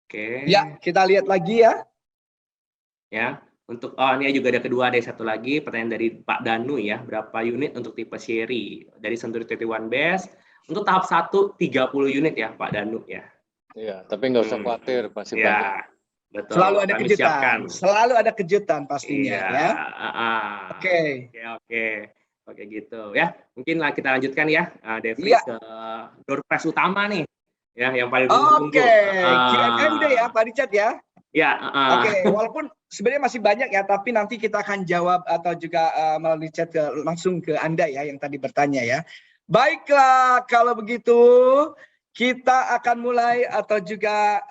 Oke. Ya, kita lihat lagi ya. Ya, untuk ini juga ada kedua, ada satu lagi pertanyaan dari Pak Danu ya, berapa unit untuk tipe seri dari Century 21 Best untuk tahap 1 30 unit ya Pak Danu ya. Iya, tapi nggak usah khawatir, masih banyak. Ya, betul. Selalu ada Kami kejutan. siapkan. Selalu ada kejutan pastinya ya. Oke. Oke gitu ya. Mungkin kita lanjutkan ya, Devri ke door prize utama nih. Ya, yang paling ditunggu. Oke, kira-kira udah ya Pak Richard ya. Ya. Oke, walaupun sebenarnya masih banyak ya, tapi nanti kita akan jawab atau juga melalui chat langsung ke Anda ya yang tadi bertanya ya. Baiklah, kalau begitu kita akan mulai atau juga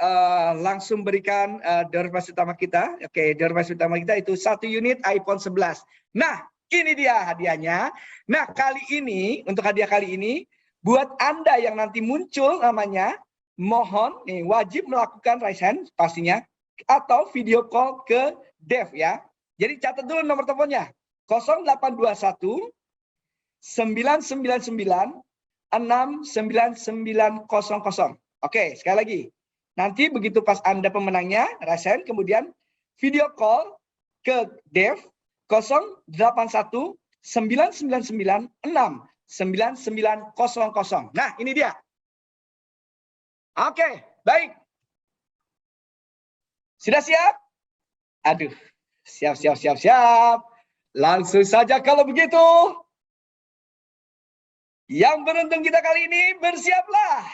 langsung berikan door prize utama kita. Oke, door prize utama kita itu 1 unit iPhone 11. Nah, ini dia hadiahnya. Nah, kali ini untuk hadiah kali ini buat Anda yang nanti muncul namanya, mohon nih wajib melakukan raise hand pastinya atau video call ke Dev ya. Jadi catat dulu nomor teleponnya 0821 999 69900. Oke, sekali lagi. Nanti begitu pas Anda pemenangnya, raise hand, kemudian video call ke Dev 081 999 69900. Nah, ini dia. Oke, baik. Sudah siap? Aduh, siap. Langsung saja kalau begitu. Yang beruntung kita kali ini bersiaplah.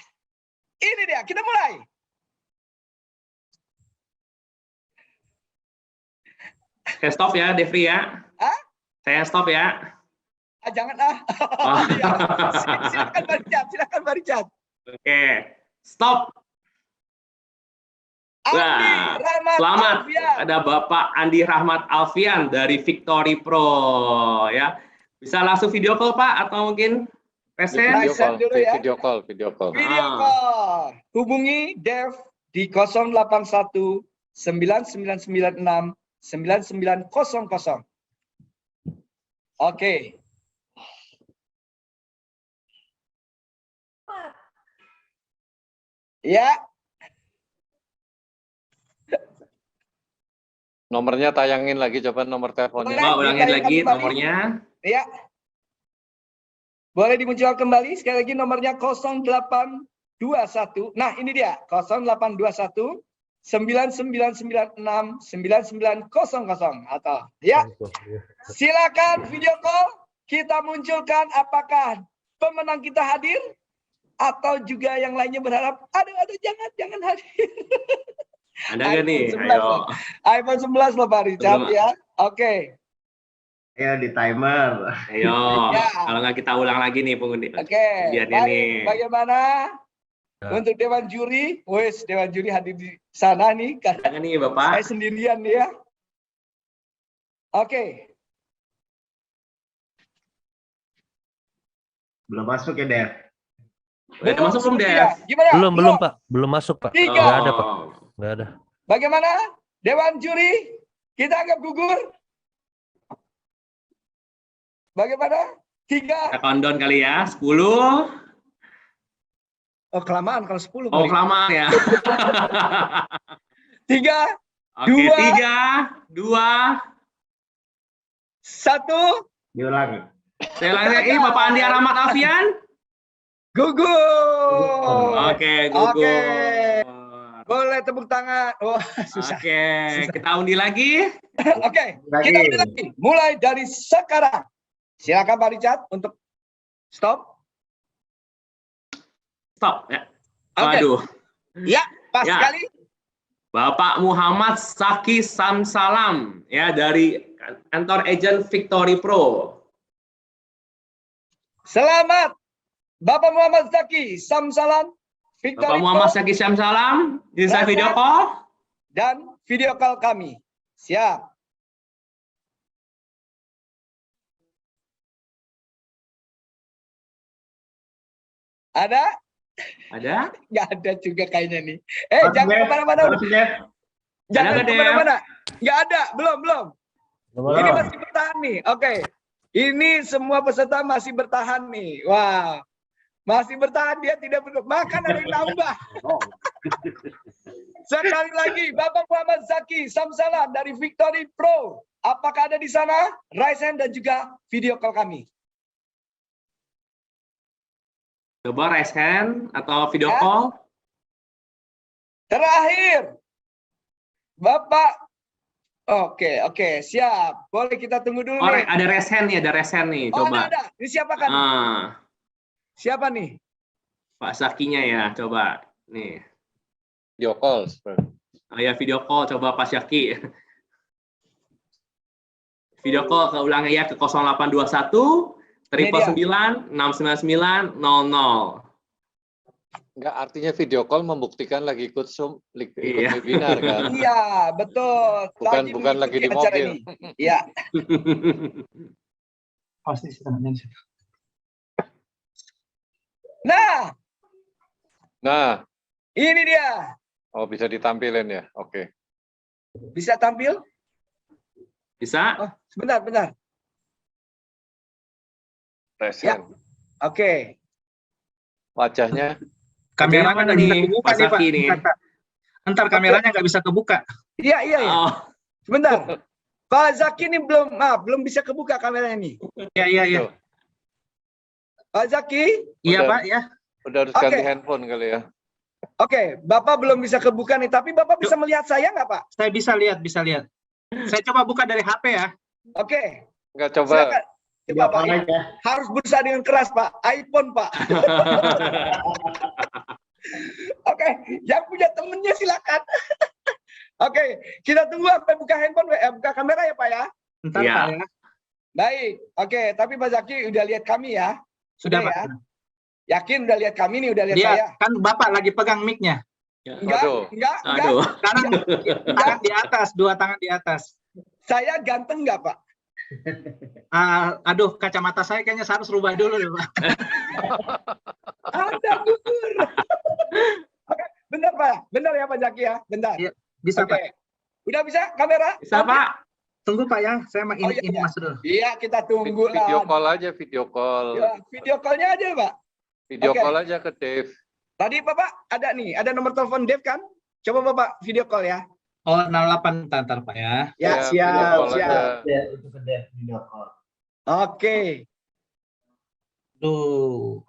Ini dia, kita mulai. Saya stop ya, Devri ya. Saya stop ya. Jangan silakan Pak Richard. Oke, stop. Selamat. Ada Bapak Andi Rahmat Alfian dari Victory Pro ya. Bisa langsung video call Pak atau mungkin video call. Hubungi Dev di 081 9996 9900. Oke. Ya. Nomornya tayangin lagi, coba nomor teleponnya. Ulangin lagi nomornya. Ya. Boleh dimunculkan kembali sekali lagi nomornya 0821. Nah, ini dia 0821 9996 9900 atau ya. Silakan video call, kita munculkan apakah pemenang kita hadir atau juga yang lainnya berharap aduh jangan hadir. Ada nggak nih? Ayo. iPhone 11 loh Pak Richard ya. Oke. Ayo di timer. Ayo. Ya. Kalau nggak kita ulang lagi nih pengundi. Oke. Bagaimana? Untuk Dewan Juri, Dewan Juri hadir di sana nih. Karena nih Bapak. Saya sendirian nih ya. Oke. Belum masuk ya, Dev? Udah masuk belum, Dev? Gimana? Belum Pak. Belum masuk Pak. Nggak ada Pak. Nggak ada. Bagaimana? Dewan Juri, kita anggap gugur. Bagaimana? 3. Kita countdown kali ya. 10. Oh, kelamaan kalau 10. Oh, kelamaan ya. 3. Oke, 3, 2, 1. Diulang. Saya ulangi lagi, Bapak Andi Rahmat Alfian. Gugur. Oke, gugur. Boleh tepuk tangan. Oh, susah. Oke, kita undi lagi. Oke, kita undi lagi. Mulai dari sekarang. Silakan Pak Richard untuk stop. Stop ya. Waduh. Ya, pas sekali. Bapak Muhammad Saki Samsalam ya dari kantor agent Victory Pro. Selamat Bapak Muhammad Zaki Samsalam Victory Bapak Muhammad Pro Zaki Syamsalam, bisa Razak. video call? dan video call kami. Siap. Ada? Ada? Nggak ada juga kayaknya nih. Jangan kemana-mana. Jangan Ada nggak, Dev? kemana-mana. Nggak ada. Belum. Belum. Ini masih bertahan nih. Oke. Ini semua peserta masih bertahan nih. Wah. Masih bertahan, dia tidak berubah. Makan ada yang nambah. Sekali lagi, Bapak Muhammad Zaki Syamsalam dari Victory Pro. Apakah ada di sana? Raise hand dan juga video call kami. Coba raise hand atau video Ya. call. Terakhir. Bapak. Oke, siap. Boleh kita tunggu dulu Oh, nih. ada raise hand nih, ada raise hand nih. Oh, Coba. ada. Ini siapa kan? Siapa nih? Pak Zakinya ya, coba. Nih. Video call. Oh ya, video call coba Pak Zaki. Video call ke ulangnya ya ke 0821 999 699 00. Enggak, artinya video call membuktikan lagi ikut ikut Iya. webinar kan. Iya, betul. Bukan lagi di mengikuti acara mobil. ini. Iya. Pasti sebenarnya. Nah, ini dia. Oh, bisa ditampilin ya. Oke. Bisa tampil? Bisa? Oh, sebentar. Present. Oke. Wajahnya Kameranya nggak bisa kebuka Pak nih, Pak. Zaki nih. Ntar kameranya nggak bisa kebuka. Iya. Oh, Sebentar. Pak Zaki ini belum bisa kebuka kameranya nih. Iya. Pak Zaki? Iya, Udah. Pak, ya. udah harus Oke. ganti handphone kali ya. Oke, Bapak belum bisa kebuka nih, tapi Bapak bisa melihat saya nggak, Pak? Saya bisa lihat. Saya coba buka dari HP ya. Oke. Enggak coba. Silakan. Coba, Pak. Harus berusaha dengan keras, Pak. iPhone, Pak. Oke, yang punya temennya silakan. Oke, kita tunggu sampai buka handphone, buka kamera ya, Pak ya. Bentar, Iya. Pak ya. Baik. Oke, tapi Pak Zaki udah lihat kami ya. Sudah, Pak. ya. Yakin udah lihat kami nih, udah lihat Dia saya. kan Bapak lagi pegang mic-nya. Enggak, Aduh. enggak. aduh. Sekarang tangan di atas, dua tangan di atas. Saya ganteng enggak, Pak? Aduh, kacamata saya kayaknya harus rubah dulu deh, Pak. Ada gugur. Oke, bentar, Pak. Bentar ya, Pak Zaki ya. Bentar. Iya, bisa, Oke. Pak. Udah bisa kamera? Bisa, Pak? Tunggu, Pak ya. Saya Oh, iya, ini iya. masuk dulu. Iya, kita tunggu lah. Video call aja, video call. Ya, video call-nya aja, Pak. Video Oke. call aja ke Dave. Tadi Bapak ada nih, ada nomor telepon Dev kan? Coba Bapak video call ya. Oh, 08 ntar, Pak ya. Ya, video call siap. aja. Ya, itu kedai video call. Oke. Duh.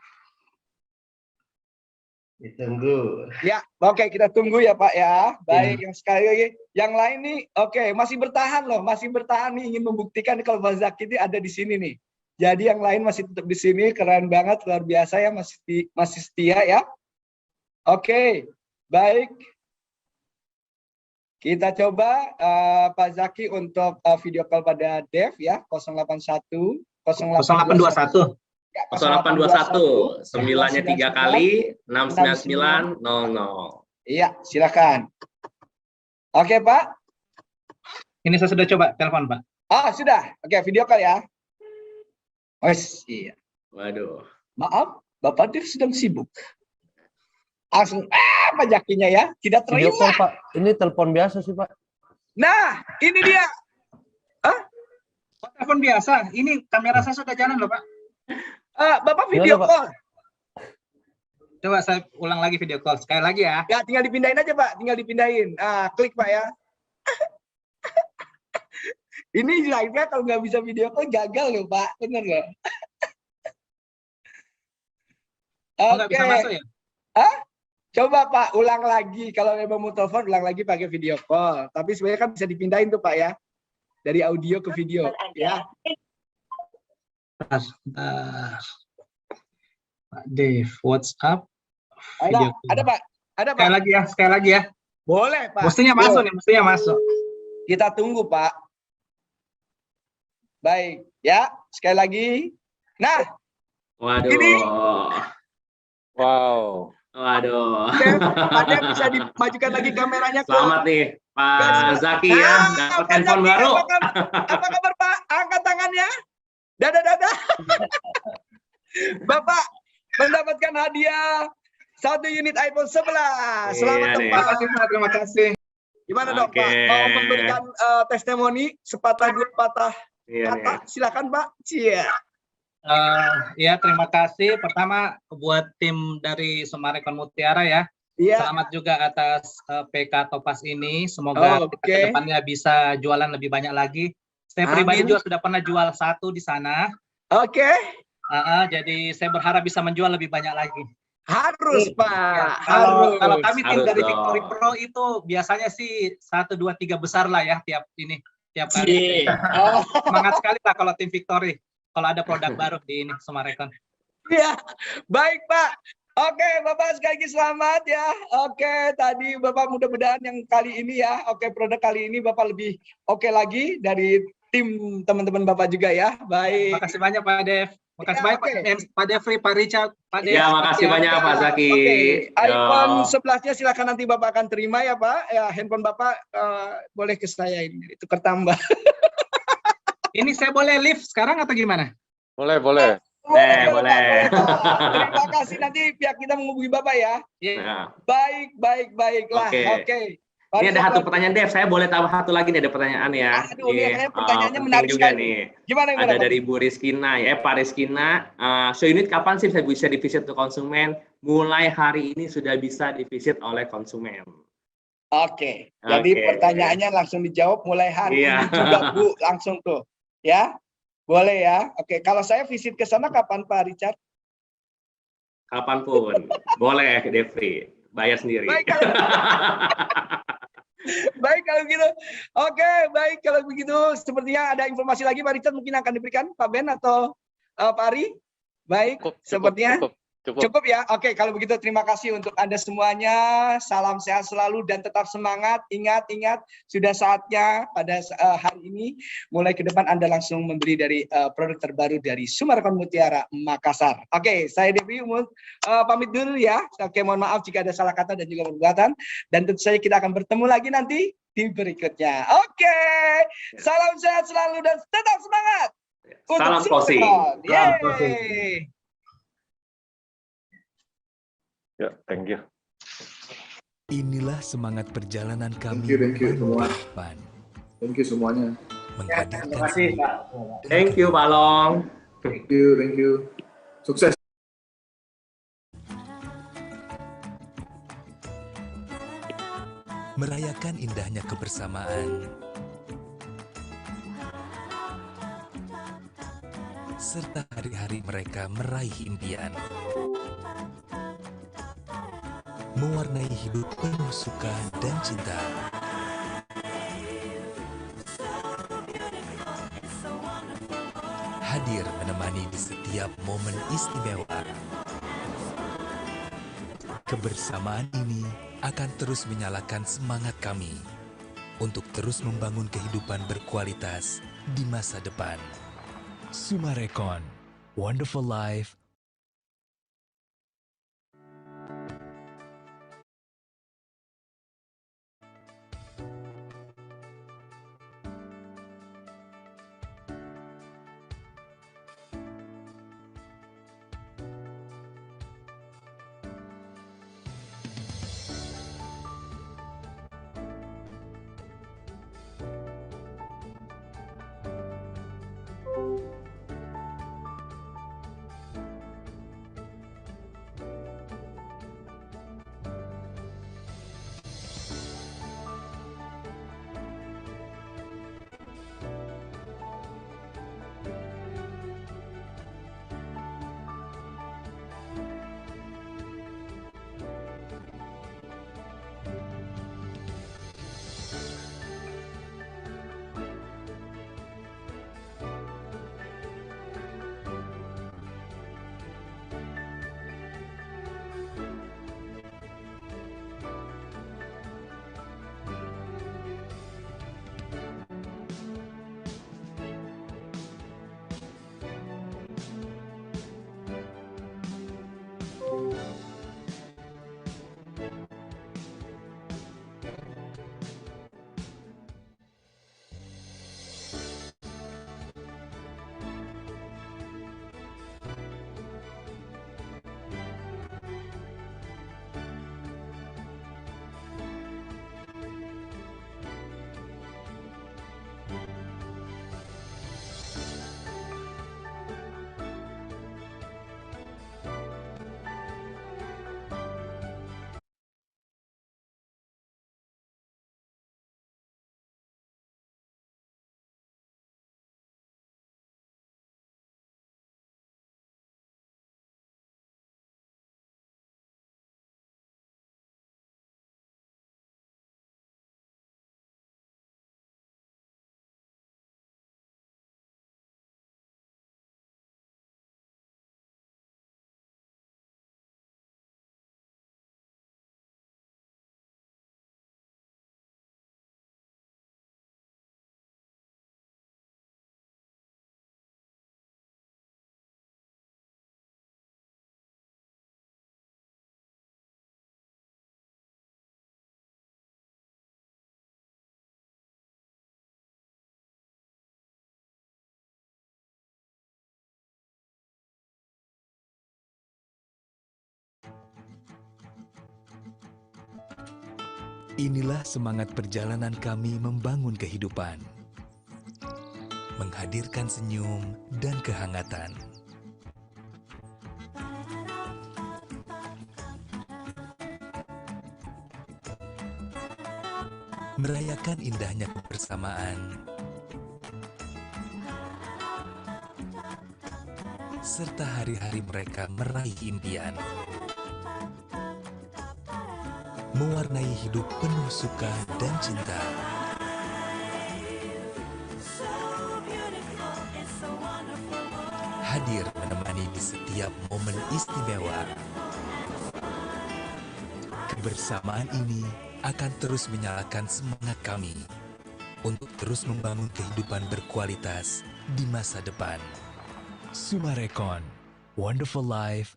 Ditunggu. Ya, oke kita tunggu ya Pak ya. Baik, yang sekali lagi, yang lain nih, oke masih bertahan loh, masih bertahan nih ingin membuktikan kalau Pak Zaki ini ada di sini nih. Jadi yang lain masih tetap di sini, keren banget, luar biasa ya, masih setia ya. Oke, baik. Kita coba Pak Zaki untuk video call pada Dev ya, 081 0821. 0821 9-nya 3 kali 69900. Iya, silakan. Oke, Pak. Ini saya sudah coba telepon, Pak. Ah, sudah. Oke, video call ya. Wes, iya. Waduh. Maaf, Bapak Dev sedang sibuk. Langsung Pak Zakinya ya, tidak Video terima. call, Pak. Ini telepon biasa sih, Pak. Nah, ini dia. Telepon biasa. Ini kamera saya sudah jalan loh, Pak. Bapak video Gimana, Pak? call. Coba saya ulang lagi video call. Sekali lagi ya. Ya, tinggal dipindahin aja, Pak. Tinggal dipindahin. Klik, Pak ya. Ini live-nya kalau nggak bisa video call gagal loh, Pak. Bener loh. Oh, nggak bisa masuk ya? Coba Pak, ulang lagi. Kalau memang mau telepon, ulang lagi pakai video call. Tapi sebenarnya kan bisa dipindahin tuh, Pak ya. Dari audio ke video. Ya. Bentar. Pak Dev, WhatsApp. Video call. Ada, Pak. Ada, Pak. Sekali lagi ya. Boleh, Pak. Mestinya masuk nih, mestinya masuk. Kita tunggu, Pak. Baik, ya. Sekali lagi. Nah, Waduh. Ini- Wow. Waduh. Oke, Pak Dev bisa dimajukan lagi kameranya ke. Selamat nih Pak Zaki ya, dapat handphone Zaki, baru. Apa kabar Pak? Angkat tangannya. Dadah. Bapak mendapatkan hadiah 1 unit iPhone 11. Selamat dong Pak. Terima kasih. Gimana dong Pak? Mau memberikan testimoni sepatah dua patah kata? Silakan Pak. Cia. Ya, terima kasih. Pertama buat tim dari Sumarekon Mutiara ya. Iya. Selamat juga atas PK Topas ini. Semoga kita ke depannya bisa jualan lebih banyak lagi. Saya pribadi juga sudah pernah jual 1 di sana. Oke. Jadi saya berharap bisa menjual lebih banyak lagi. Harus Pak. Ya, kalau kami tim dari Victory Pro itu biasanya sih 1, 2, 3 besar lah ya tiap kali. Semangat sekali lah kalau tim Victory. Kalau ada produk baru di ini Sumarekon. Iya, baik Pak. Oke, Bapak sekali lagi selamat ya. Oke, tadi Bapak mudah-mudahan yang kali ini ya. Oke, produk kali ini Bapak lebih oke lagi dari tim teman-teman Bapak juga ya. Baik. Makasih banyak Pak Dev. Makasih banyak Pak Devri, Pak Richard, Pak Dev. Ya, makasih banyak Pak Zaki. iPhone 11-nya silakan nanti Bapak akan terima ya Pak. Ya, handphone Bapak boleh ke saya ini tukar tambah. Ini saya boleh live sekarang atau gimana? Boleh. Boleh. Terima kasih, nanti pihak kita menghubungi Bapak ya. Baiklah. Oke. Ini ada satu pertanyaan Dev, saya boleh tambah satu lagi nih, ada pertanyaan ya. Aduh, ini pertanyaannya menarik juga sekali. nih. Gimana? Ada dari Bu Rizkina ya, Pak Rizkina. Show unit kapan sih bisa divisit ke konsumen? Mulai hari ini sudah bisa divisit oleh konsumen. Oke. Jadi pertanyaannya langsung dijawab mulai hari ini juga Bu, langsung tuh. Ya, boleh ya. Oke, kalau saya visit ke sana kapan Pak Richard? Kapanpun, boleh Devri, bayar sendiri. Baik kalau begitu. Oke, baik kalau begitu. Sepertinya ada informasi lagi Pak Richard mungkin akan diberikan Pak Ben atau Pak Ari. Baik, sepertinya cukup ya. Oke, kalau begitu terima kasih untuk Anda semuanya. Salam sehat selalu dan tetap semangat. Ingat, sudah saatnya pada hari ini mulai ke depan Anda langsung membeli dari produk terbaru dari Sumarekon Mutiara Makassar. Oke, saya Devi pamit dulu ya. Oke, mohon maaf jika ada salah kata dan juga perbuatan. Dan tentu saja kita akan bertemu lagi nanti di berikutnya. Oke, salam sehat selalu dan tetap semangat. Salam closing. Yeay. Ya, thank you. Inilah semangat perjalanan kami. Thank you semua. Thank you semuanya. Terima kasih Pak. Thank you Pak Long. Thank you. Sukses. Merayakan indahnya kebersamaan serta hari-hari mereka meraih impian. Mewarnai hidup penuh suka dan cinta. Hadir menemani di setiap momen istimewa. Kebersamaan ini akan terus menyalakan semangat kami untuk terus membangun kehidupan berkualitas di masa depan. Sumarekon, Wonderful Life. Inilah semangat perjalanan kami membangun kehidupan, menghadirkan senyum dan kehangatan. Merayakan indahnya kebersamaan, serta hari-hari mereka meraih impian. Mewarnai hidup penuh suka dan cinta. Hadir menemani di setiap momen istimewa. Kebersamaan ini akan terus menyalakan semangat kami untuk terus membangun kehidupan berkualitas di masa depan. Sumarekon, Wonderful Life